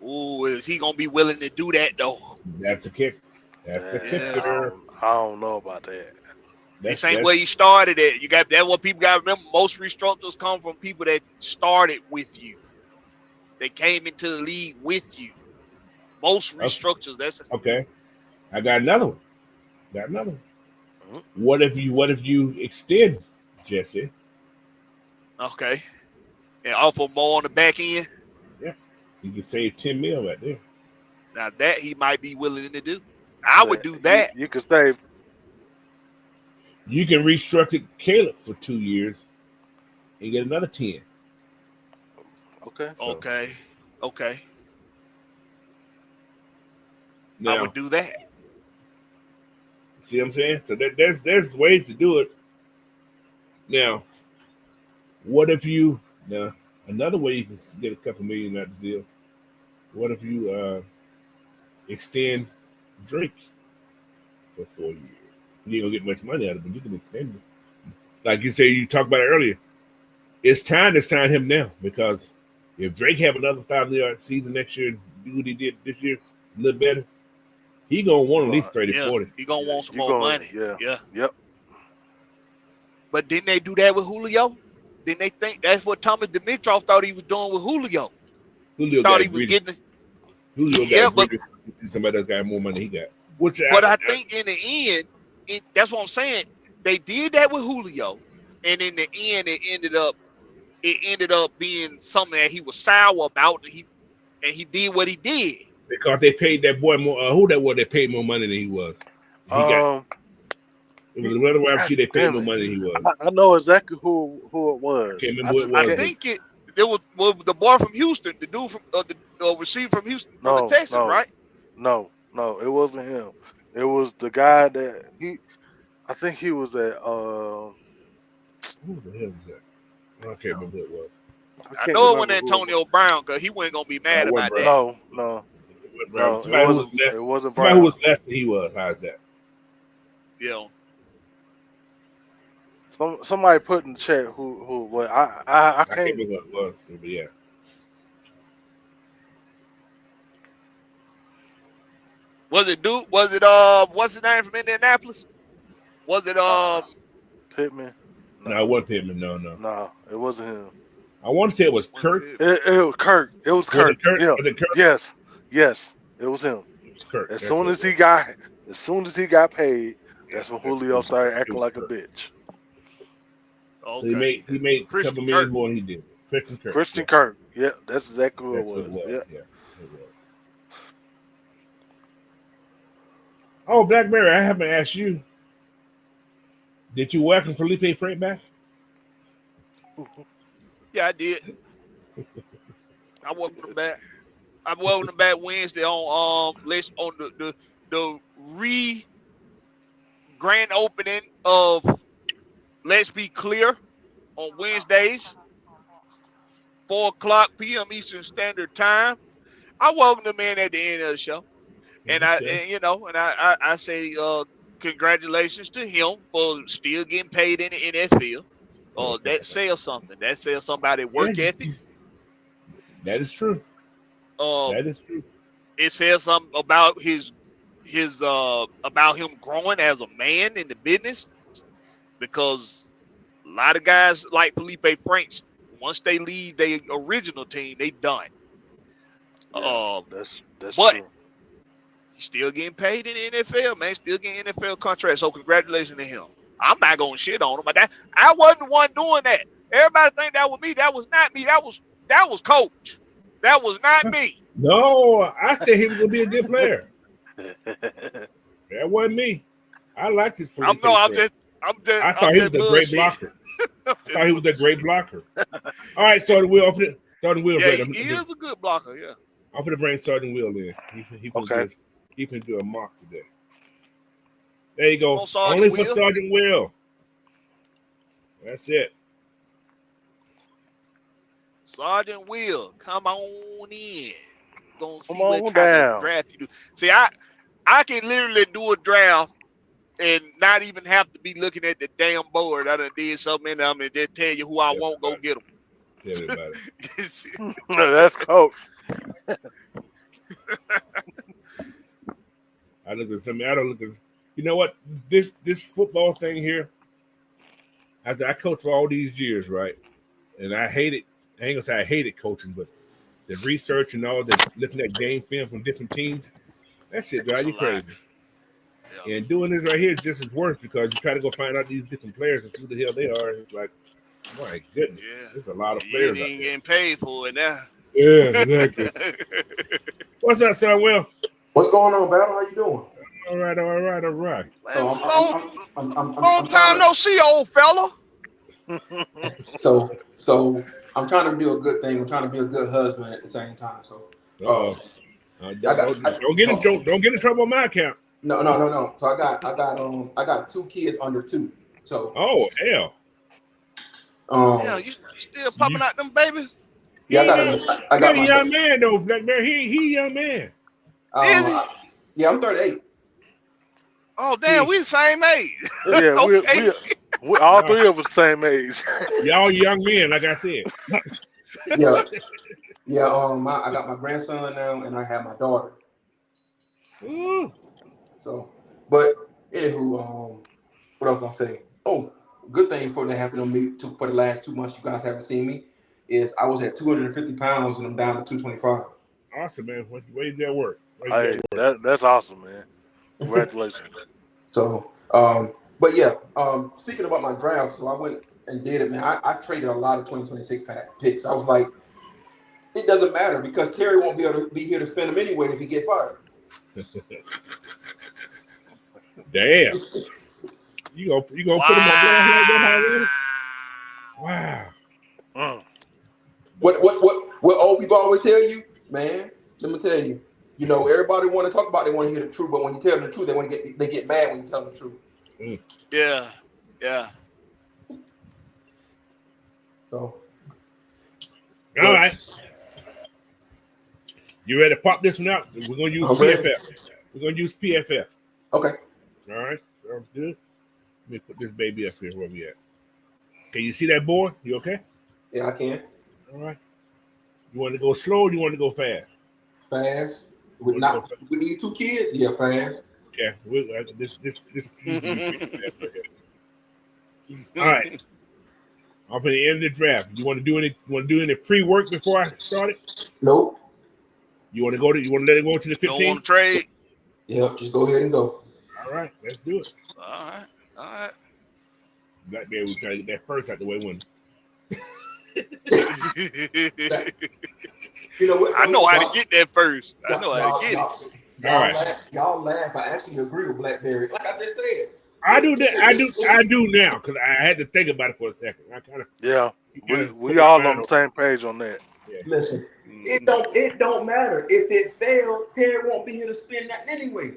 Ooh, is he gonna be willing to do that though? That's the kick. That's the kicker. I don't know about that. This ain't where you started at. That's what people got to remember. Most restructures come from people that started with you. They came into the league with you. Most restructures. That's okay. I got another one. Mm-hmm. What if you extend Jesse? Okay. And offer more on the back end. Yeah. You can save 10 mil right there. Now that he might be willing to do. I would do that. You could save. You can restructure Caleb for 2 years and get another 10. Okay. Okay. Now, I would do that. See what I'm saying? So there's ways to do it. Now, what if another way you can get a couple million out of the deal? What if you extend Drake for 4 years? You ain't gonna get much money out of it, but you can extend it. Like you say, you talked about it earlier. It's time to sign him now because if Drake have another 5-yard season next year and do what he did this year a little better, he gonna want at least 30-40. He gonna want some more money. Yeah. Yep. But didn't they do that with Julio? Didn't they think that's what Thomas Dimitrov thought he was doing with Julio? Julio thought got he was greedy. getting. Julio got greedy. Somebody else got more money he got. But I think in the end, that's what I'm saying. They did that with Julio, and in the end, it ended up being something that he was sour about, and he did what he did. Because they paid that boy more. Who that was? They paid more money than he was. It was another wide receiver. They paid more money than he was. I know exactly who it was. I can't remember who it was. I think it was the boy from Houston, the dude from the receiver from Houston, from the Texans, right? No, it wasn't him. It was the guy that I think he was at. Who the hell was that? I can't remember who it was. I know it wasn't Antonio Brown because he wasn't gonna be mad about that. No. It wasn't Brown. Somebody who was less than he was. How's that? Yeah. Somebody put in the chat who what I can't remember what it was, but yeah. Was it what's his name from Indianapolis? Was it Pittman? No, it wasn't Pittman. No. No, it wasn't him. I want to say it was Kirk. It was Kirk. It was Kirk. Yeah. Was it Kirk? Yes. It was him. It was Kirk. As soon as he got paid, that's when Julio started acting like a bitch. Okay. So he made a couple million more than he did. Christian Kirk. Yeah, that's exactly who it was. Yeah, it was. Oh, Blackberry, I haven't asked you. Did you welcome Felipe Freight back? Yeah, I did. I welcomed him back. I welcomed him back Wednesday on the grand opening of Let's Be Clear on Wednesdays, 4:00 p.m. Eastern Standard Time. I welcomed him in at the end of the show, and I say congratulations to him for still getting paid in the NFL. That says something. That says somebody work ethic. That is true. That is true. it says something about his about him growing as a man in the business, because a lot of guys like Felipe Franks, once they leave their original team, they done. Yeah, that's But true. he's still getting paid in the NFL, man. Still getting NFL contracts. So congratulations to him. I'm not gonna shit on him, but I wasn't the one doing that. Everybody think that was me. That was not me. That was coach. That was not me. No, I said he was gonna be a good player. That wasn't me. I liked his Felipe. I'm just I thought he was a great blocker. I thought he was a great blocker. All right, Sergeant Will. Sergeant Will. Yeah, he is a good blocker. Yeah. I'm going to bring Sergeant Will in. He can do a mock today. There you go. Only for Sergeant Will. That's it. Sergeant Will, come on in. Gonna see Come what on kind down. of draft you do. See, I can literally do a draft and not even have to be looking at the damn board. I done did something in them and just tell you who I won't go get them. Tell everybody. That's coach. I look at something. I don't look at. You know what? This football thing here. After I coached for all these years, right? And I hate it. I ain't gonna say I hated coaching, but the research and all the looking at game film from different teams, that shit drives you crazy. Yeah. And doing this right here is just as worse because you try to go find out these different players and see who the hell they are. It's like, my goodness, there's a lot of players. You ain't getting paid for it now. Yeah, exactly. What's up, son? Will? What's going on, Battle? How you doing? All right. Long time no see, old fella. So I'm trying to do a good thing. I'm trying to be a good husband at the same time. So don't get in trouble on my account. No. So I got 2 kids under 2. So hell. Hell, you still popping out them babies? Yeah, I got a young man though, Blackberry. He a young man. Is he? Yeah, I'm 38. Oh damn, we the same age. Yeah, Okay. we all 3 of us the same age. Y'all young men, like I said. Yeah. I got my grandson now, and I have my daughter. Ooh. So, but anywho, what I was gonna say? Oh, good thing for that happened to me for the last 2 months. You guys haven't seen me. Is I was at 250 pounds and I'm down to 225. Awesome, man. Way did that work? That's awesome, man. Congratulations. So, but yeah, speaking about my draft, so I went and did it, man. I traded a lot of 2026 picks. I was like, it doesn't matter because Terry won't be able to be here to spend them anyway if he get fired. Damn. You gonna put him on blast like that already? Wow. What we've always tell you, man. Let me tell you. You know, everybody want to talk about they want to hear the truth, but when you tell them the truth, they get mad when you tell them the truth. Mm. Yeah. So, all right. You ready to pop this one out? We're gonna use PFF. We're gonna use PFF. Okay. All right. Sounds good. Let me put this baby up here where we at. Can you see that board? You okay? Yeah, I can. All right. You want to go slow or you want to go fast? Fast. We need 2 kids? Yeah, fast. Okay. This all right. Off at the end of the draft. You want to do any pre-work before I start it? Nope. You want to let it go to the 15? Don't want to trade? Yep, just go ahead and go. All right, let's do it. All right. Blackberry was trying to get that first out the way, wasn't You know what? I know how to get that first. I know how to get it. All right. Y'all laugh. I actually agree with Blackberry. Like I just said. I do that. I do now because I had to think about it for a second. I kind of we all on the same page on that. Yeah. Listen, it don't matter if it failed. Terry won't be here to spend that anyway.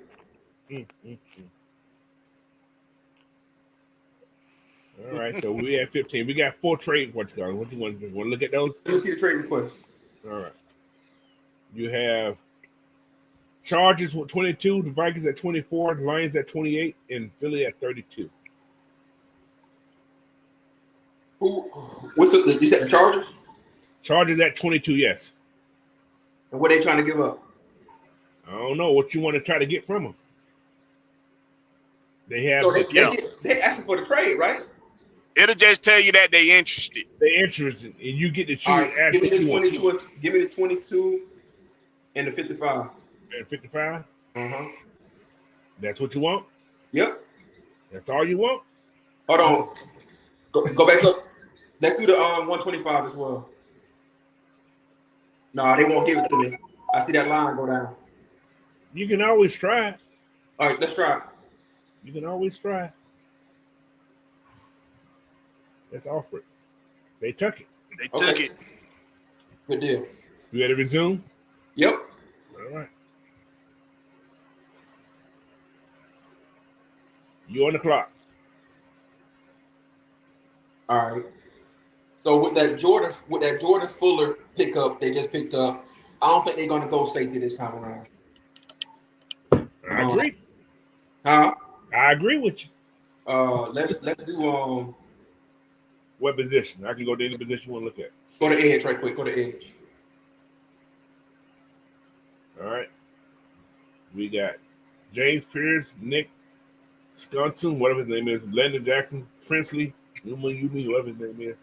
All right, so we at 15. We got 4 trade reports going. What you want to do? Want to look at those? Let me see the trade request. All right. You have Chargers with 22, the Vikings at 24, the Lions at 28, and Philly at 32. What's you said the Chargers? Chargers at 22, yes. And what are they trying to give up? I don't know what you want to try to get from them. They have. So Yeah. they asking for the trade, right? It'll just tell you that they interested. They're interested, and you get to choose. All right, give me what the you want. 22. Give me the 22 and the 55. And 55. Uh-huh. That's what you want. Yep. That's all you want. Hold on. Go back up. Let's do the 125 as well. No, they won't give it to me. I see that line go down. You can always try. All right, let's try. You can always try. Let's offer it. They took it. They took it. Good deal. You ready to resume? Yep. All right. You on the clock. All right. So with that Jordan Fuller pickup they just picked up, I don't think they're gonna go safety this time around. I agree. Huh? I agree with you. Let's do What position? I can go to any position you want to look at. go to edge right quick. Go to edge. All right. We got James Pierce, Nick Skunton, whatever his name is, Landon Jackson, Princely, Yumi, whatever his name is.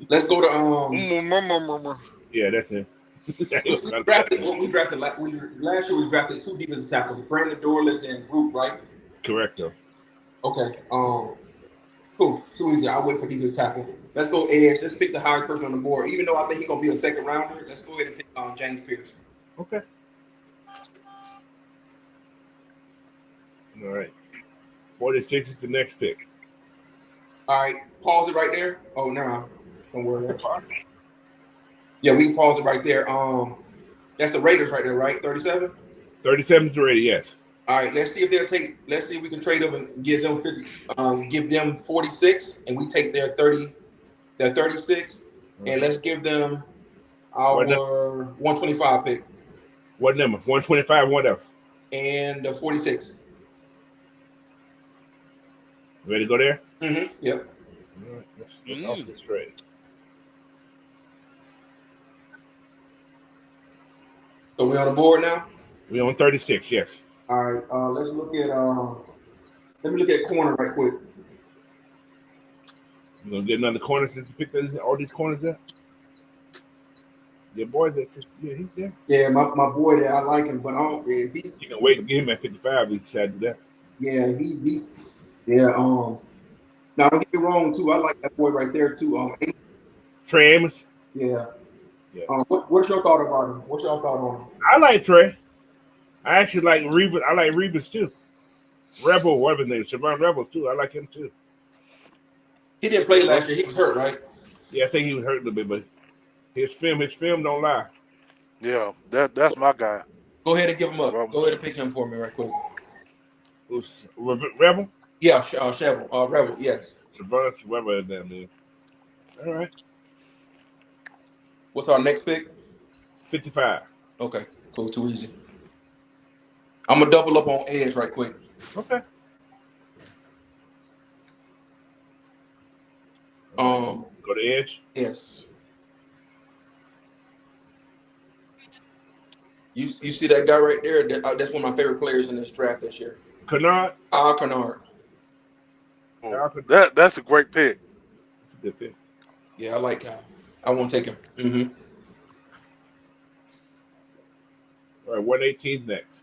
Let's go to Yeah, that's him. we drafted last year. We drafted 2 defensive tackles, Brandon Dorless and Root, right? Correct though. Okay. Cool. Too easy. I'll wait for defensive tackle. Let's go edge. Let's pick the highest person on the board. Even though I think he's gonna be a second rounder, let's go ahead and pick James Pierce. Okay. All right. 46 is the next pick. All right. Pause it right there. Oh no, don't worry. Yeah, we can pause it right there. That's the Raiders right there, right? 37. 37 is ready. Yes. All right. Let's see if they'll take. Let's see if we can trade them and give them 50. Give them 46, and we take their 30. Their 36, and let's give them our 125 pick. What number? 125. What else? And the 46. Ready to go there? Mm-hmm. Yep. All right. Let's off this trade. So we on the board now? We on 36, yes. All right. Let's look at let me look at corner right quick. You gonna get another corner since you picked all these corners up? Your boy's at 60. Yeah, he's there. Yeah, my boy there, I like him, but I don't. If he's, you can wait to get him at 55. We decided to do that. Yeah, he's. Yeah. Now don't get me wrong too. I like that boy right there too. Trey Amos. Yeah. Yeah. What's your thought about him? What's your thought on him? I like Trey. I actually like Revis. I like Revis too. Rebel, whatever his name is, Siobhan Rebels too. I like him too. He didn't play last year. He was hurt, right? Yeah, I think he was hurt a little bit, but his film don't lie. Yeah, that's my guy. Go ahead and give him up. Go ahead and pick him for me right quick. Who's Rebel? Yeah, Chevel. Rebel, yes. Siobhan, whatever his name is. All right. What's our next pick? 55. Okay, cool. Too easy. I'm gonna double up on edge right quick. Okay. Go to edge. Yes. You see that guy right there? That's one of my favorite players in this draft this year. Kennard. Kennard. That's a great pick. That's a good pick. Yeah, I like Kyle. I won't take him. Mm-hmm. All right, 118 next.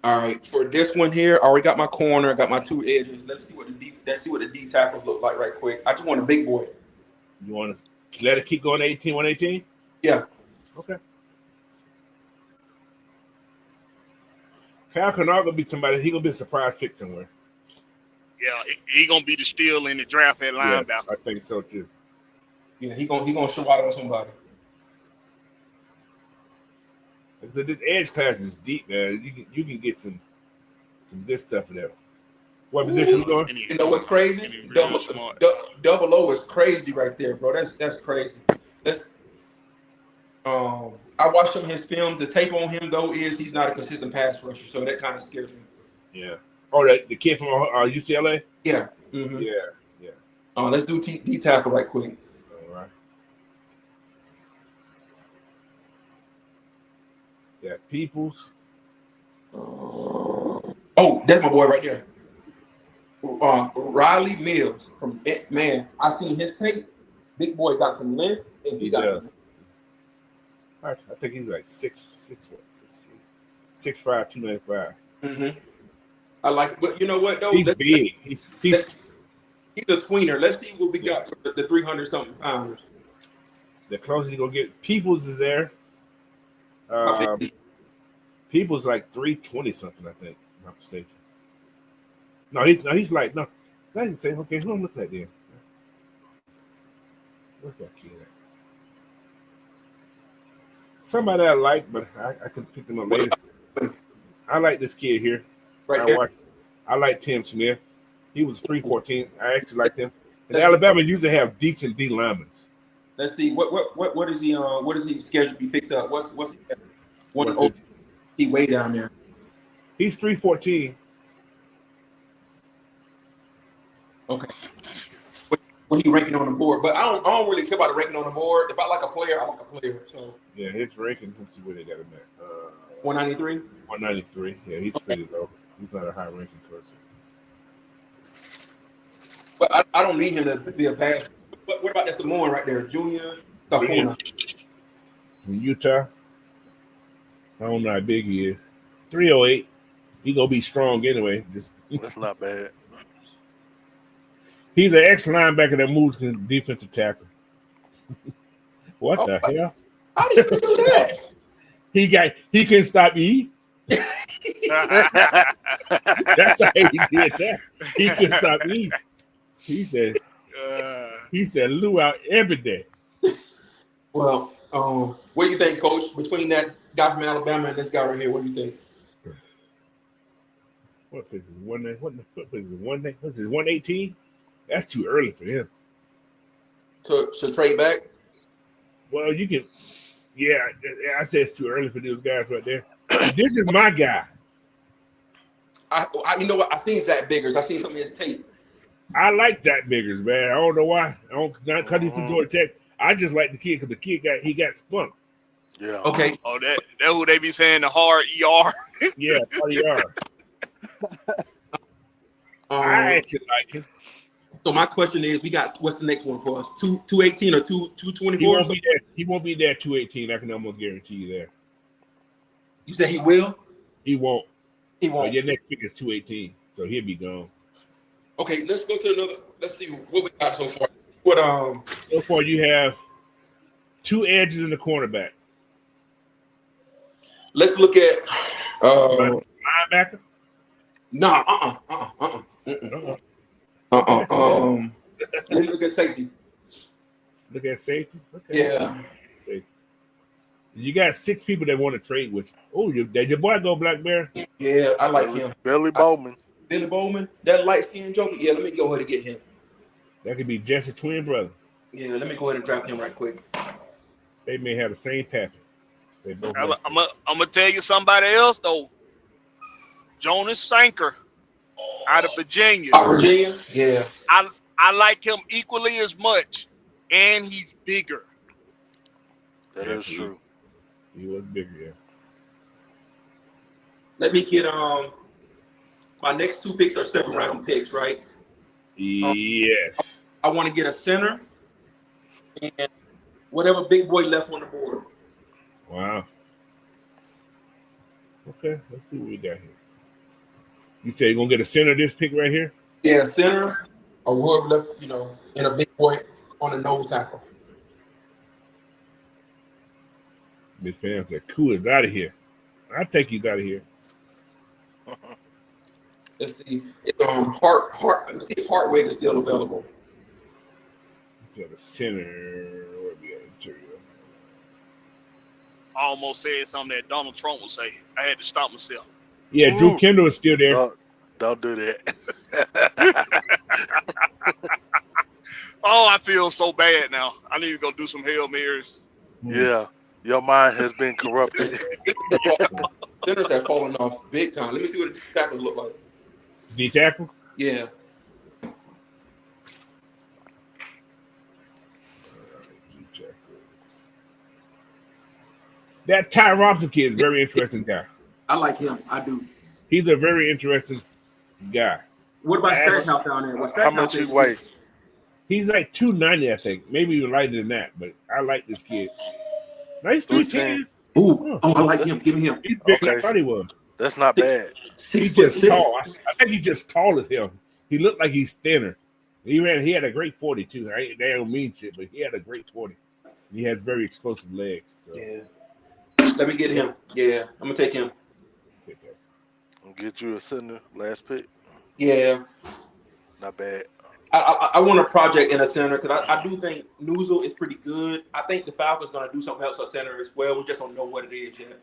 All right, for this one here, I already got my corner. I got my 2 edges. Let's see what the D tackles look like right quick. I just want a big boy. You want to let it keep going 118? Yeah. Okay. Kyle Kennard gonna be somebody. He gonna be a surprise pick somewhere. Yeah, he gonna be the steal in the draft at linebacker. Yes, I think so too. Yeah, he gonna show out on somebody. Because this edge class is deep, man. You can get some good stuff in there. What position we going? You know what's crazy? Double O is crazy right there, bro. That's crazy. I watched his film. The tape on him though is he's not a consistent pass rusher, so that kind of scares me. Yeah. Oh, the kid from UCLA. Yeah. Mm-hmm. Yeah. Let's do D tackle right quick. All right. Yeah, Peoples. Oh, that's my boy right there. Riley Mills from man. I seen his tape. Big boy got some length, and He got does. some. I think he's like 6'5", 295. Mm-hmm. I like, but you know what though? He's big. He's a tweener. Let's see what we got for the 300 something pounders. the closest you're gonna get. Peoples is there. How big? People's like 320 something, I think. If I'm not mistaken. No, he's like no. I can say okay. Who I'm looking at there? What's that kid at? Somebody I like, but I can pick them up later. I like this kid here. Right there. I like Tim Smith. He was 314. I actually liked him. And Alabama usually have decent D linemen. Let's see what is he what is he scheduled to be picked up? What's he way down there? He's 314. Okay. What he ranking on the board? But I don't really care about the ranking on the board. If I like a player, I like a player. So yeah, his ranking. Let's see where they got him at. 193. 193. Yeah, he's pretty low. He's not a high ranking person. But I don't need him to be a pass. But what about that Samoan right there, Junior Tafuna? From Utah. I don't know how big he is. 308. He gonna be strong anyway. That's not bad. He's an ex-linebacker that moves to defensive tackle. What the hell? How did you do that? He couldn't stop E. That's how he did that. He couldn't stop E. He said Lou out every day. Well, what do you think, Coach? Between that guy from Alabama and this guy right here, what do you think? What is his 118? That's too early for him. To trade back? Well, you can. Yeah, I said it's too early for those guys right there. This is my guy. You know what? I seen Zach Biggers. I seen some of his tape. I like Zach Biggers, man. I don't know why. Not because he's from Georgia Tech. I just like the kid because the kid got spunk. Yeah. Okay. Oh, that who they be saying the hard ER. Yeah, RDR. I actually like him. So my question is, what's the next one for us? 218 or 224? He won't be there 218. I can almost guarantee you that. You said he will? He won't. He won't. Your next pick is 218, so he'll be gone. Okay, let's go to another. Let's see what we got so far. So far you have two edges in the cornerback. Let's look at linebacker. No, Let me look at safety. Look at safety. Okay. Yeah. Safety. You got 6 people that want to trade with you. Oh, did your boy go Black Bear? Yeah, I like him. Billy Bowman. Billy Bowman, that light-skinned joker. Yeah, let me go ahead and get him. That could be Jesse's twin brother. Yeah, let me go ahead and draft him right quick. They may have the same pattern. I'm gonna tell you somebody else though. Jonas Sanker out of Virginia. Virginia? Yeah. I like him equally as much, and he's bigger. That is true. He was bigger, yeah. Let me get my next 2 picks are 7th-round picks, right? Yes. I want to get a center and whatever big boy left on the board. Wow. Okay, let's see what we got here. You say you're gonna get a center this pick right here? Yeah, center or whoever left, and a big boy on the nose tackle. Miss Pam said, "Cool is out of here." I take you out of here. Let's see. It's Hart. Let's see if Hartwig is still available. So the center. Where we at? Interior. I almost said something that Donald Trump would say. I had to stop myself. Yeah, Drew Kendall is still there. Don't do that. Oh, I feel so bad now. I need to go do some Hail Marys. Yeah, your mind has been corrupted. Centers have fallen off big time. Let me see what the tackles look like. D tackle? Yeah. That Ty Robinson kid is a very interesting guy. I like him. I do. He's a very interesting guy. What about Ash- Stackhouse down there? What How much Stackhouse he weigh? He's like 290, I think. Maybe even lighter than that, but I like this kid. Nice 310. Ooh, I like him. Give me him. He's bigger than Okay. I thought he was. That's not bad. He's just tall. I think he's just tall as him. He looked like he's thinner. He had a great 40 too. They don't mean shit, but he had a great 40. He has very explosive legs. So. Yeah. Let me get him. Yeah, I'm gonna take him. I'll get you a center last pick. Yeah. Not bad. I want a project in a center because I do think Newsel is pretty good. I think the Falcons gonna do something else at center as well. We just don't know what it is yet.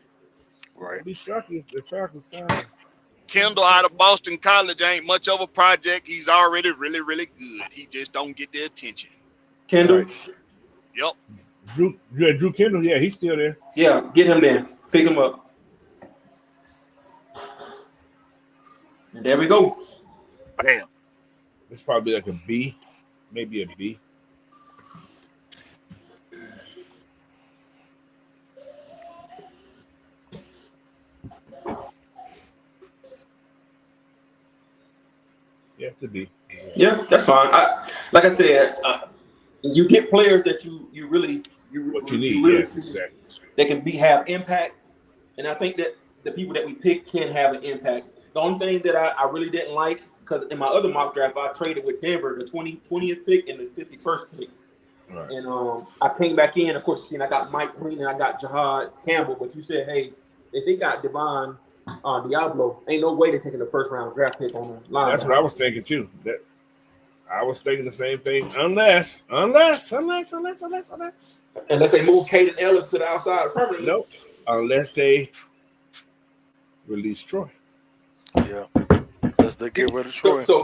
Right. Be shocking if the Falcons sign. Kendall out of Boston College ain't much of a project. He's already really, really good. He just don't get the attention. Kendall. Right. Yep. Drew Kendall, yeah, he's still there. Yeah, get him then. Pick him up. And there we go. Bam. It's probably like a B, maybe a B. Yeah, it's a B. Yeah, that's fine. Like I said, you get players that you really What you need, really yes, exactly. They can have impact, and I think that the people that we pick can have an impact. The only thing that I really didn't like, because in my other mock draft I traded with Denver the 20th pick and the 51st pick, Right. and I came back in. Of course, I got Mike Green and I got Jahad Campbell, but you said, hey, if they got Devon Diablo, ain't no way they're taking the first round draft pick on the line. That's what I was thinking too. I was thinking the same thing. Unless. Unless they move Caden Ellis to the outside permanently. Nope. Unless they release Troy. Yeah. Unless they get rid of Troy. So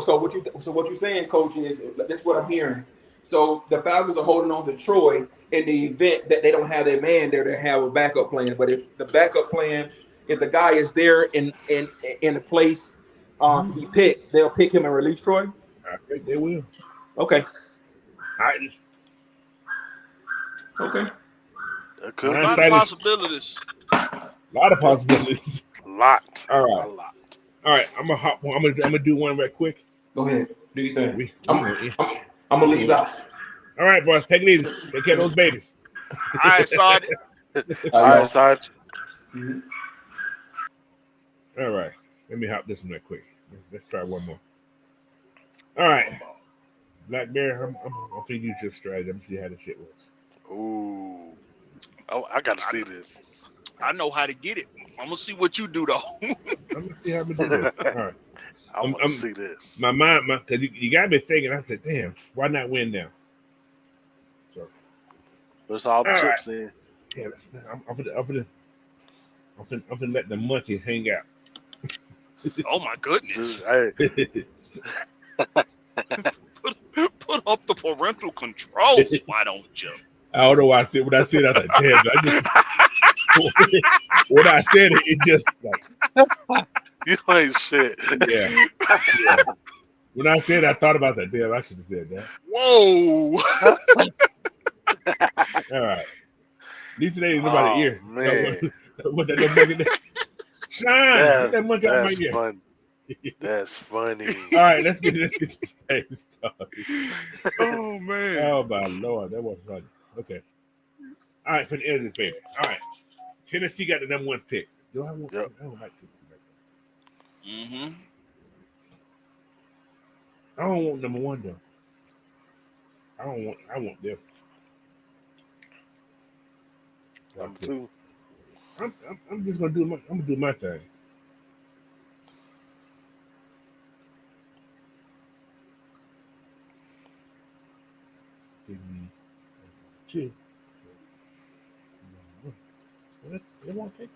what you saying, Coach, is this is what I'm hearing. So the Falcons are holding on to Troy in the event that they don't have their man there to have a backup plan. But if the backup plan, if the guy is there in the place to be picked, they'll pick him and release Troy. I think they will. Okay. That could A I'm lot of excited. possibilities. A lot of possibilities. lot. All right. A lot. All right. I'm gonna do one right quick. Go ahead. Do your thing. All I'm gonna leave out. right, boys. Take it easy. Take care of those babies. All right, Sergeant. All right, Sarge. All right. Let me hop this one right quick. Let's try one more. All right. Blackberry, I'm gonna use your strategy. I'm gonna see how this shit works. Ooh. Oh, I gotta see this. I know how to get it. I'm gonna see what you do though. I'm gonna see how I'm gonna do this. All right. I want to see this. My mind, because you got me thinking. I said, "Damn, why not win now?" So There's all the All chips in. yeah, I'm gonna let the monkey hang out. Oh my goodness. Hey, Put up the parental controls. Why don't you? I don't know why I said what I said. I was like, "Damn!" I just when I said it, it just like you ain't shit. yeah. When I said, I thought about that. Damn, I should have said that. Whoa. All right. At least it ain't nobody ear. Man. What that monkey there? Shine! Put that monkey out my That's ear. funny. That's funny. All right, let's get this thing started. Oh man. Oh my lord, that was funny. Okay. All right, for the end of this baby. All right. Tennessee got the number 1 pick. Do I want Yep. I don't like Tennessee like that. Mm-hmm. I don't want number 1 though. I want them. Number 2. I'm just gonna do my thing. Give me 2. They won't take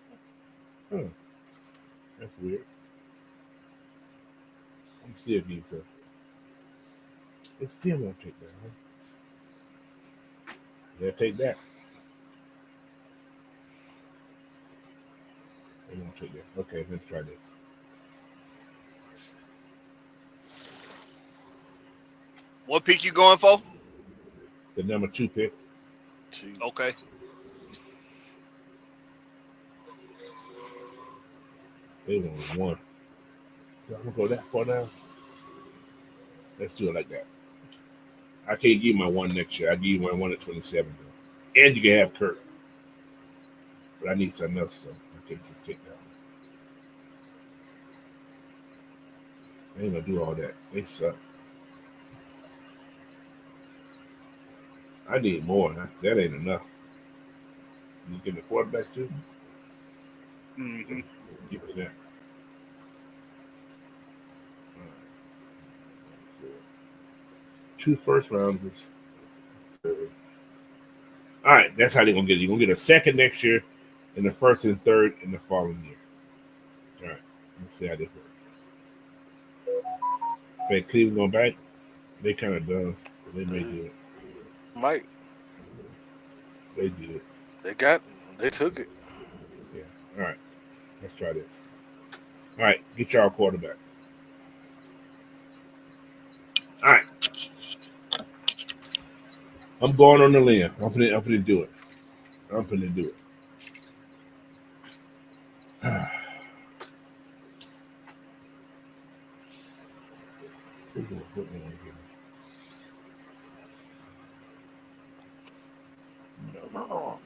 that. Huh. That's weird. I'm see if he's it still won't take that, huh? They'll take that. They won't take that. Okay, let's try this. What pick you going for? The number 2 pick. Okay. They won one. I'm gonna go that far now. Let's do it like that. I can't give you my one next year. I give you my one at 27, though. And you can have Kirk. But I need something else, so I can't just take that one. I ain't gonna do all that. They suck. I need more. That ain't enough. You getting the quarterback too? Mm-hmm. Give me that. All right. 2 first rounders. All right, that's how they're gonna get it. You're gonna get a second next year, and the first and third in the following year. All right, let's see how this works. If Cleveland going back, they kind of done. So they may do it. Mike, They did it. they took it. Yeah. All right, let's try this. All right, get y'all a quarterback. All right, I'm going on the limb. I'm gonna do it. I'm gonna do it. Who's gonna put me on here? No.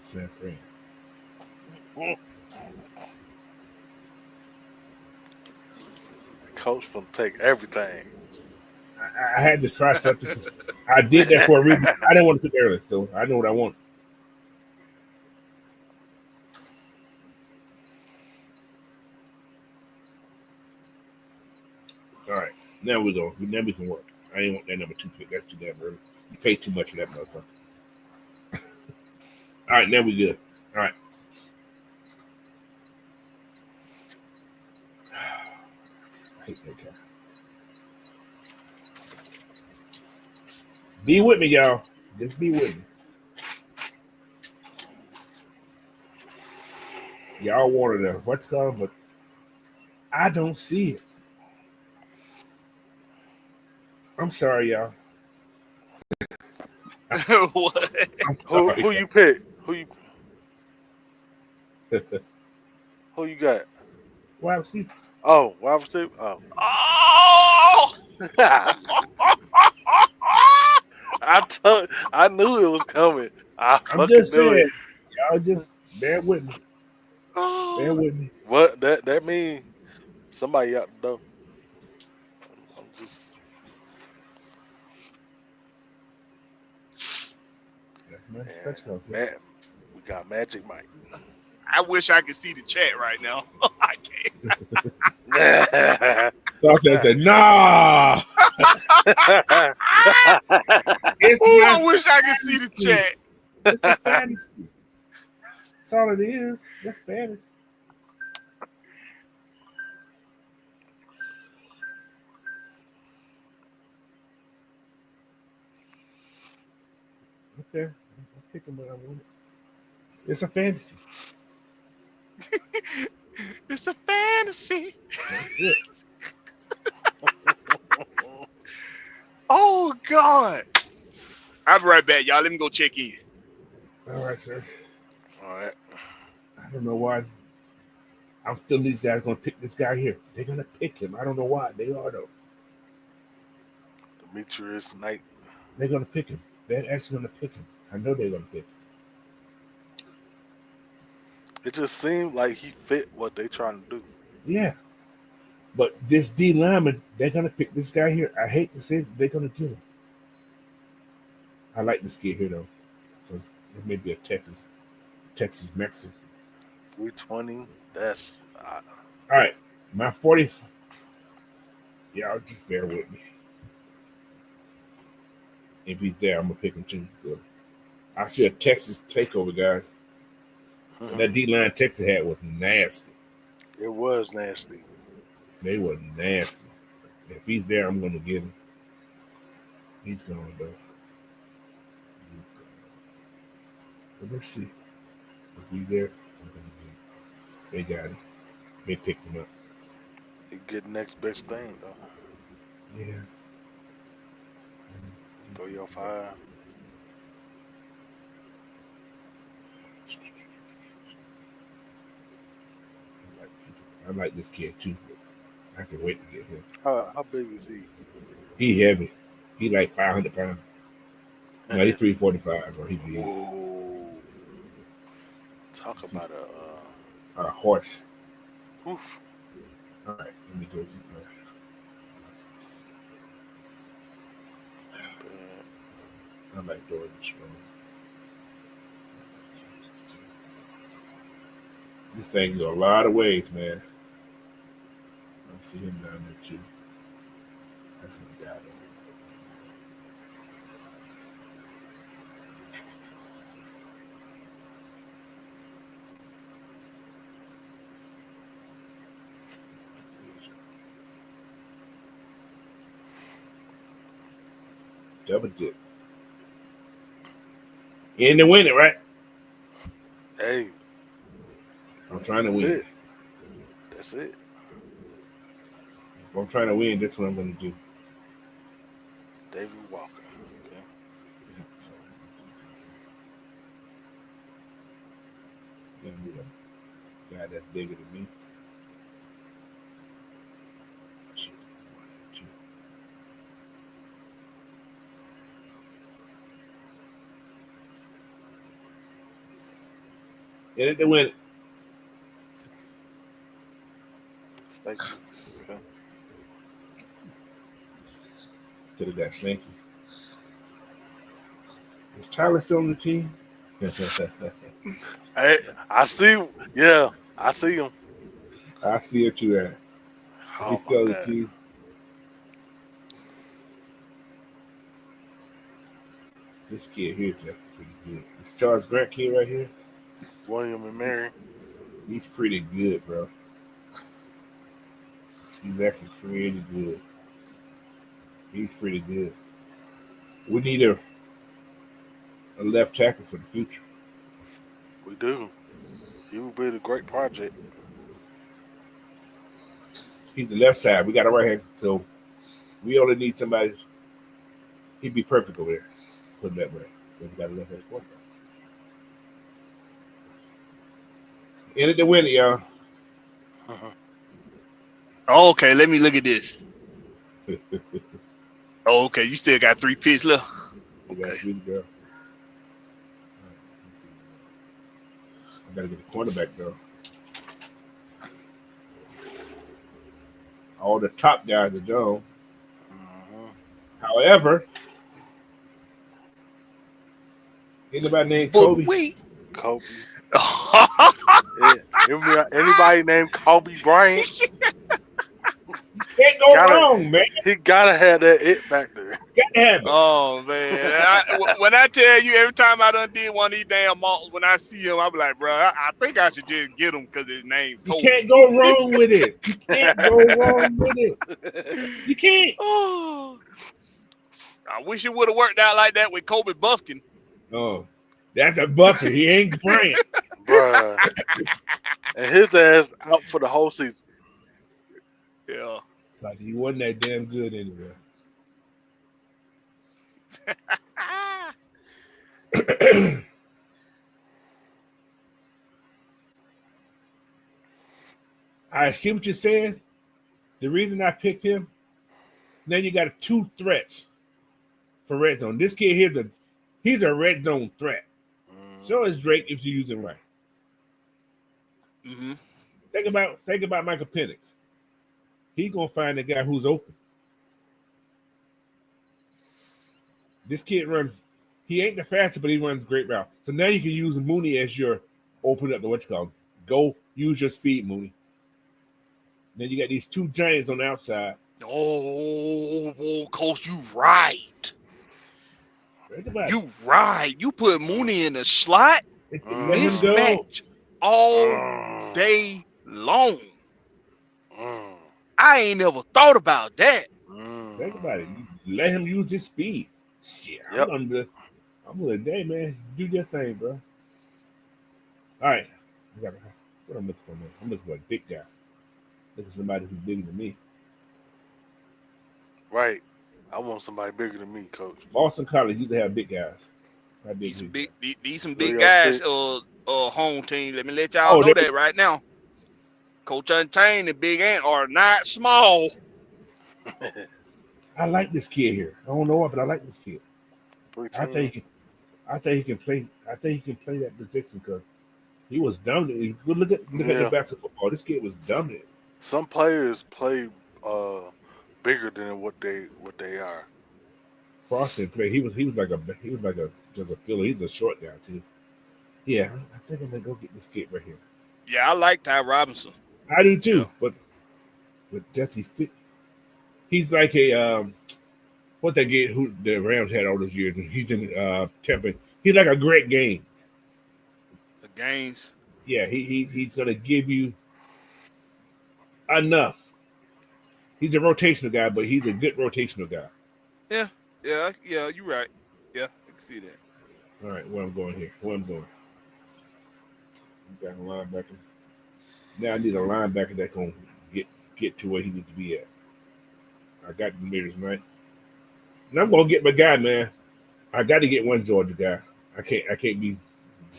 San Fran. Coach from take everything. I had to try something. I did that for a reason. I didn't want to pick early, so I know what I want. All right, now we go. Now we can work. I didn't want that number 2 pick. That's too damn early. You paid too much for that motherfucker. All right, now we good. All right. I hate that guy. Be with me, y'all. Just be with me. Y'all wanted a what's called, but I don't see it. I'm sorry, y'all. What? I'm sorry. Who you pick? Who you got? Wide receiver. Oh, wide receiver. Oh, Oh! I knew it was coming. I I'm fucking just knew it. saying. Y'all just bear with me. Bear with me. What that mean? Somebody out the door. I'm just That's my man, touchdown. man. We got Magic Mike. I wish I could see the chat right now. I can't. So I said, nah. It's Ooh, not I wish I could see the fantasy. chat. It's a fantasy. That's all it is. That's fantasy. Okay. I'm picking what I want. It's a fantasy. It's a fantasy. That's it. Oh God. I'll be right back, y'all. Let me go check in. All right, sir. All right. I don't know why. I'm feeling these guys going to pick this guy here. They're going to pick him. I don't know why. They are, though. Demetrius Knight. They're going to pick him. They're actually going to pick him. I know they're going to pick him. It just seemed like he fit what they trying to do. Yeah. But this D lineman, they're going to pick this guy here. I hate to say it, they're going to get him. I like this kid here, though. So it may be a Texas Mexican. 320. That's All right. My 40. Y'all just bear with me. If he's there, I'm going to pick him too. Good. I see a Texas takeover, guys. And that D-line Texas had was nasty. it was nasty. They were nasty. If he's there, I'm going to get him. He's going, though. But let's see. If we there, they got him. They picked him up. He get next best thing though. Yeah. 305. I like this kid too. I can wait to get him. How big is he? He heavy. He like 500 pounds. No, he 345, or he big. Whoa. Talk about A horse. oof. All right, let me go. I like Jordan Strong. This thing go a lot of ways, man. I see him down there too. That's my guy. Double dip. In to win it, right? Hey, I'm trying to win. that's it. If I'm trying to win, that's what I'm going to do. David Walker. Okay. Gonna be a guy that's bigger than me. Shit. In it to win it. Thank you. Okay. Could have got Sankey. Is Tyler still on the team? Hey, I see. Yeah, I see him. I see it you at. Oh He's still on my the God. team. This kid here is actually pretty good. This Charles Grant kid right here, William and Mary. he's pretty good, bro. He's actually pretty good. He's pretty good. We need a left tackle for the future. We do. He will be the great project. He's the left side. We got a right hand, so we only need somebody. He'd be perfect over there. Put him that way. He's got a left hand quarterback. In it to win it, y'all. Okay, let me look at this. Oh, okay, you still got 3 picks left. You got Okay. really go. I gotta get a quarterback though. All the top guys are gone. However, anybody named But Kobe? wait. Kobe. Yeah. Anybody named Kobe Bryant? Can't go Gotta- wrong, man. He gotta have that it back there. Got to have it. Oh man, when I tell you, every time I done did one of these damn malls, when I see him, I be like, bro, I think I should just get him because his name You Kobe. can't go wrong with it. You can't go wrong with it. You can't. Oh, I wish it would have worked out like that with Kobe Buffkin. Oh, that's a Buffett. He ain't Bryant. Bruh. And his ass out for the whole season. Yeah. Like he wasn't that damn good anyway. I see what you're saying. The reason I picked him, now you got 2 threats for red zone. This kid here's he's a red zone threat. So is Drake if you use him right. Mm-hmm. Think about Michael Penix. He's gonna find a guy who's open. This kid runs. He ain't the fastest, but he runs a great route. So now you can use Mooney as your open up the what you call him. Go use your speed, Mooney. Then you got these 2 giants on the outside. Oh, Coach, you right. Think about it. You right. You put Mooney in the slot. Let him go. Mismatch all day long. I ain't never thought about that. Think about it. You let him use his speed. Shit, Yep. I'm gonna day, man. Do your thing, bro. All right. What I'm looking for, man? I'm looking for a big guy. Looking for somebody who's bigger than me. Right. I want somebody bigger than me, coach. Boston College used to have big guys. How big These some is big, that? these some big guys. 306. Home team. Let me let y'all Oh, know that right now. Coach Untamed and Big Ant are not small. I like this kid here. I don't know why, but I like this kid. I 310. think he can play. I think he can play that position because he was dominant. Look at the Yeah. basketball football. This kid was dominant. Some players play bigger than what they are. Froston played. He was like a just a filler. He's a short guy too. Yeah, I think I'm gonna go get this kid right here. Yeah, I like Ty Robinson. I do too, Yeah. but does he fit? He's like a what they get who the Rams had all those years. He's in Tampa. He's like a great game. The Gaines. Yeah, he's gonna give you enough. He's a rotational guy, but he's a good rotational guy. Yeah, you're right. Yeah, I can see that. All right, where I'm going here. Where I'm going. Got a linebacker. Now I need a linebacker that's gonna get to where he needs to be at. I got the meters, man. And I'm gonna get my guy, man. I got to get one Georgia guy. I can't be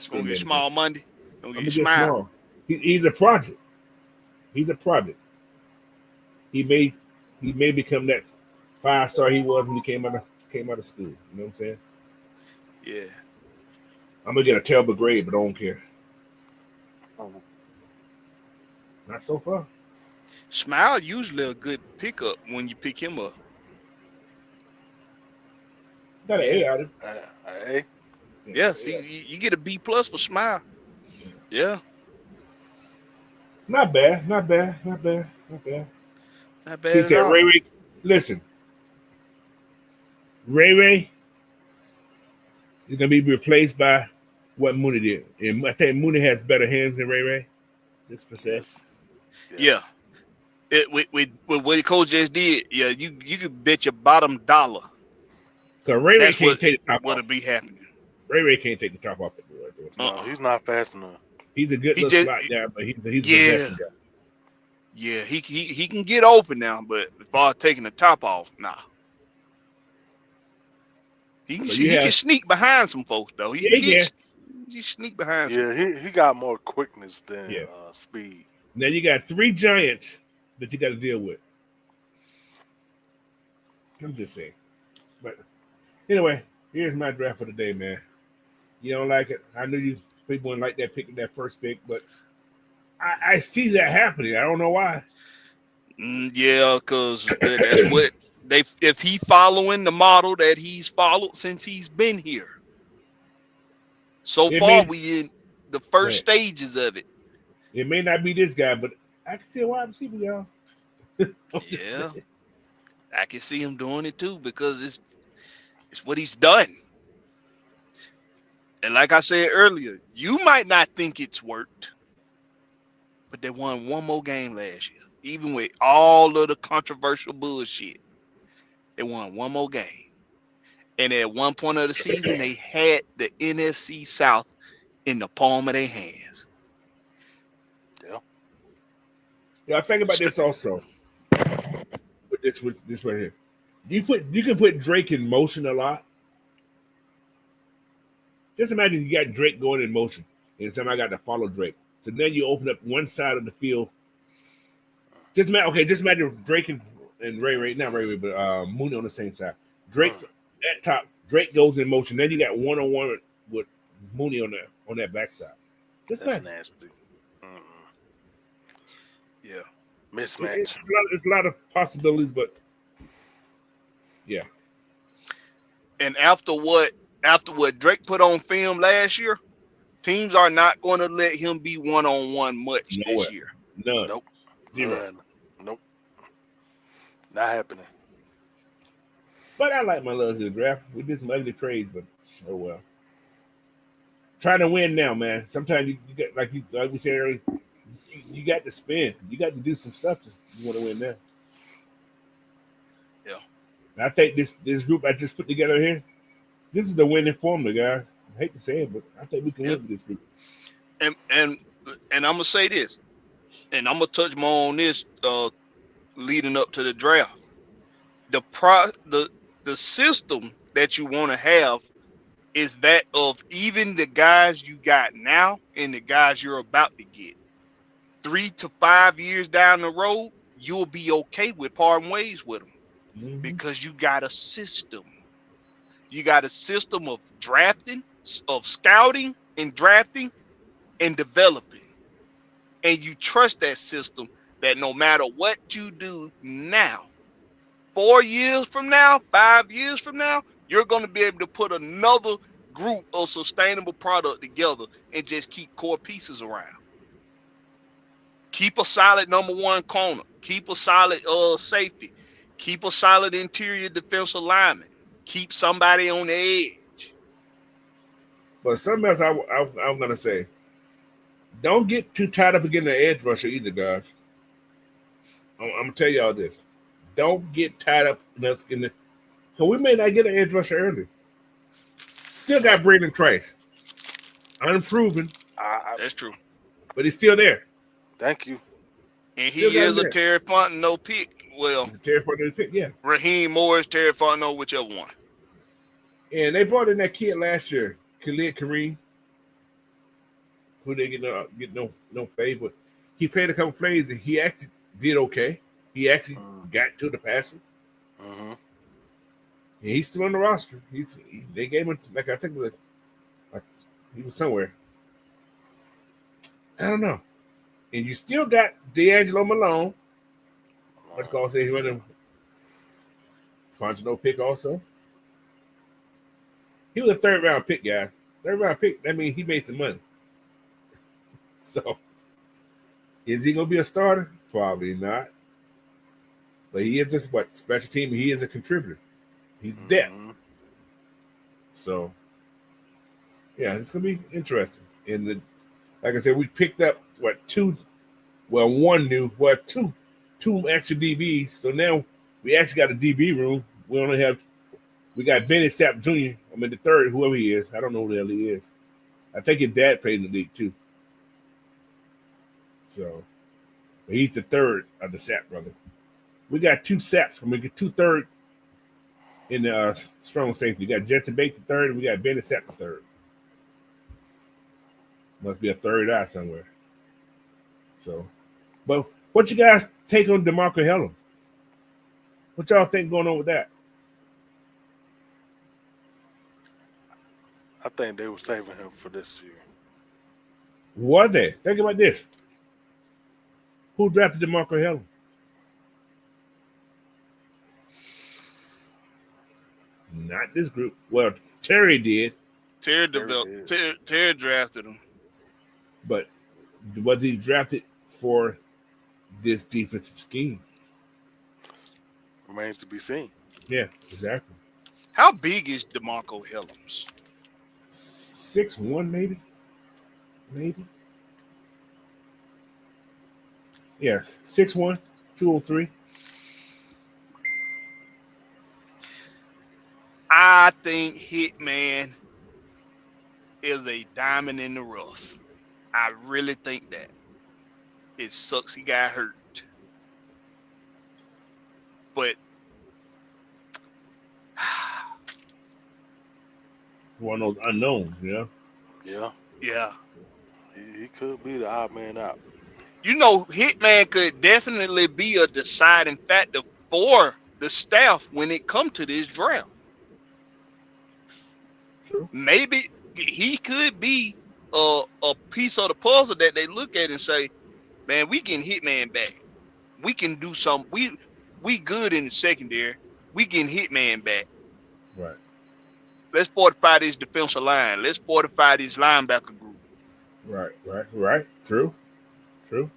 Gonna get small Monday. I'm Gonna gonna get get smile. small. He's a project. He's a project. He may become that 5-star he was when he came out of school. You know what I'm saying? Yeah. I'm gonna get a terrible grade, but I don't care. Not so far. Smile usually a good pickup when you pick him up. Got an A out of him. Hey, Yeah, see, you get a B+ for Smile. Yeah. Not bad. Not bad He at said, all. Ray, listen. Ray is gonna be replaced by what Mooney did. And I think Mooney has better hands than Ray. Just per se. Yeah. With what Coach just did, yeah, you could bet your bottom dollar. Because Ray That's can't take the top what'll off. be happening. Ray can't take the top off. no, he's not fast enough. He's a good He little just- slot guy, but he's a Yeah. possession guy. Yeah, he can get open now, but as far as taking the top off, nah. He can sneak behind some folks though. He can sneak behind. Yeah, he got more quickness than speed. Now you got 3 giants that you got to deal with. I'm just saying. But anyway, here's my draft for the day, man. You don't like it? I knew you people wouldn't like that pick in that first pick, but I see that happening. I don't know why. Yeah, because that's what if he following the model that he's followed since he's been here. So far, we in the first stages of it. It may not be this guy, but I can see a wide receiver, y'all. Yeah, I can see him doing it too because it's what he's done. And like I said earlier, you might not think it's worked, but they won one more game last year. Even with all of the controversial bullshit, they won one more game. And at one point of the season, they had the NFC South in the palm of their hands. Yeah, I think about this also. With this right here. You can put Drake in motion a lot. Just imagine you got Drake going in motion and somebody got to follow Drake. So then you open up one side of the field. Just imagine Drake and Ray, not Ray, but Mooney on the same side. Drake's at top. Drake goes in motion. Then you got one-on-one with Mooney on that backside. That's nasty. Yeah. Mismatch. It's a lot of possibilities, but yeah. And after what Drake put on film last year, teams are not going to let him be one-on-one much this year. None. Nope. 0. Nope. Not happening. But I like my little good draft. We did some ugly trades, but oh well. Trying to win now, man. Sometimes you get like we said earlier, you got to spin. You got to do some stuff if you want to win now. Yeah. And I think this group I just put together here, this is the winning formula, guys. I hate to say it, but I think we can win with this group. and I'm gonna say this, and I'm gonna touch more on this leading up to the draft. The system that you want to have is that of even the guys you got now and the guys you're about to get. 3 to 5 years down the road, you'll be okay with parting ways with them because you got a system. You got a system of drafting, of scouting and drafting and developing. And you trust that system that no matter what you do now, 4 years from now, 5 years from now, you're going to be able to put another group of sustainable product together and just keep core pieces around. Keep a solid number one corner. Keep a solid safety. Keep a solid interior defensive lineman. Keep somebody on the edge. But something else I'm going to say. Don't get too tied up against the edge rusher either, guys. I'm going to tell y'all this. Don't get tied up in us in the. Because we may not get an edge rusher early. Still got Braden Trice. Unproven. That's true. But he's still there. Thank you. And he is a Terry Fontenot pick. Well, Terry Fontenot pick, yeah. Raheem Morris, Terry Fontenot, whichever one. And they brought in that kid last year, Khalid Kareem, who they get no pay, but he played a couple plays and he actually did okay. He actually got to the passer. And he's still on the roster. They gave him I think it was he was somewhere. I don't know. And you still got D'Angelo Malone. Let's call say he went in Fontenot pick also. He was a third round pick, guy. Third round pick, that means he made some money. So is he gonna be a starter? Probably not. But he is just special team. He is a contributor. He's depth. So yeah, it's gonna be interesting. And like I said, we picked up two extra DBs. So now we actually got a DB room. We got Benny Sapp Jr. I mean the third, whoever he is. I don't know who the hell he is. I think his dad played in the league too. So but he's the third of the Sapp brother. We got two Sapps. We get 2 third in the strong safety. We got Jesse Bates the third, and we got Benny Sapp the third. Must be a third eye somewhere. So, but what you guys take on DeMarco Hellum? What y'all think going on with that? I think they were saving him for this year. Were they? Think about this. Who drafted DeMarco Hellum? Not this group. Well, Terry did. Terry drafted him. But was he drafted for this defensive scheme? Remains to be seen. Yeah, exactly. How big is DeMarco Hellums? 6'1", maybe. Yeah, 6'1", 203. I think Hitman is a diamond in the rough. I really think that. It sucks he got hurt. But one of those unknowns, yeah. Yeah. He could be the odd man out. You know, Hitman could definitely be a deciding factor for the staff when it comes to this draft. True. Maybe he could be a piece of the puzzle that they look at and say, man, we can Hitman back. We can do some. We good in the secondary. We can Hitman back. Right. Let's fortify this defensive line. Let's fortify this linebacker group. Right. True. You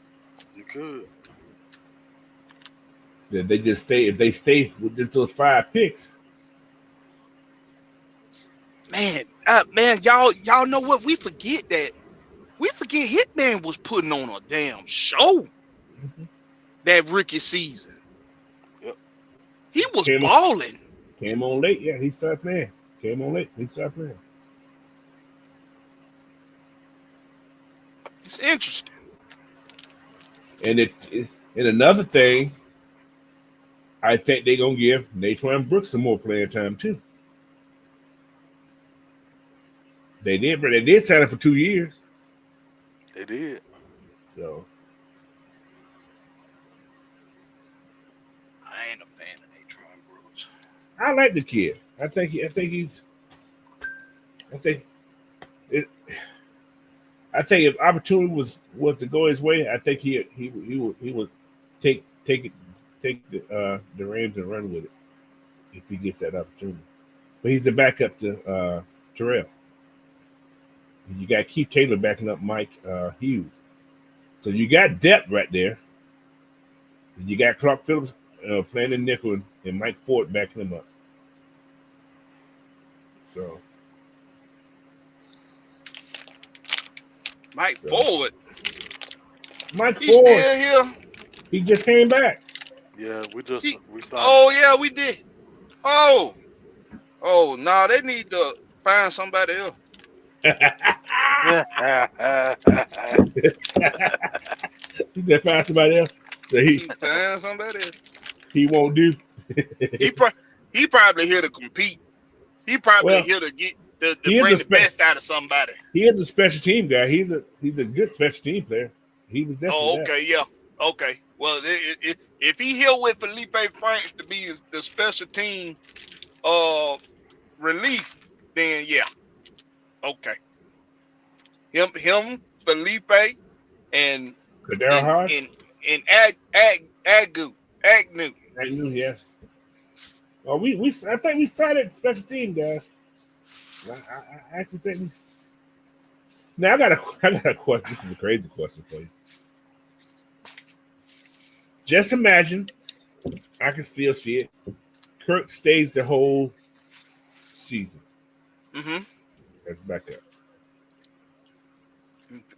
could. Then they just stay. If they stay with just those 5 picks. Man, y'all know what? We forget Hitman was putting on a damn show that rookie season. Yep. He was balling. Came on late, yeah. He started playing. Came on late, he started playing. It's interesting. And another thing, I think they're gonna give Natron Brooks some more playing time too. They did sign him for 2 years. They did. So I ain't a fan of Natron Brooks. I like the kid. I think if opportunity was to go his way, I think he would take the Rams and run with it if he gets that opportunity. But he's the backup to Terrell. You got Keith Taylor backing up Mike Hughes. So you got depth right there. You got Clark Phillips playing in nickel and Mike Ford backing him up. So Mike Ford. Mike He's Ford. still here. He just came back. Yeah, we started. Oh yeah, we did. Oh no, they need to find somebody else. He just found somebody else. So He find somebody else. he won't do. He probably here to compete. He probably here to get to bring the best out of somebody. He is a special team guy. He's a good special team player. He was definitely. Oh, okay, yeah, okay. Well, if he here with Felipe Franks to be the special team relief, then yeah, okay. Him, Felipe, and Agnew. Agnew, yes. Well, I think we started special team guys. I actually think. Now I got a question. This is a crazy question for you. Just imagine, I can still see it. Kirk stays the whole season. Mm-hmm. Let's back up.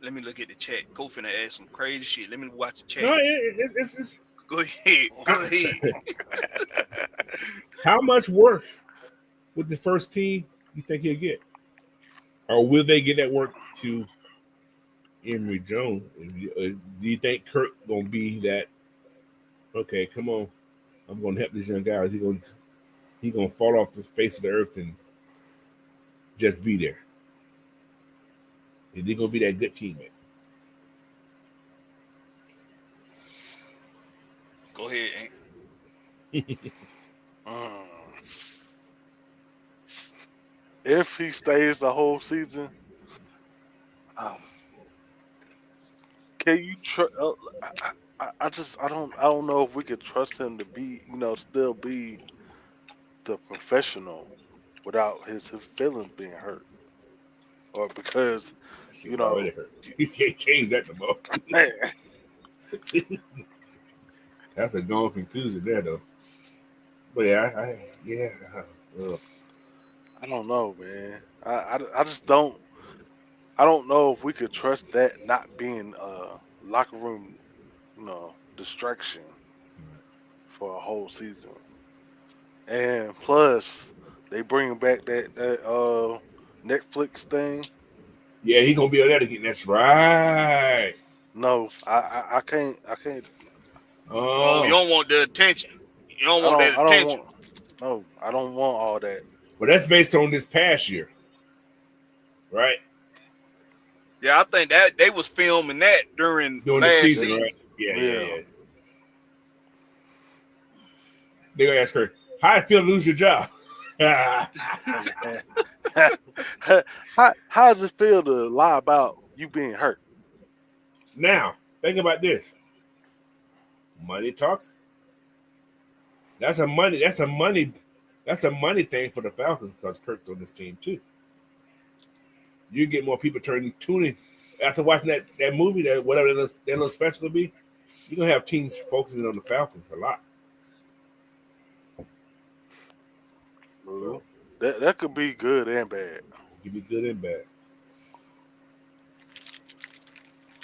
Let me look at the chat. Kofi finna ask some crazy shit. Let me watch the chat. No, it's Go ahead. Go ahead. How much work with the first team you think he'll get? Or will they get that work to Emory Jones? Do you think Kirk gonna be that? Okay, come on, I'm gonna help this young guy. He gonna fall off the face of the earth and just be there. Is he gonna be that good teammate? Go ahead. If he stays the whole season, can you trust? I don't know if we could trust him to be, still be the professional without his feelings being hurt, or because already hurt. You can't change that no more. That's a going conclusion there, though. But yeah, I don't know, man. I just don't. I don't know if we could trust that not being a locker room, distraction for a whole season. And plus, they bring back that Netflix thing. Yeah, he gonna be on there to get. That's right. No, I can't. Oh, you don't want the attention. You don't want that attention. I don't want all that. But that's based on this past year, right? Yeah, I think that they was filming that during the season, right? Yeah. They're gonna ask her, how I feel to lose your job? How does it feel to lie about you being hurt? Now, think about this. Money talks. That's a money thing for the Falcons because Kirk's on this team too. You get more people tuning after watching that movie, that whatever that little special will be. You're gonna have teams focusing on the Falcons a lot. So that could be good and bad. It could be good and bad.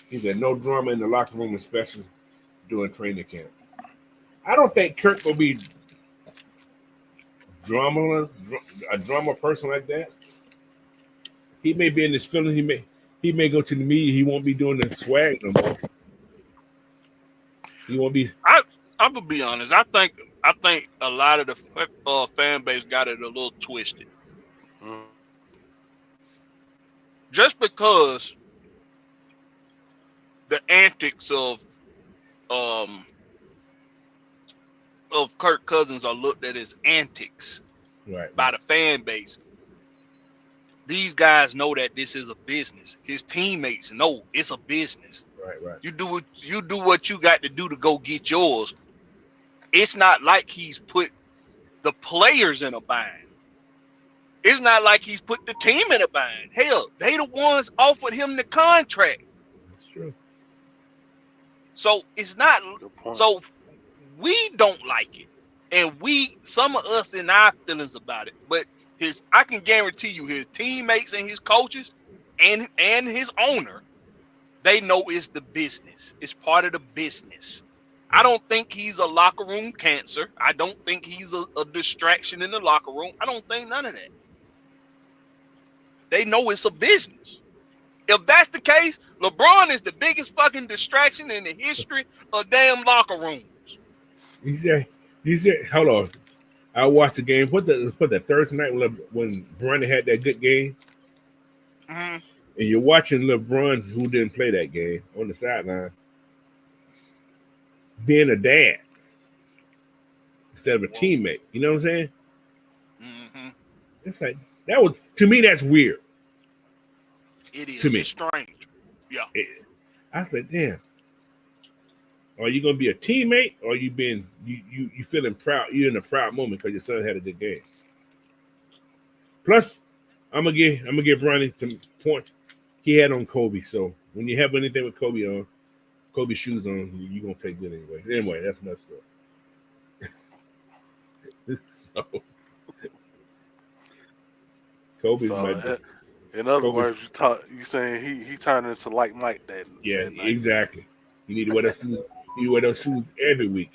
He said no drama in the locker room, especially during training camp. I don't think Kirk will be a drama person like that. He may be in his feelings. he may go to the media. He won't be doing the swag no more. He won't be. I'm gonna be honest. I think a lot of the fan base got it a little twisted. Just because the antics of Kirk Cousins are looked at as antics by the fan base. These guys know that this is a business. His teammates know it's a business. Right. You do what you got to do to go get yours. It's not like he's put the players in a bind. It's not like he's put the team in a bind. Hell, they the ones offered him the contract. That's true. So it's not. So we don't like it, and some of us in our feelings about it. But I can guarantee you, his teammates and his coaches, and his owner, they know it's the business. It's part of the business. I don't think he's a locker room cancer. I don't think he's a distraction in the locker room. I don't think none of that. They know it's a business. If that's the case, LeBron is the biggest fucking distraction in the history of damn locker rooms. You said, hold on. I watched the game. What the Thursday night when LeBron had that good game? Mm-hmm. And you're watching LeBron, who didn't play that game, on the sideline, being a dad instead of a teammate. You know what I'm saying? Mm-hmm. It's like, that was, to me, that's weird. It is. To me. It's strange. Yeah. I said, damn. Are you gonna be a teammate, or you feeling proud? You're in a proud moment because your son had a good game. Plus, I'm gonna give Ronnie some points he had on Kobe. So when you have anything with Kobe shoes on, you're gonna play good anyway. Anyway, that's another story. So Kobe's my. In other words, you saying he turned into like Mike that. Yeah, that night. Exactly. You need to wear those shoes. You wear those shoes every week.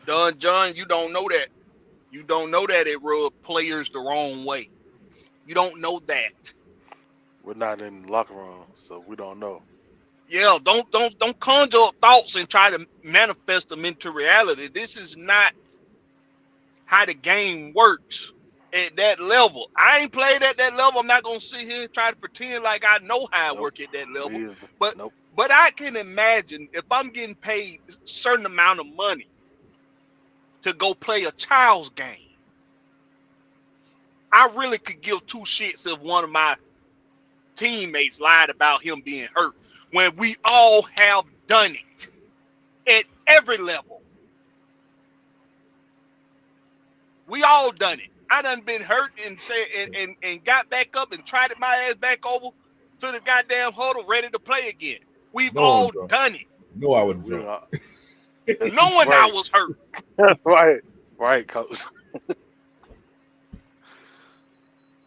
John, you don't know that. You don't know that it rubs players the wrong way. You don't know that. We're not in the locker room, so we don't know. Yeah, don't conjure up thoughts and try to manifest them into reality. This is not how the game works at that level. I ain't played at that level. I'm not gonna sit here and try to pretend like I know how I work at that level. But I can imagine if I'm getting paid a certain amount of money to go play a child's game, I really could give two shits if one of my teammates lied about him being hurt when we all have done it at every level. We all done it. I done been hurt and got back up and tried it my ass back over to the goddamn huddle ready to play again. We've all done it. No, I wasn't drunk. Knowing I was hurt. Right, coach.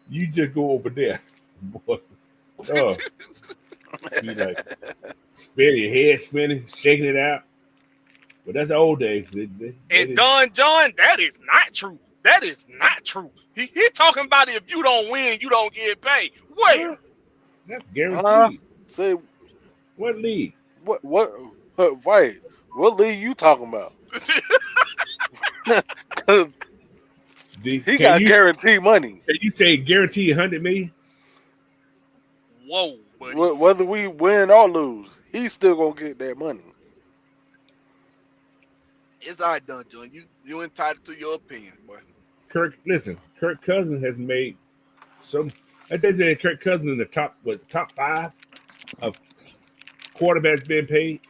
You just go over there, boy. You like spinning your head, shaking it out. But that's the old days. And Don John, that is not true. That is not true. He talking about it, if you don't win, you don't get paid. Where? That's guaranteed. Say what league? What right? What league you talking about? He got guaranteed money. Can you say guaranteed 100 million? Whoa, buddy. Whether we win or lose, he's still gonna get that money. It's all right, Don John. You entitled to your opinion, boy. Kirk Cousins has made some. I think they said Kirk Cousins in the top 5 of quarterbacks being paid.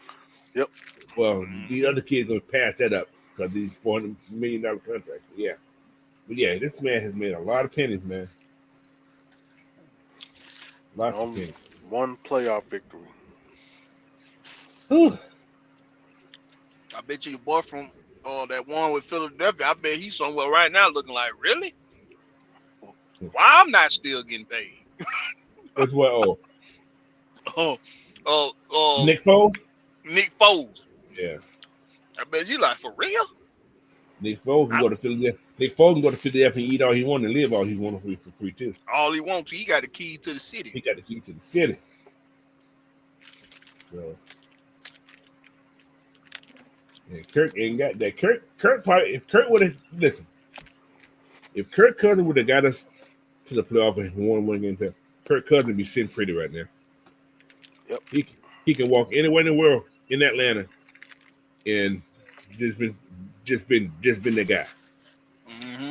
Yep. Well, the other kid's gonna pass that up because he's $400 million contract. Yeah. But yeah, this man has made a lot of pennies, man. Lots of pennies. One playoff victory. Whew. I bet you your boy from that one with Philadelphia, I bet he's somewhere right now looking like, really? Why I'm not still getting paid? That's what? Nick Foles? Nick Foles. Yeah. I bet you like, for real? Nick Foles, he Nick Foles can go to Philadelphia and eat all he want and live all he want for free too. All he wants, he got the key to the city. He got the key to the city. So and Kirk ain't got that. Kirk probably if Kirk would have listen, if Kirk Cousins would have got us to the playoff and won one game, Kirk Cousins be sitting pretty right now. Yep. He can walk anywhere in the world in Atlanta and just been the guy. Mm-hmm.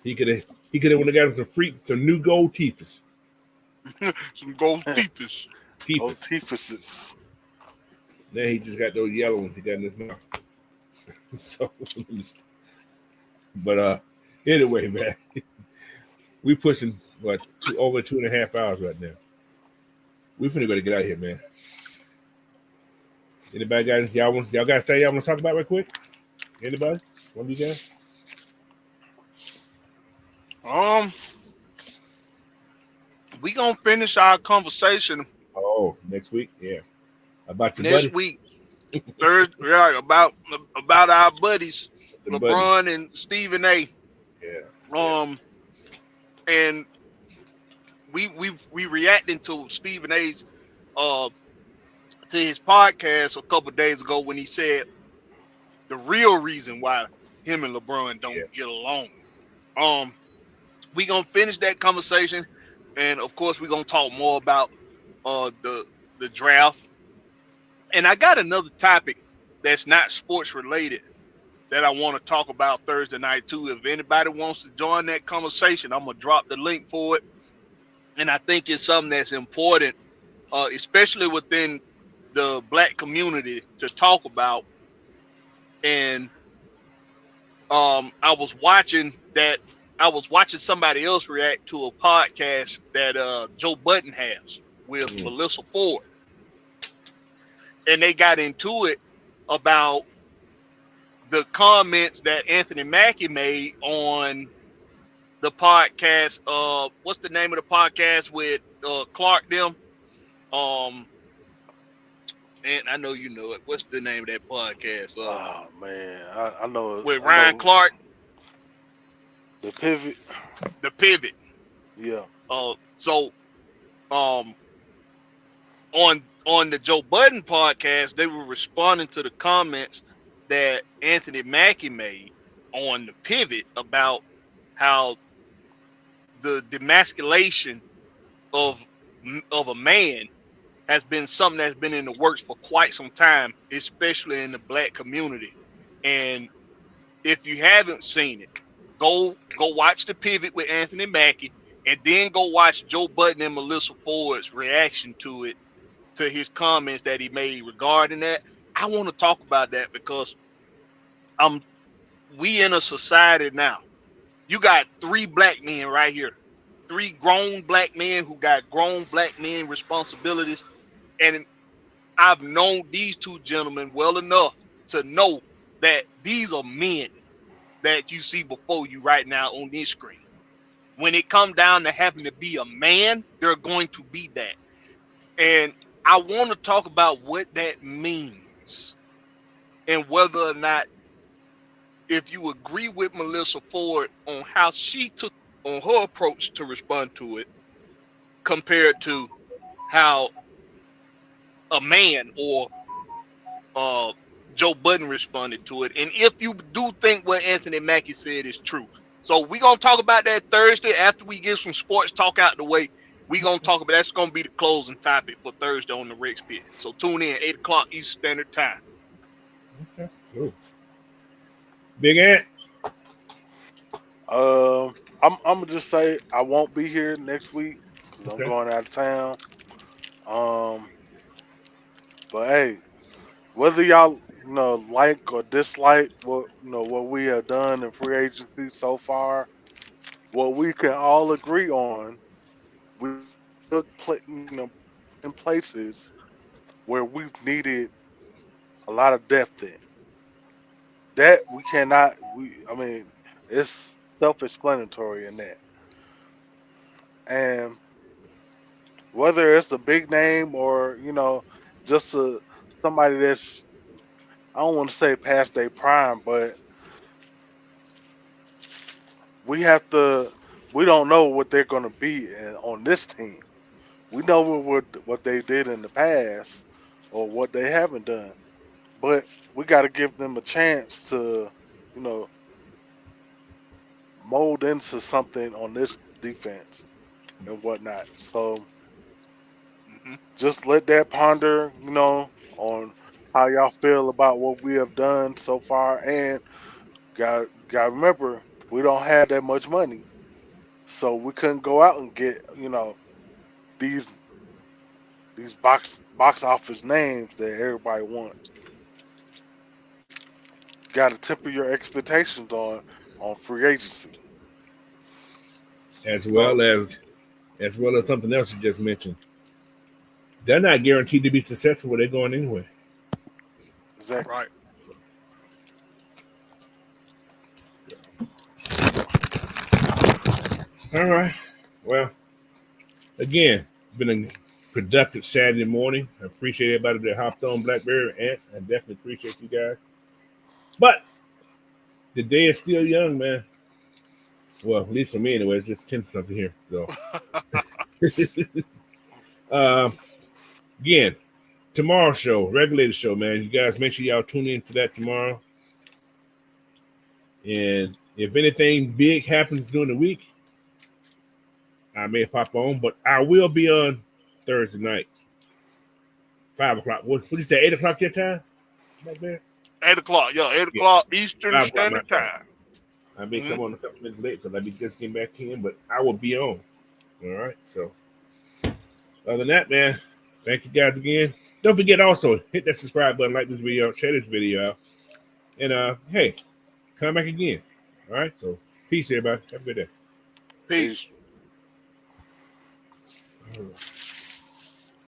He could have went and got him some new gold teethers. Some gold teethers. Those teethuses. Now he just got those yellow ones he got in his mouth. So, but anyway, man, we pushing over 2.5 hours right now. We finna go to get out of here, man. Anybody got y'all got to say y'all want to talk about real quick? Anybody? One of you guys? We gonna finish our conversation. Oh, next week, yeah. About your next buddy? week, Thursday, yeah, about our buddies, The LeBron buddies. and Stephen A. Yeah. And we reacting to Stephen A's to his podcast a couple of days ago when he said the real reason why him and LeBron don't get along. We gonna finish that conversation, and of course we gonna talk more about the draft. And I got another topic that's not sports related that I want to talk about Thursday night too. If anybody wants to join that conversation, I'm gonna drop the link for it. And I think it's something that's important, especially within the Black community, to talk about. And I was watching somebody else react to a podcast that Joe Budden has with Melissa Ford. And they got into it about the comments that Anthony Mackie made on the podcast. What's the name of the podcast with Clark them? And I know you know it. What's the name of that podcast? Oh man, I know it. With Ryan Clark. The Pivot. The Pivot. Yeah. So on the Joe Budden podcast, they were responding to the comments that Anthony Mackie made on the Pivot about how the demasculation of a man has been something that's been in the works for quite some time, especially in the Black community. And if you haven't seen it, go watch the Pivot with Anthony Mackie, and then go watch Joe Budden and Melissa Ford's reaction to it, to his comments that he made regarding that. I want to talk about that because we in a society now. You got 3 black men right here, 3 grown black men who got grown black men responsibilities. And I've known these 2 gentlemen well enough to know that these are men that you see before you right now on this screen. When it comes down to having to be a man, they're going to be that. And I want to talk about what that means and whether or not, if you agree with Melissa Ford on how she took on her approach to respond to it compared to how a man or Joe Budden responded to it, and if you do think what Anthony Mackie said is true. So we're going to talk about that Thursday after we get some sports talk out the way. We're going to talk about that's going to be the closing topic for Thursday on the Rex Pit. So tune in 8 o'clock Eastern Standard Time. Okay, cool. Big Ant. I'm gonna just say I won't be here next week because I'm going out of town. But hey, whether y'all like or dislike what we have done in free agency so far, what we can all agree on, we took in places where we've needed a lot of depth in. That we cannot. I mean, it's self-explanatory in that. And whether it's a big name or just somebody that's, I don't want to say past their prime, but we have to. We don't know what they're going to be on this team. We know what they did in the past or what they haven't done, but we got to give them a chance to, you know, mold into something on this defense and whatnot. So Hmm. just let that ponder, you know, on how y'all feel about what we have done so far, and got to remember we don't have that much money, so we couldn't go out and get, you know, these box office names that everybody wants. Got to temper your expectations on free agency. as So well as something else you just mentioned. They're not guaranteed to be successful where they're going anyway. exactly. Right. All right. Well, again, been a productive Saturday morning. I appreciate everybody that hopped on Blackberry and I definitely appreciate you guys. But the day is still young, man. Well, at least for me anyway. It's just 10 something here. So um, again, tomorrow's show, regulated show, man. You guys make sure y'all tune in to that tomorrow. And if anything big happens during the week, I may pop on, but I will be on Thursday night, 5 o'clock. What did you say? 8 o'clock your time? Back there? 8 o'clock. Yeah, 8 Yeah, o'clock Eastern 5 o'clock my Standard time. Time. I may Hmm. come on a couple minutes late because I be just getting back in, but I will be on. All right. So other than that, man, thank you guys again. Don't forget also hit that subscribe button, like this video, share this video out, and hey, come back again. All right. So peace, everybody. Have a good day. Peace. Peace.